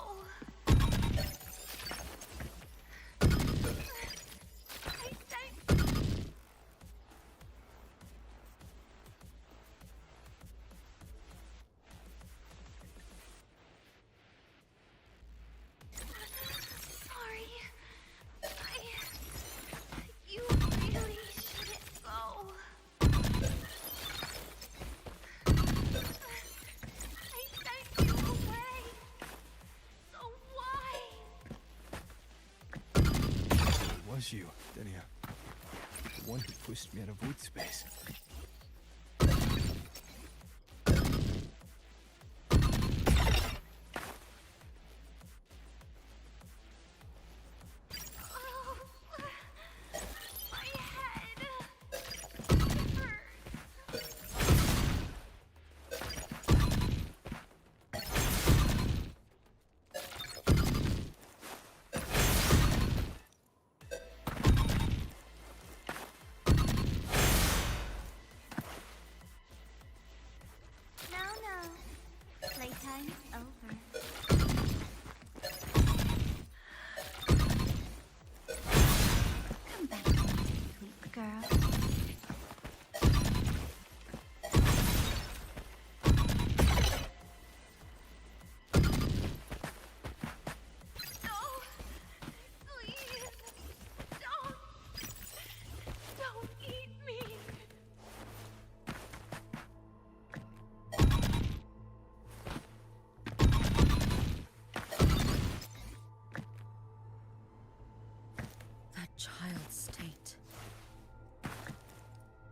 Sorry. You really shouldn't go. I sent you away. So why? It was you, Denia. The one who pushed me out of void space. Oh, my head. It hurts.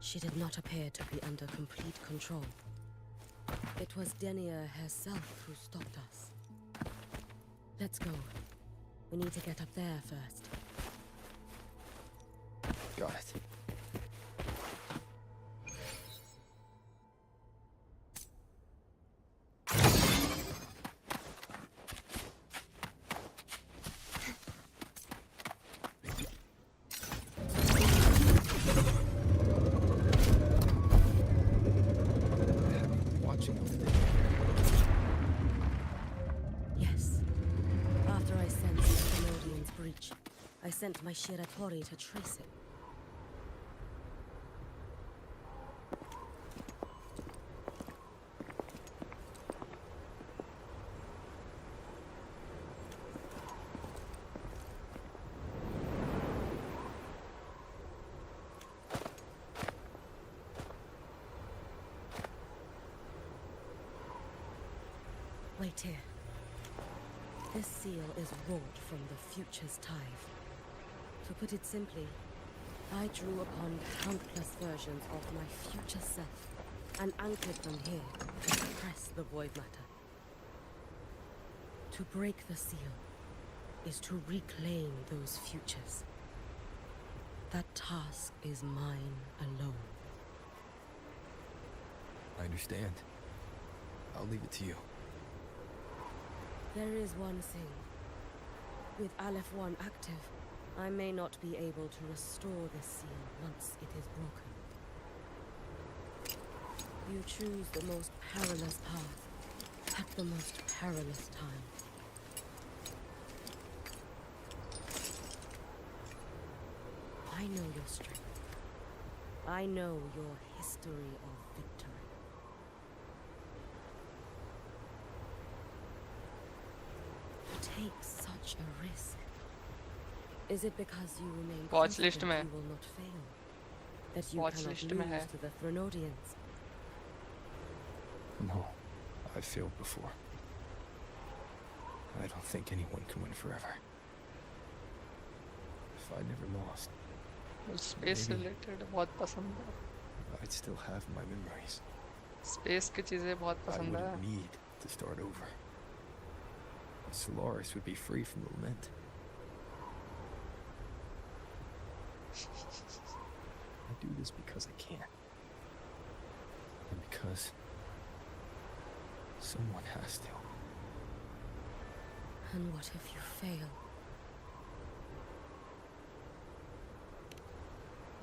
She did not appear to be under complete control. It was Denia herself who stopped us. Let's go. We need to get up there first. Got it. Yes. After I sensed the Thenodian's breach, I sent my Shiratori to trace it. Wait here. This seal is wrought from the future's tithe. To put it simply, I drew upon countless versions of my future self and anchored them here to suppress the void matter. To break the seal is to reclaim those futures. That task is mine alone. I understand. I'll leave it to you. There is one thing. With Aleph 1 active, I may not be able to restore this seal once it is broken. You choose the most perilous path at the most perilous time. I know your strength. I know your history of victory. Take such a risk? Is it because you remain confident you will not fail? That you cannot lose to the Thenodians? No, I've failed before. I don't think anyone can win forever. If I never lost, space related बहुत पसंद है. I'd still have my memories. Space की चीजें बहुत I पसंद है. wouldn't need to start over. Solaris would be free from the lament. I do this because I can. And because someone has to. And what if you fail?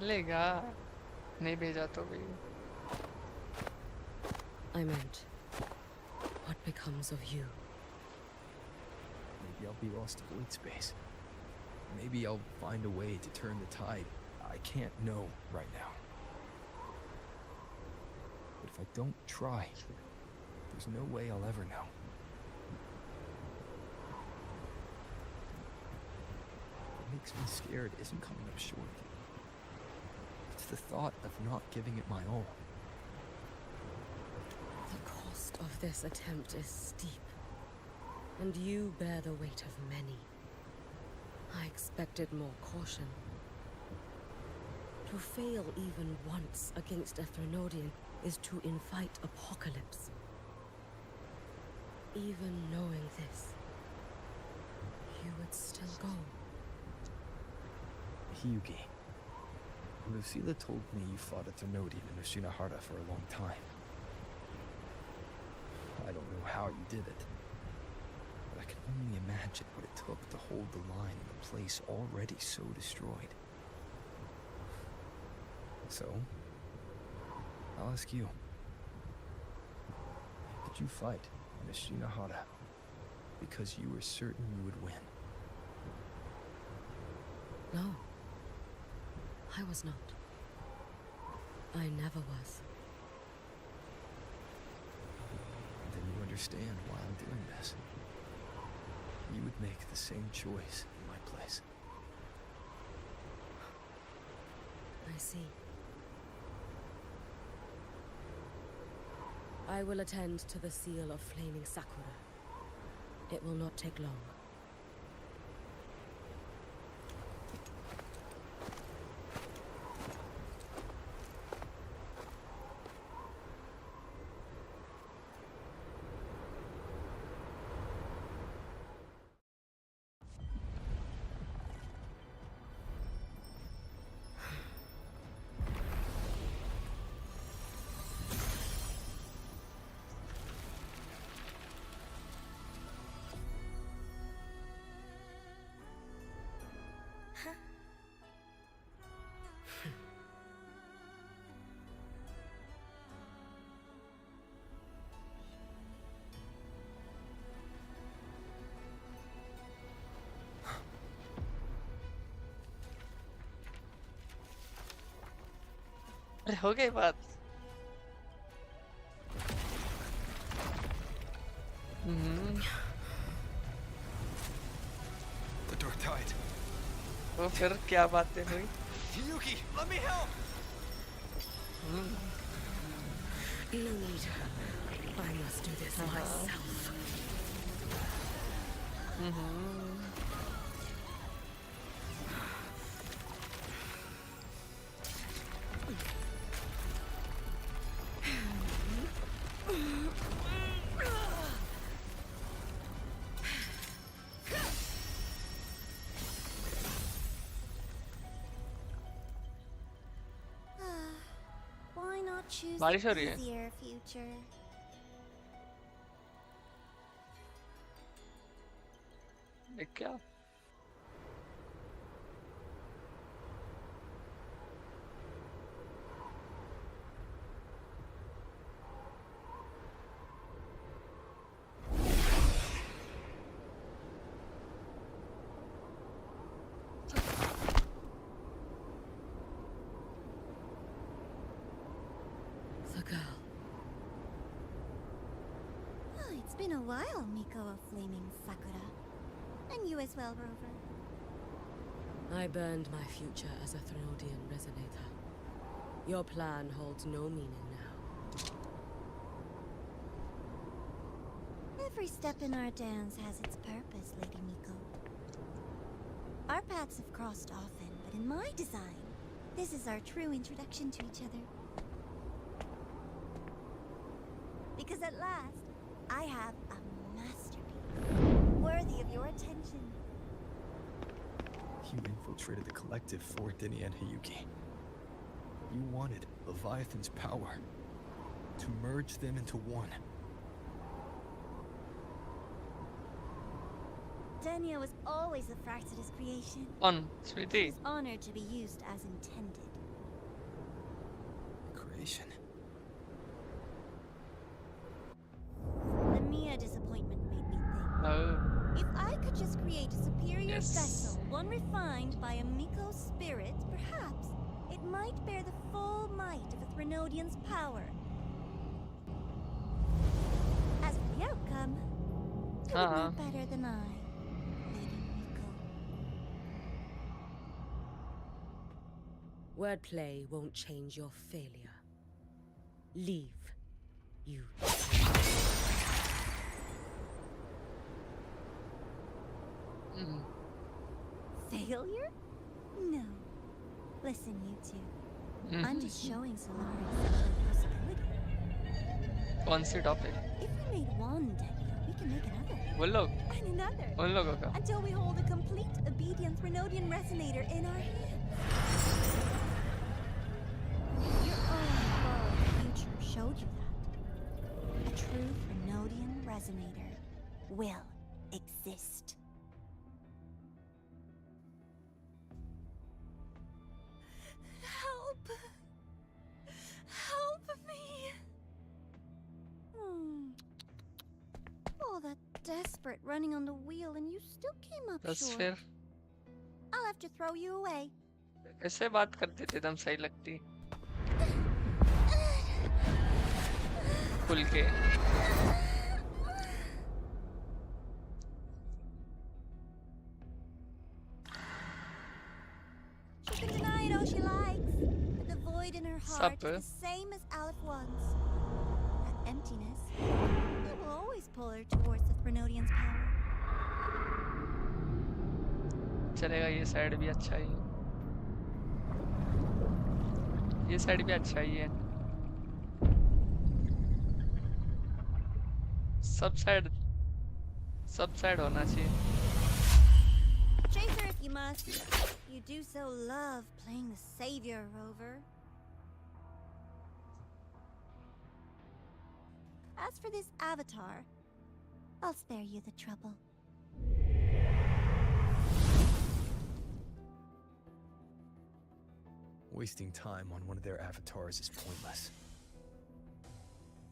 लेगा. नहीं भेजा तो भी. I meant, what becomes of you? Maybe I'll be lost to void space. Maybe I'll find a way to turn the tide. I can't know right now. But if I don't try, there's no way I'll ever know. What makes me scared isn't coming up short. It's the thought of not giving it my all. The cost of this attempt is steep. And you bear the weight of many. I expected more caution. To fail even once against a Thenodian is to invite apocalypse. Even knowing this, you would still go. Hyugi. Lucilla told me you fought a Thenodian in Oshinahara for a long time. I don't know how you did it. But I can only imagine what it took to hold the line in a place already so destroyed. So, I'll ask you. Did you fight in Oshinahara because you were certain you would win? No. I was not. I never was. Then you understand why I'm doing this. You would make the same choice in my place. I see. I will attend to the seal of Flaming Sakura. It will not take long. अरे हो गई बात। The door died. तो फिर क्या बातें हुई? Yuki, let me help! No need. I must do this myself. Why not choose बारिश हो the रही है। easier future? देख क्या? The girl. Oh, it's been a while, Miko of Flaming Sakura. And you as well, Rover. I burned my future as a Thronidian resonator. Your plan holds no meaning now. Every step in our dance has its purpose, Lady Miko. Our paths have crossed often, but in my design, this is our true introduction to each other. Because at last, I have a masterpiece worthy of your attention. You infiltrated the collective for Dini and Hiyuki. You wanted Leviathan's power to merge them into one. Denia was always a Farcitus creation. On, sweetie. She's honored to be used as intended. Creation. The Mia disappointment made me think. Oh. If I could just create a superior Yes. vessel, one refined by a Miko spirit, perhaps it might bear the full might of a Threnodian's power. As for the outcome, you would know better than I, Lady Miko. Wordplay won't change your failure. Leave. You. Failure? No. Listen, you two. I'm just showing Solaris a possibility. कौन सी topic? If we made one Denia, we can make another. वो लोग? And another. उन लोगों का? Until we hold a complete obedient Threnodian resonator in our hands. Your own borrowed future showed you that. A true Threnodian resonator will exist. Help! Help me! All that desperate running on the wheel and you still came up बस short. फिर I'll have to throw you away. ऐसे बात करते थे एकदम सही लगती। खुल के। She can deny it all she likes, but the void in her heart is the same as Aleph one's. That emptiness, it will always pull her towards the Threnodian's power. चलेगा ये साइड भी अच्छा ही है। ये side भी अच्छा ही है। सब साइड होना चाहिए। Chase her if you must. You do so love playing the savior, Rover. As for this avatar, I'll spare you the trouble. Wasting time on one of their avatars is pointless.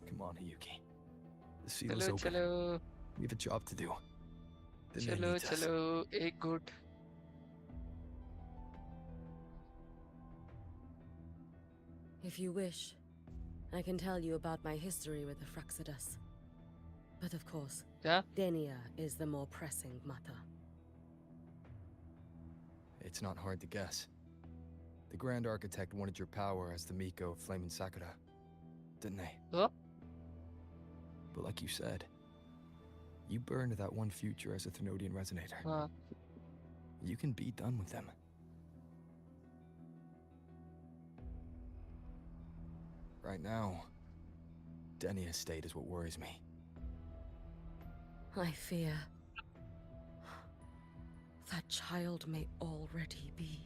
Come on, Hiyuki. The seal is open. चलो We have a job to do. Then they चलो need us. चलो एक गुट। If you wish, I can tell you about my history with the Fraxidus. But of course, Denia is the more pressing matter. It's not hard to guess. The Grand Architect wanted your power as the Miko of Flame and Sakura, didn't they? But like you said, you burned that one future as a Thenodian Resonator. You can be done with them. Right now, Denia's state is what worries me. I fear that child may already be.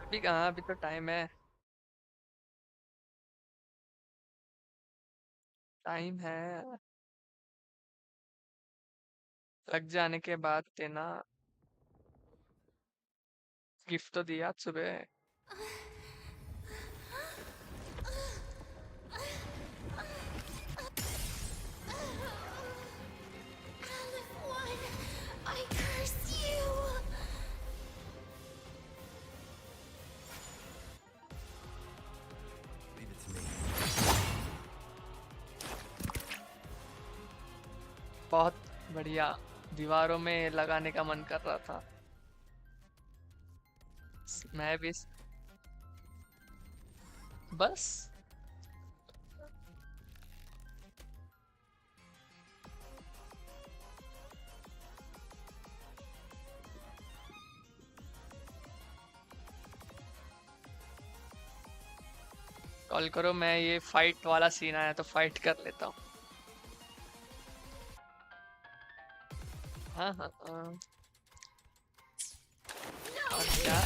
अभी कहाँ, अभी तो time है। Time है, लग जाने के बाद देना। गिफ्ट तो दिया आज सुबह। I curse you! Leave it to me. बहुत बढ़िया, दीवारों में लगाने का मन कर रहा था। मैं भी बस कॉल करो, मैं ये फाइट वाला सीन आया तो फाइट कर लेता हूँ। हाँ हाँ हाँ। और क्या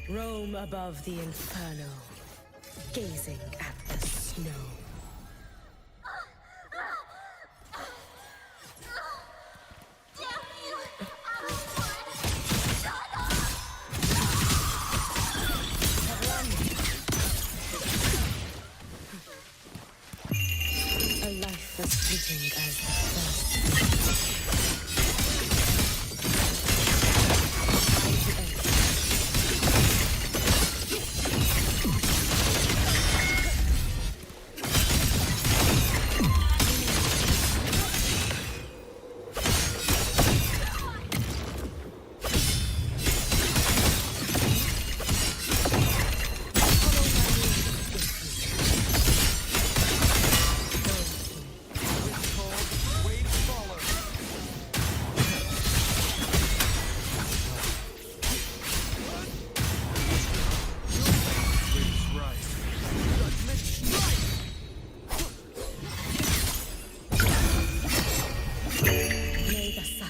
Roam above the inferno, gazing at the snow. A life as fleeting as the first.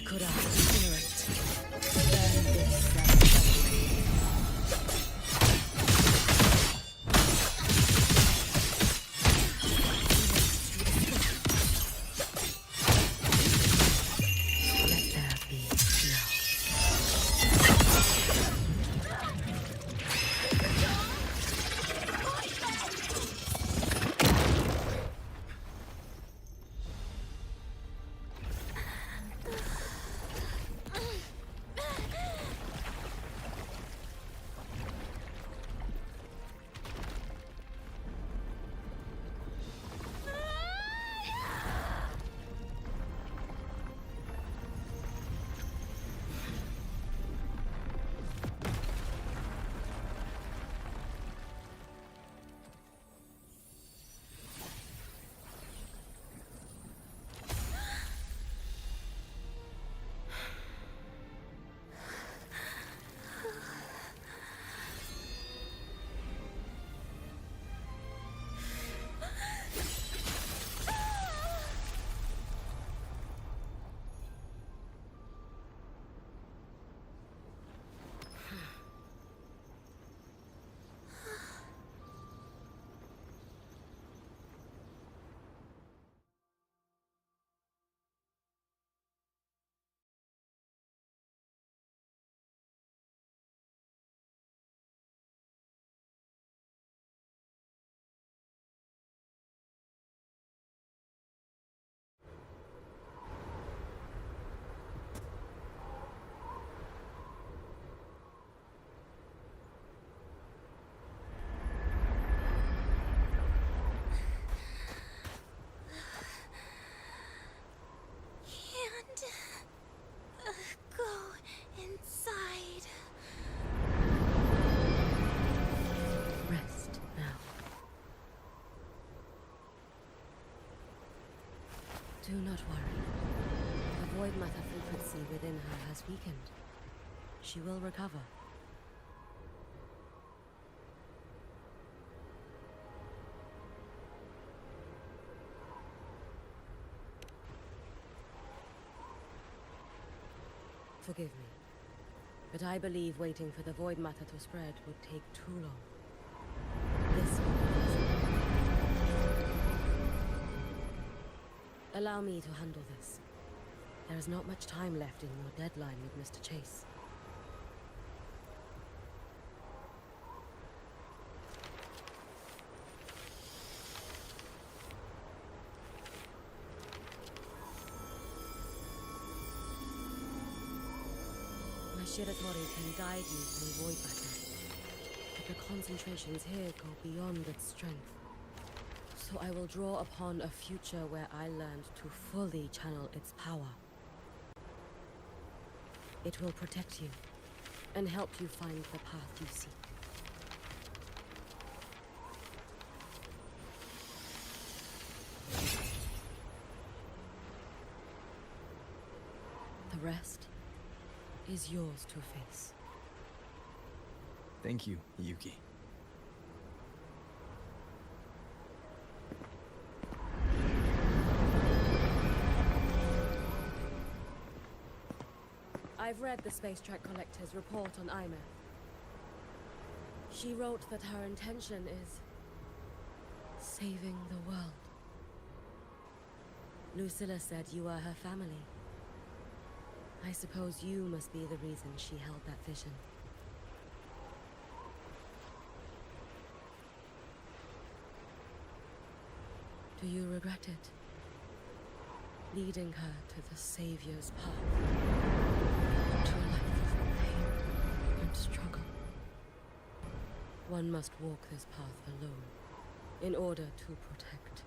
could I incinerate? Burn this let there be Go inside. rest now. Do not worry. The void matter frequency within her has weakened. She will recover. Forgive me, but I believe waiting for the void matter to spread would take too long. This will be easy. Allow me to handle this. There is not much time left in your deadline with Mr. Chase. My Shiratori can guide you through void matter, but the concentrations here go beyond its strength. So I will draw upon a future where I learned to fully channel its power. It will protect you and help you find the path you seek. The rest is yours to face. Thank you, Yuki. I've read the Space Track Collector's report on Imeth. She wrote that her intention is saving the world. Lucilla said you are her family. I suppose you must be the reason she held that vision. Do you regret it? Leading her to the Savior's path? To a life of pain and struggle? One must walk this path alone in order to protect.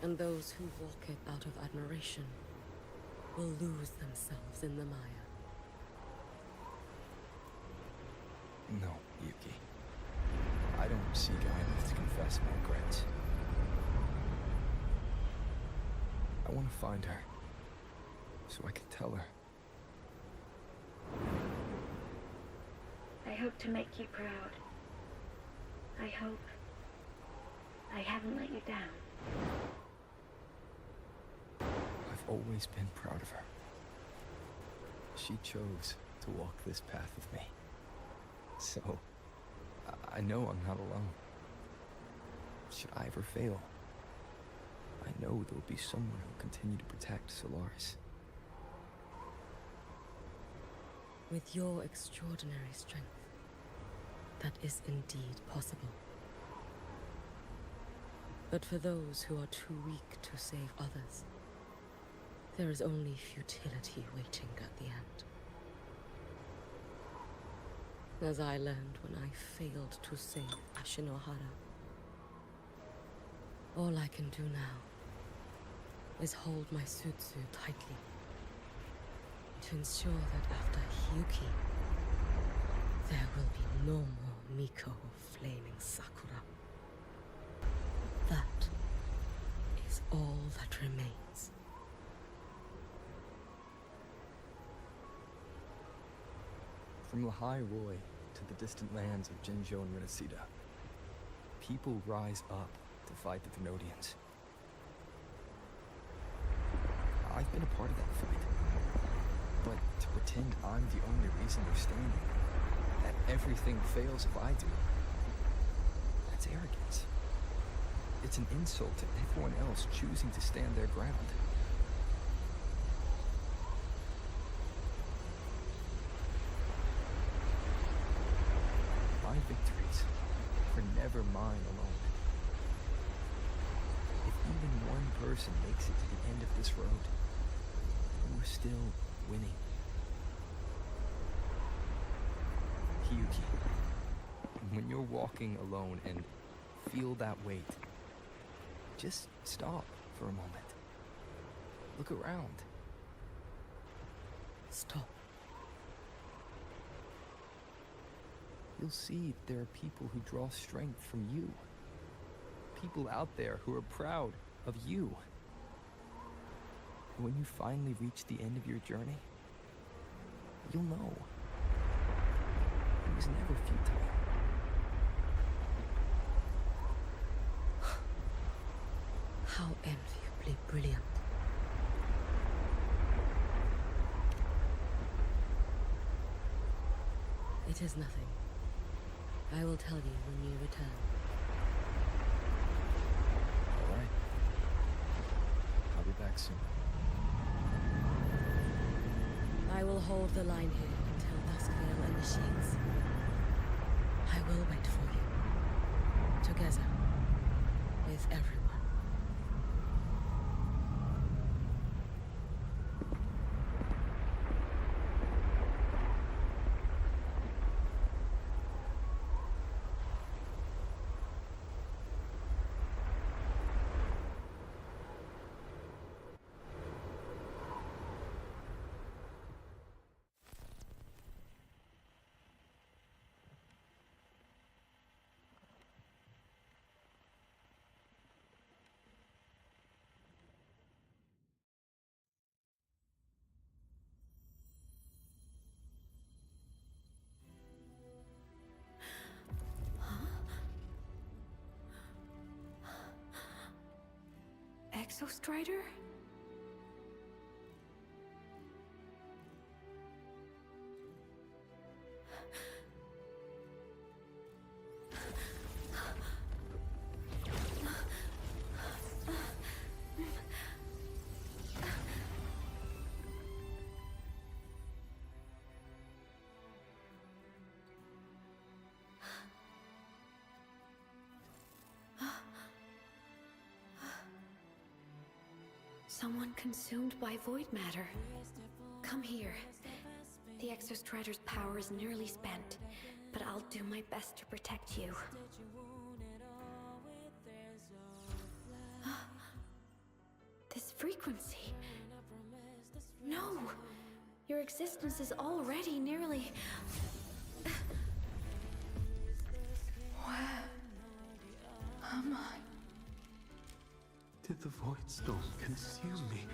And those who walk it out of admiration will lose themselves in the mire. No, Yuki. I don't seek Imeth to confess my regrets. I want to find her, so I can tell her. I hope to make you proud. I hope I haven't let you down. always been proud of her. She chose to walk this path with me. So, I know I'm not alone. Should I ever fail, I know there'll be someone who'll continue to protect Solaris. With your extraordinary strength, that is indeed possible. But for those who are too weak to save others, there is only futility waiting at the end. As I learned when I failed to save Ashinohara. All I can do now is hold my Sutsu tightly to ensure that after Hyuki, there will be no more Miko or Flaming Sakura. That is all that remains. From Lahai Roy to the distant lands of Jinzhou and Renacida, people rise up to fight the Thenodians. I've been a part of that fight. But to pretend I'm the only reason they're standing, that everything fails if I do, that's arrogance. It's an insult to everyone else choosing to stand their ground. My victories are never mine alone. If even one person makes it to the end of this road, we're still winning. Hyuki, when you're walking alone and feel that weight, just stop for a moment. Look around. Stop. You'll see there are people who draw strength from you. People out there who are proud of you. When you finally reach the end of your journey, you'll know. It was never futile. How enviably brilliant. It is nothing. I will tell you when you return. All right. I'll be back soon. I will hold the line here until Duskvale initiates. I will wait for you. Together. With everyone. Exostrider? Someone consumed by void matter. Come here. The Exostrider's power is nearly spent, but I'll do my best to protect you. This frequency. No! Your existence is already nearly... Where am I? Did the Void Storm consume me?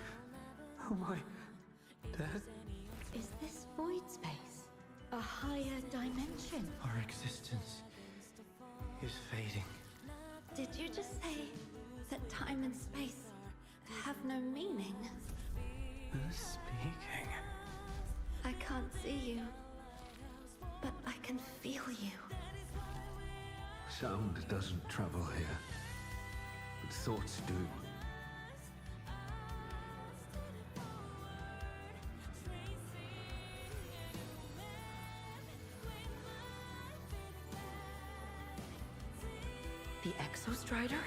Am I dead? Is this void space a higher dimension? Our existence is fading. Did you just say that time and space have no meaning? see you, but I can feel you. Sound doesn't travel here, but thoughts do. The Exostrider?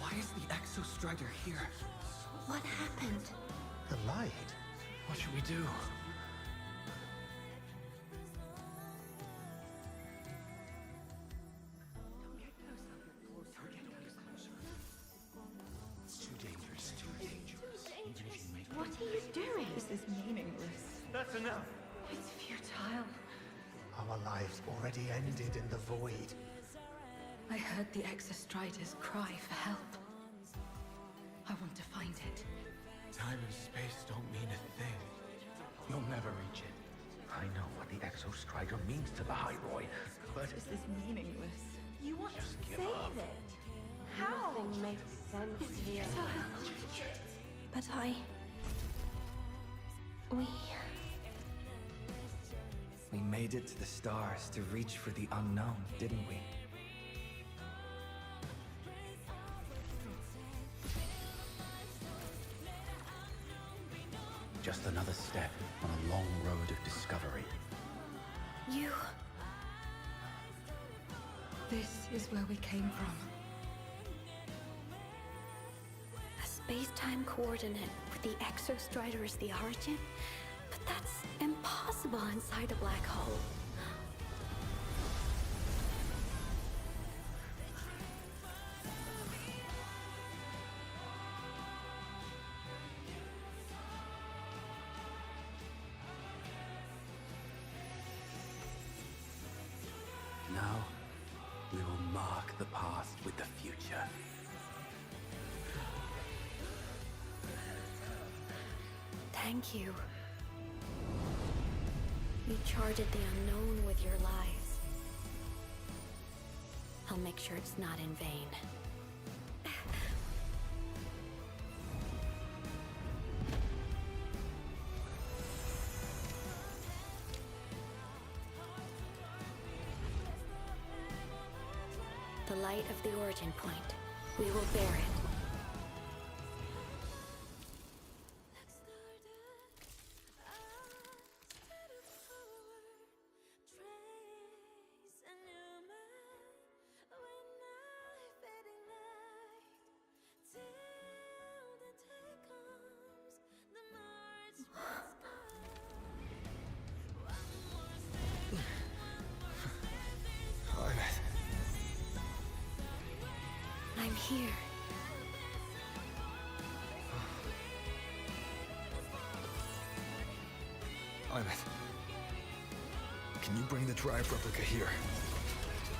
Why is the Exostrider here? What happened? The light. What should we do? It's too dangerous, too dangerous. Even if you made What are you doing? This is meaningless. That's enough. It's futile. Our lives already ended in the void. I heard the Exostrider's cry for help. I want to find it. Time and space don't mean a thing. You'll never reach it. I know what the Exostrider means to the High Roy, but This is meaningless. you want to give up. How? Nothing makes sense here. But We made it to the stars to reach for the unknown, didn't we? Just another step on a long road of discovery. You... This is where we came from. A space-time coordinate with the Exostrider as the origin? But that's impossible inside a black hole. Now, we will mark the past with the future. Thank you. You charted the unknown with your lives. I'll make sure it's not in vain. The light of the origin point. We will bear it. I'm here. Imeth, can you bring the drive replica here?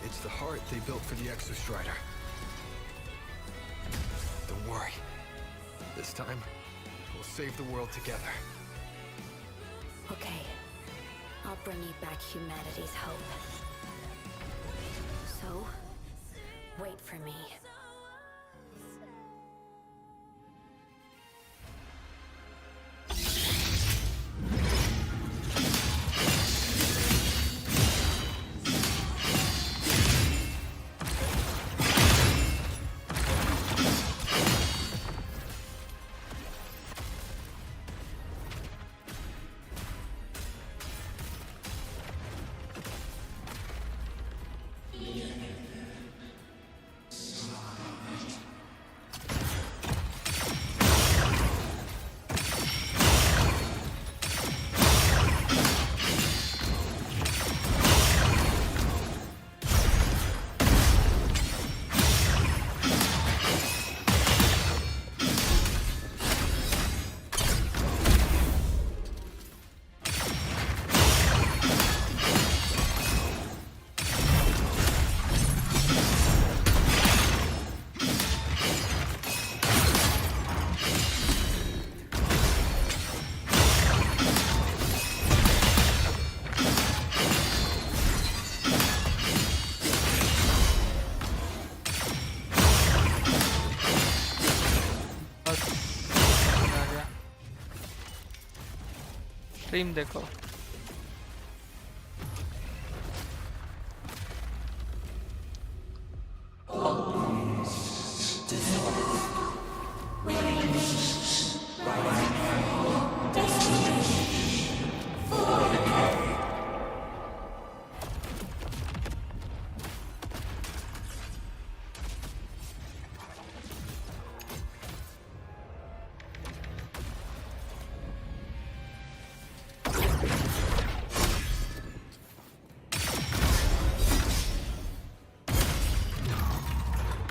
It's the heart they built for the Exostrider. Don't worry. This time, we'll save the world together. Okay. I'll bring you back humanity's hope. So, wait for me. Stream देखो।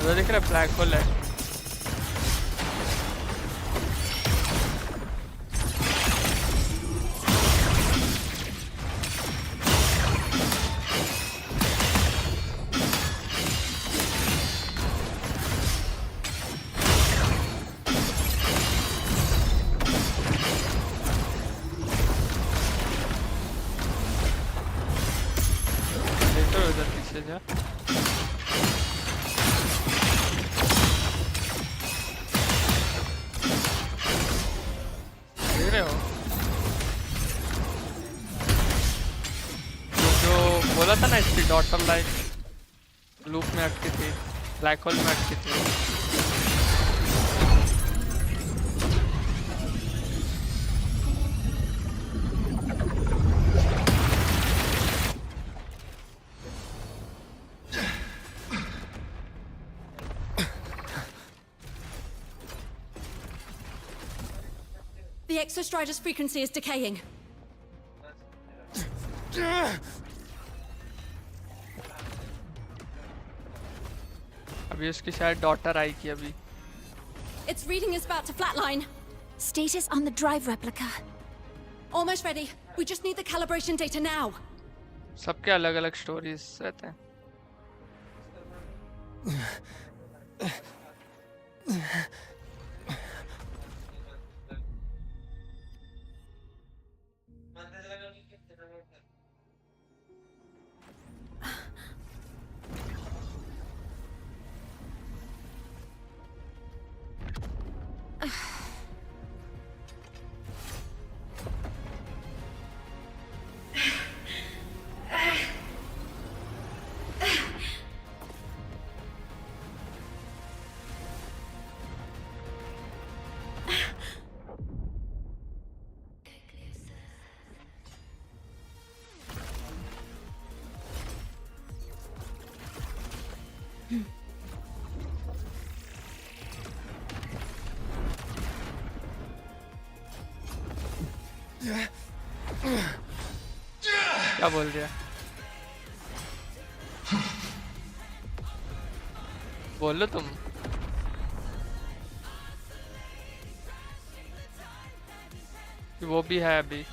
उधर दिख रहा है black hole है। देखो उधर पीछे जा। देख रहे हो जो बोला था ना, इसकी डॉटर लाइट लूप में अटकी थी, ब्लैक होल में अटकी थी। The Exostrider's frequency is decaying. अभी उसकी शायद डॉटर आई की अभी। Its reading is about to flatline. Status on the drive replica. Almost ready. We just need the calibration data now. सबके अलग अलग स्टोरीज रहते हैं। क्या बोल दिया? बोलो तुम। वो भी है अभी।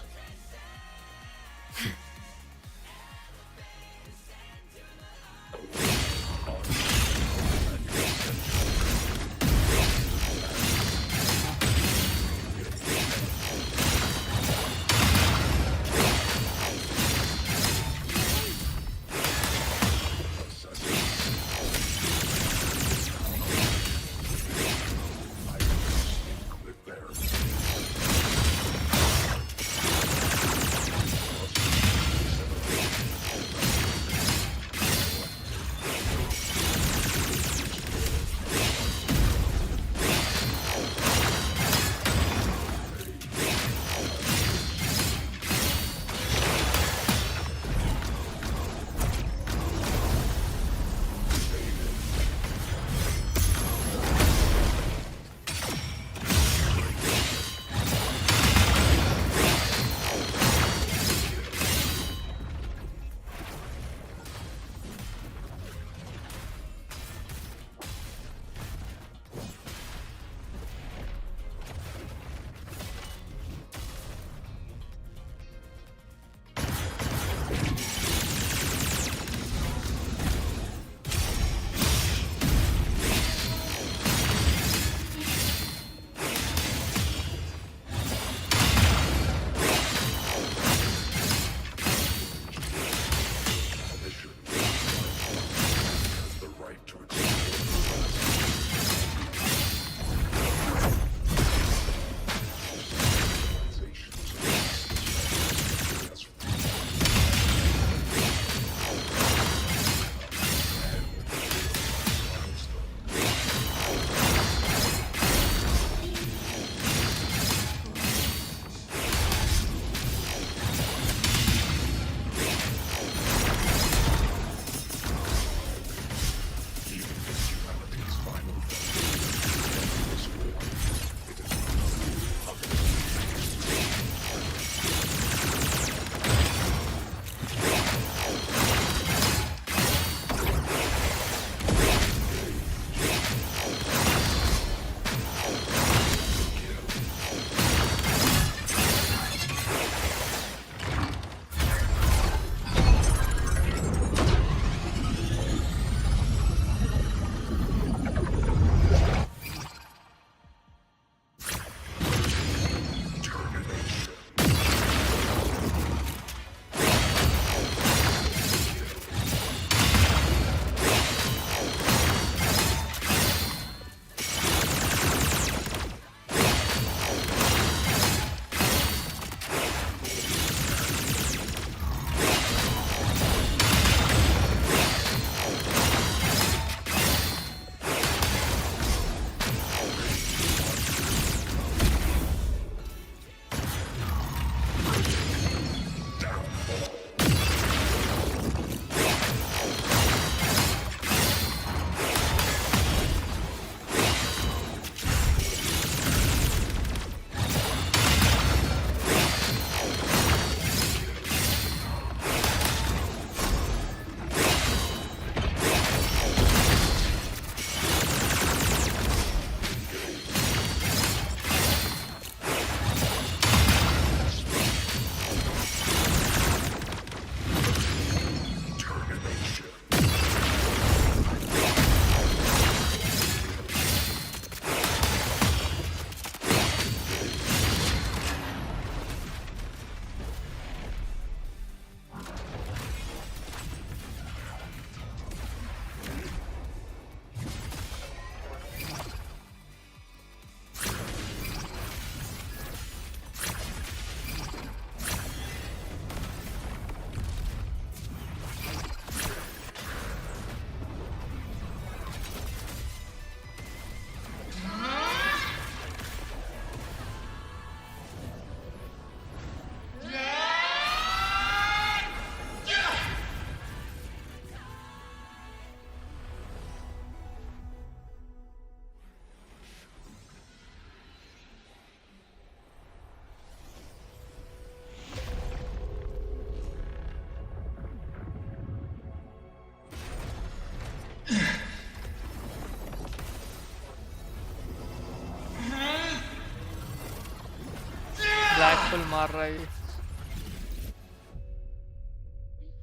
होल मार रहा है ये।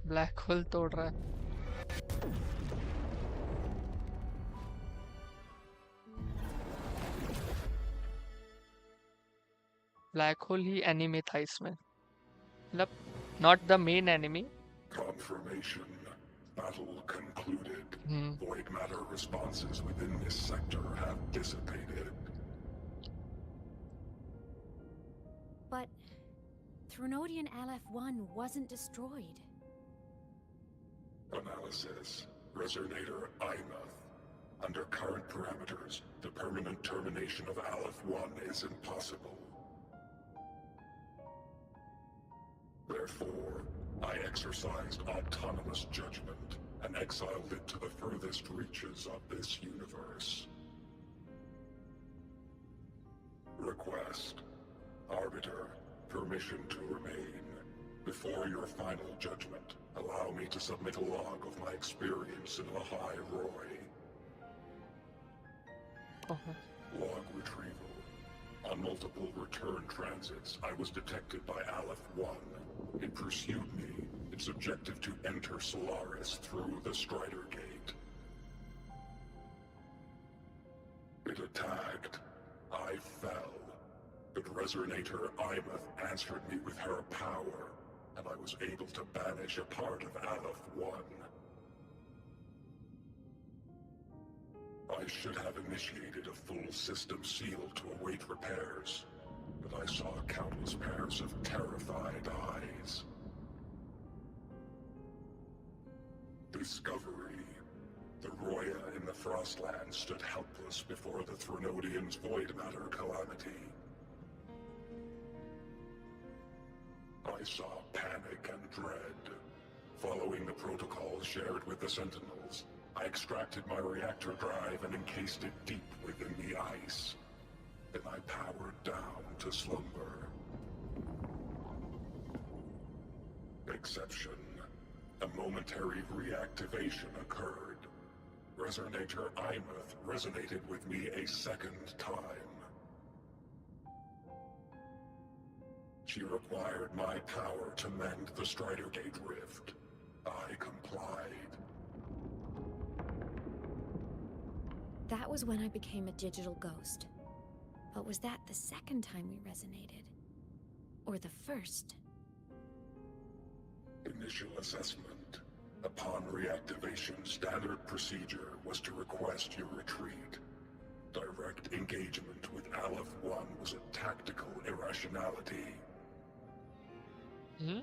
ब्लैक होल तोड़ रहा है। ब्लैक होल ही एनिमी था इसमें, मतलब not the main enemy. Confirmation. Battle concluded. Hmm. Void matter responses within this sector have dissipated. But Threnodian LF-1 wasn't destroyed. Analysis. Resonator Imuth. Under current parameters, the permanent termination of Aleph-1 is impossible. Therefore, I exercised autonomous judgment and exiled it to the furthest reaches of this universe. Request. Arbiter, permission to remain. Before your final judgment, allow me to submit a log of my experience in the High Roy. Log retrieval. On multiple return transits, I was detected by Aleph-1. It pursued me, its objective to enter Solaris through the Strider Gate. It attacked. I fell. But Resonator Imuth answered me with her power, and I was able to banish a part of Aleph-1. I should have initiated a full system seal to await repairs, but I saw countless pairs of terrified eyes. Discovery. The Roya in the Frostlands stood helpless before the Threnodians' void matter calamity. I saw panic and dread. Following the protocols shared with the Sentinels, I extracted my reactor drive and encased it deep within the ice. Then I powered down to slumber. Exception. A momentary reactivation occurred. Resonator Imuth resonated with me a second time. She required my power to mend the Strider Gate rift. I complied. That was when I became a digital ghost. But was that the second time we resonated? Or the first? Initial assessment. Upon reactivation, standard procedure was to request your retreat. Direct engagement with Aleph-1 was a tactical irrationality. Hmm?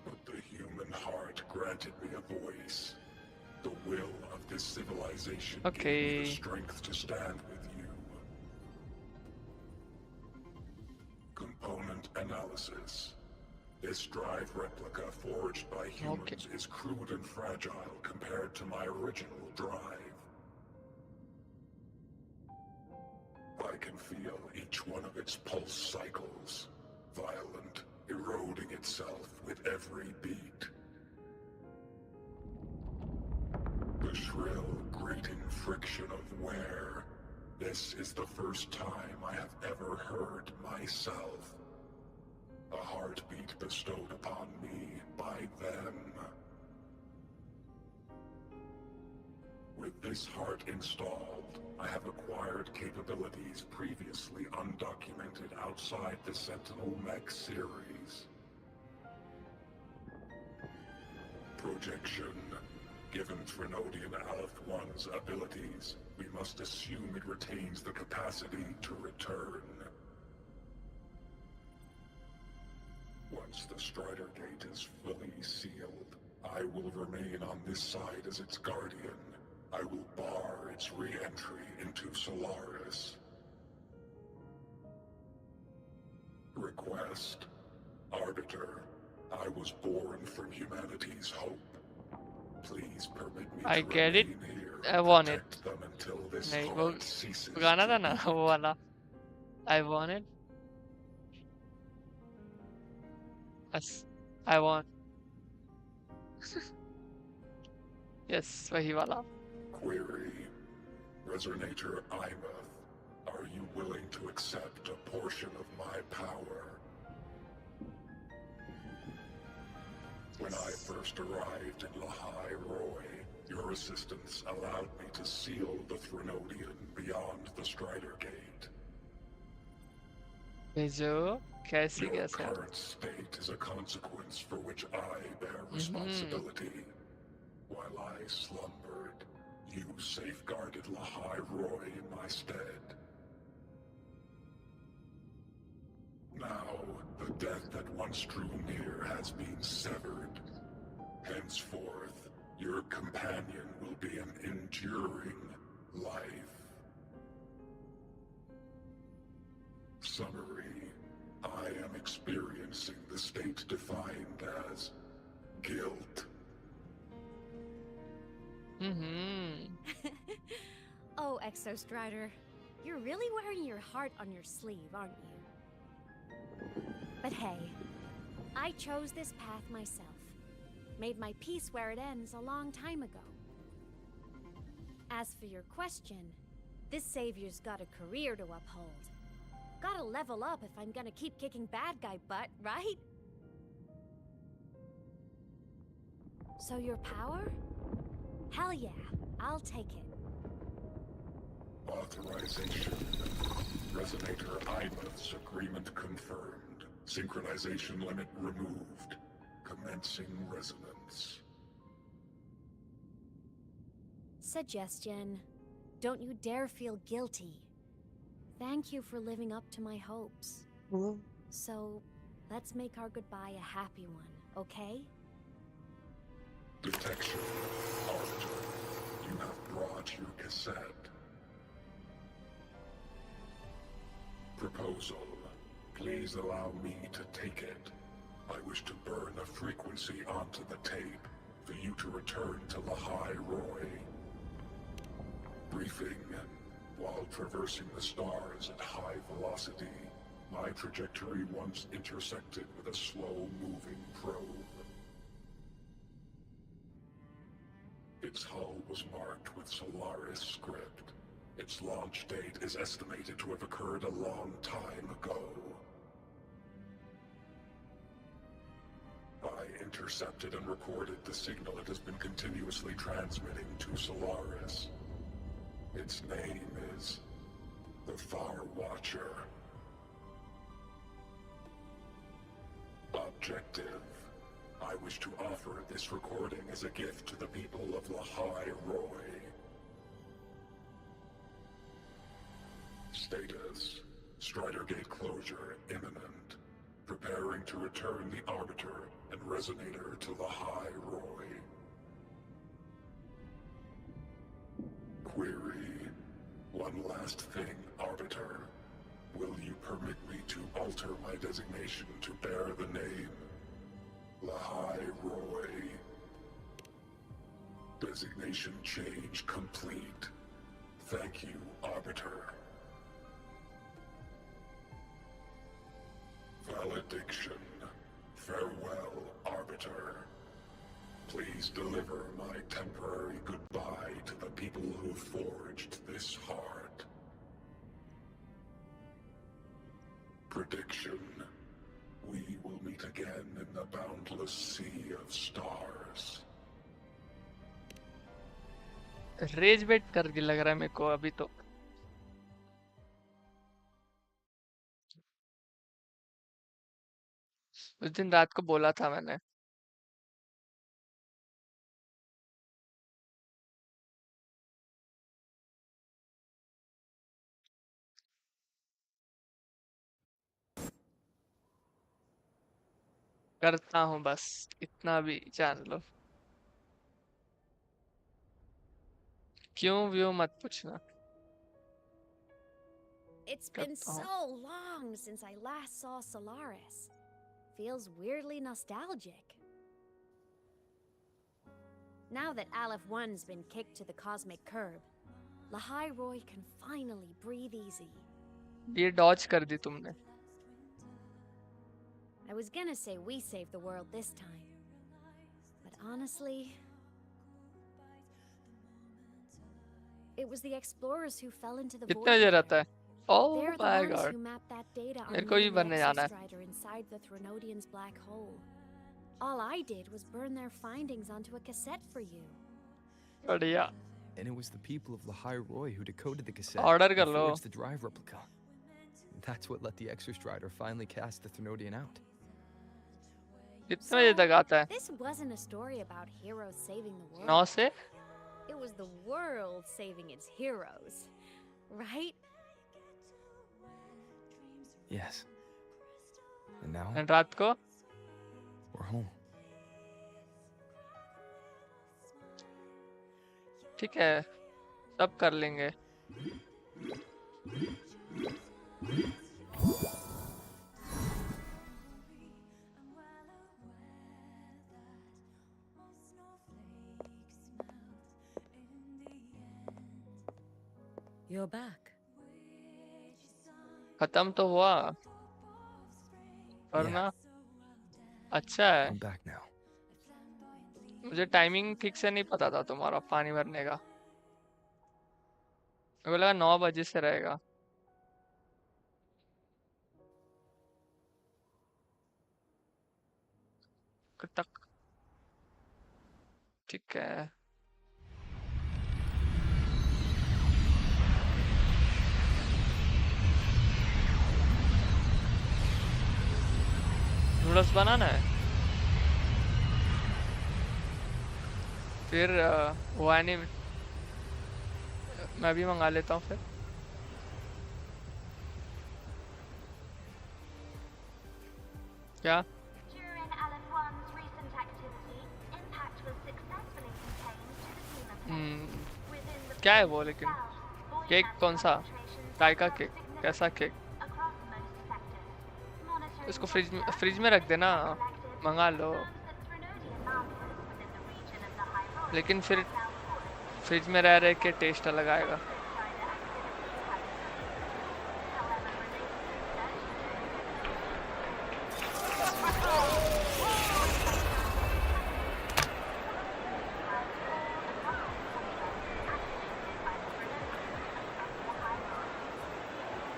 But the human heart granted me a voice. The will of this civilization gave me the strength to stand with you. Component analysis. This drive replica forged by humans is crude and fragile compared to my original drive. I can feel each one of its pulse cycles, violent, eroding itself with every beat. The shrill, grating friction of wear. This is the first time I have ever heard myself. A heartbeat bestowed upon me by them. With this heart installed, I have acquired capabilities previously undocumented outside the Sentinel Mech series. Projection. Given Threnodian Aleph-1's abilities, we must assume it retains the capacity to return. Once the Strider Gate is fully sealed, I will remain on this side as its guardian. I will bar its re-entry into Solaris. Request. Arbiter, I was born from humanity's hope. Please permit me I to get it. remain here I and want it. protect them until this नहीं वो heart ceases गाना to था ना beat. वो वाला. I want it. Yes, I want. Yes, वही वाला. Query. Resonator Imuth. Are you willing to accept a portion of my power? When I first arrived in Lahai Roy, your assistance allowed me to seal the Threnodian beyond the Strider Gate. भेजो कैसी Your कैसे current state is a consequence for which I bear responsibility. While I slumbered, you safeguarded Lahai Roy in my stead. Now, the death that once drew near has been severed. Henceforth, your companion will be an enduring life. Summary: I am experiencing the state defined as guilt. Oh, Exostrider, you're really wearing your heart on your sleeve, aren't you? But hey, I chose this path myself. Made my peace where it ends a long time ago. As for your question, this savior's got a career to uphold. Gotta level up if I'm gonna keep kicking bad guy butt, right? So your power? Hell yeah, I'll take it. Authorization. Resonator Imath's agreement confirmed. Synchronization limit removed. Commencing resonance. Suggestion. Don't you dare feel guilty. Thank you for living up to my hopes. So, let's make our goodbye a happy one, okay? Detection. Arbiter. You have brought your cassette. Proposal. Please allow me to take it. I wish to burn a frequency onto the tape for you to return to Lahai Roy. Briefing. While traversing the stars at high velocity, my trajectory once intersected with a slow-moving probe. Its hull was marked with Solaris script. Its launch date is estimated to have occurred a long time ago. I intercepted and recorded the signal it has been continuously transmitting to Solaris. Its name is the Far Watcher. Objective. I wish to offer this recording as a gift to the people of Lahai Roy. Status. Strider Gate closure imminent. Preparing to return the Arbiter and Resonator to Lahai Roy. Query. One last thing, Arbiter. Will you permit me to alter my designation to bear the name Lahai Roy? Designation change complete. Thank you, Arbiter. Valediction. Farewell, Arbiter. Please deliver my temporary goodbye to the people who forged this heart. Prediction. We will meet again in the boundless sea of stars. रेज बेट कर दी लग रहा है मेरे को अभी तो। उस दिन रात को बोला था मैंने। करता हूँ बस, इतना भी जान लो। क्यों व्यू मत पूछना। It's been so long since I last saw Solaris. Feels weirdly nostalgic. Now that Aleph 1's been kicked to the cosmic curb, Lahai Roy can finally breathe easy. ये डॉज कर दी तुमने। I was gonna say we saved the world this time. But honestly, it was the explorers who fell into the void. कितना जरूरत है? Oh They're the my ones god. who mapped that data on मेरे you को ही and the बनने जाना है. Exostrider inside the Threnodian's black hole. All I did was burn their findings onto a cassette for you. बढ़िया. And it was the people of Lahai Roy who decoded the cassette Order and कर लो. forged the drive replica. That's what let the Exostrider finally cast the Threnodian out. कितने बजे तक आता है? This wasn't a story about heroes saving the world. 9 से? It was the world saving its heroes. Right? Yes. And now And रात को? we're home. ठीक है. सब कर लेंगे. You're back. खत्म तो हुआ. पर ना अच्छा है. I'm back now. मुझे टाइमिंग ठीक से नहीं पता था तुम्हारा पानी भरने का. मेरे को लगा 9 बजे से रहेगा. तक ठीक है. नूडल्स बनाना है. फिर वो एनिमे मैं भी मंगा लेता हूँ फिर. क्या? During LF1's recent activity, impact was successfully contained to the theme of hmm. within the क्या है वो लेकिन? voice केक कौन सा? काय का केक? significant कैसा cake? across most sectors. Monitoring इसको फ्रिज में रख देना. मंगा लो. Threnodian markers within the region of the High Road. लेकिन फिर फ्रिज में रह रहे के टेस्ट अलग आएगा.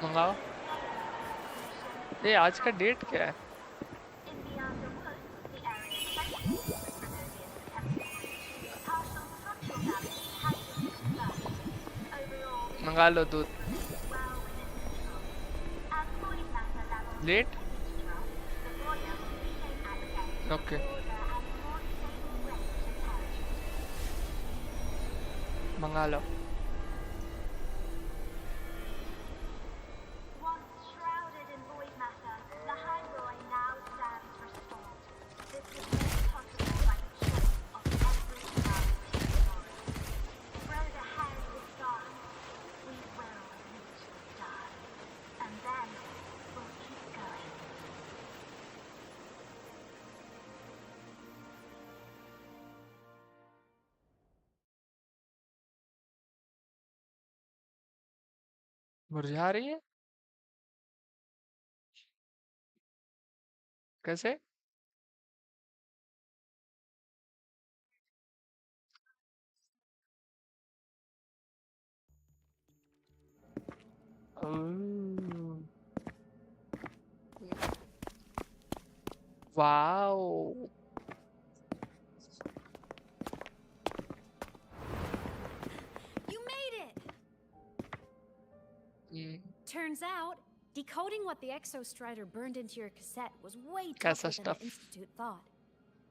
मंगाओ. ये आज का डेट क्या है? मंगा लो दूध. लेट? ओके. मंगा लो. Once shrouded in void matter, the High Roy now stands restored. This was made possible by the choice of every humanity story. Road ahead is dark. We will reach the stars. And then we'll keep going. मुरझा रही है? कैसे? Wow. You made it! Hmm. Turns out, decoding what the Exostrider burned into your cassette was way कैसा tougher than stuff? the Institute thought.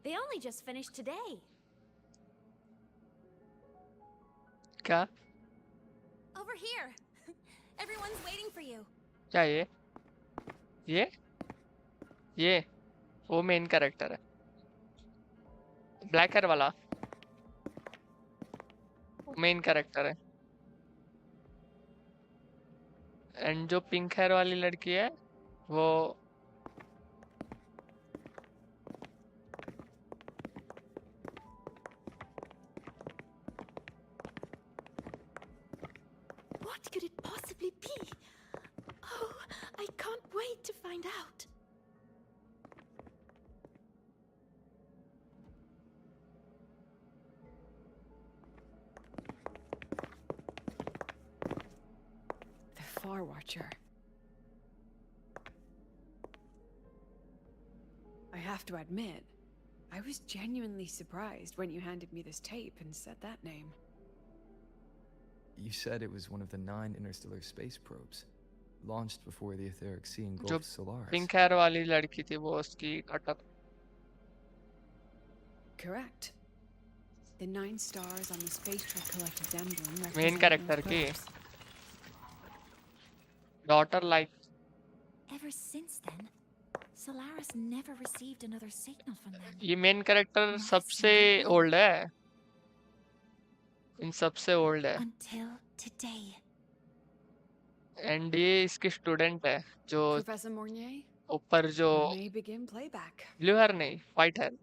They only just finished today. क्या? Over here. Everyone's waiting for you. क्या ये? ये वो main character है. Black hair वाला main character है. And जो पिंक हेयर वाली लड़की है वो What could it possibly be? Oh, I can't wait to find out. They're Far Watcher. I have to admit, I was genuinely surprised when you handed me this tape and said that name. You said it was one of the 9 interstellar space probes, launched before the etheric sea जो engulfed Solaris. Pink hair वाली लड़की थी वो उसकी अटक Correct. The 9 stars on the space trek collective emblem main represent character those की probes. Daughter like Ever since then, Solaris never received another signal from them. ये main character सबसे old है इन सबसे ओल्ड है Until today. एंड ये इसकी student है जो Professor Mornier, ऊपर जो we may begin playback. Blue hair नहीं white hair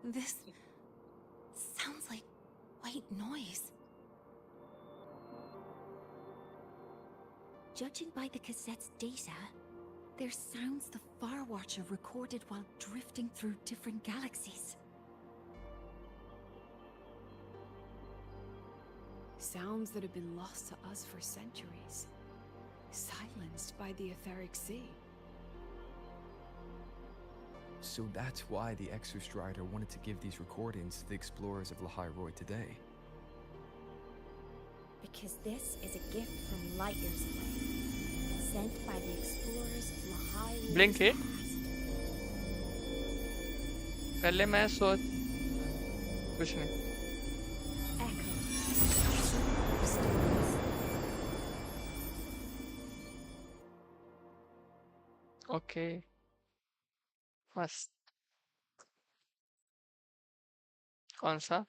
This sounds like white noise. Judging by the cassette's data, they're sounds the Far Watcher recorded while drifting through different galaxies. Sounds that have been lost to us for centuries. Silenced by the etheric sea. So that's why the Exostrider wanted to give these recordings to the explorers of Lahai today. Because this is a gift from light years away. Sent by the explorers of Lahai. Blink है पहले मैं सोच कुछ नहीं okay मस्त कौन सा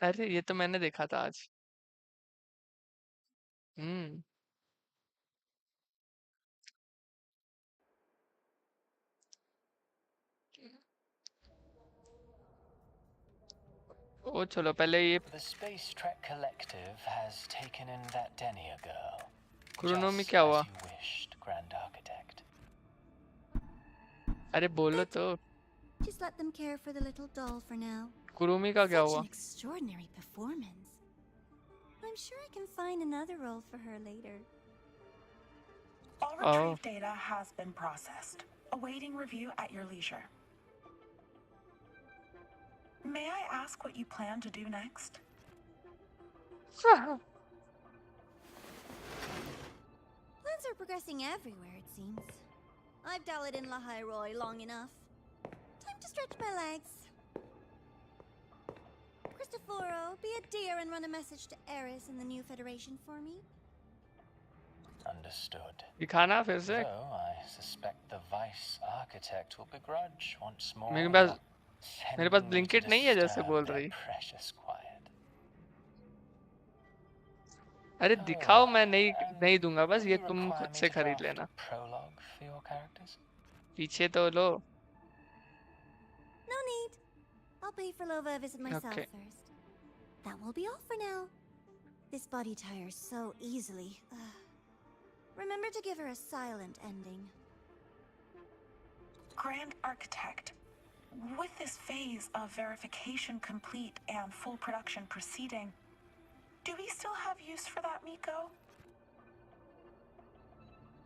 अरे ये तो मैंने देखा था आज ओ चलो पहले ये The Space Trek Collective has taken in that Denia girl. Chrono में Just क्या as हुआ you wished, Grand Architect. अरे बोलो तो Just let them care for the little doll for now. Kurumi का क्या Such हुआ an extraordinary performance. I'm sure I can find another role for her later. All retrieved data has been processed, awaiting review at your leisure. May I ask what you plan to do next? Plans are progressing everywhere, it seems. I've dallied in Lahai long enough. Time to stretch my legs. Cristoforo, be a dear and run a message to Eris and the new Federation for me. Understood. दिखाना फिर से Though I suspect the Vice Architect will begrudge once more. मेरे पास sending me to Blinkit नहीं है जैसे disturb बोल their रही precious quiet. अरे दिखाओ मैं नहीं नहीं दूंगा बस Will ये you तुम require खुद me से to खरीद draft लेना a prologue for your characters? पीछे तो लो No need. I'll pay for Lova a visit myself Okay. first. That will be all for now. This body tires so easily. Remember to give her a silent ending. Grand Architect, with this phase of verification complete and full production proceeding, do we still have use for that Miko?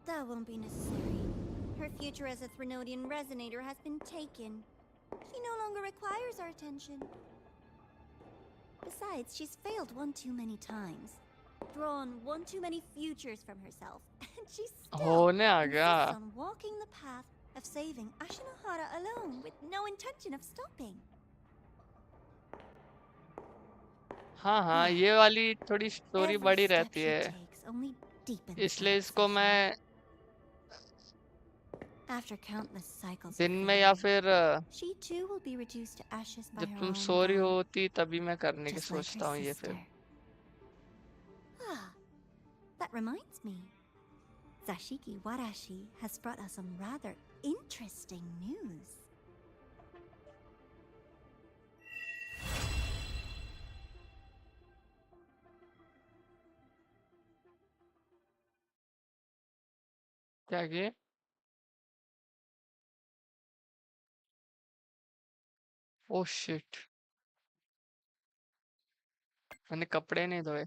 That won't be necessary. Her future as a Threnodian resonator has been taken. She no longer requires our attention. Besides, she's failed one too many times. Drawn one too many futures from herself. And she still होने आ गया insists on walking the path of saving Ashinohara alone with no intention of stopping. हाँ हाँ ये वाली थोड़ी story Every बड़ी step रहती she है takes only deepens इसलिए that इसको मैं After countless cycles of दिन में या failing, फिर she too will be reduced to ashes by जब her तुम own सो रही gun. होती तभी मैं करने की Just like सोचता her हूँ ये sister. फिर Ah, that reminds me. Zashiki Warashi has brought us some rather interesting news. क्या किए? ओह शिट, मैंने कपड़े नहीं धोए।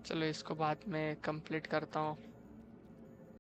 चलो इसको बाद में कंप्लीट करता हूँ।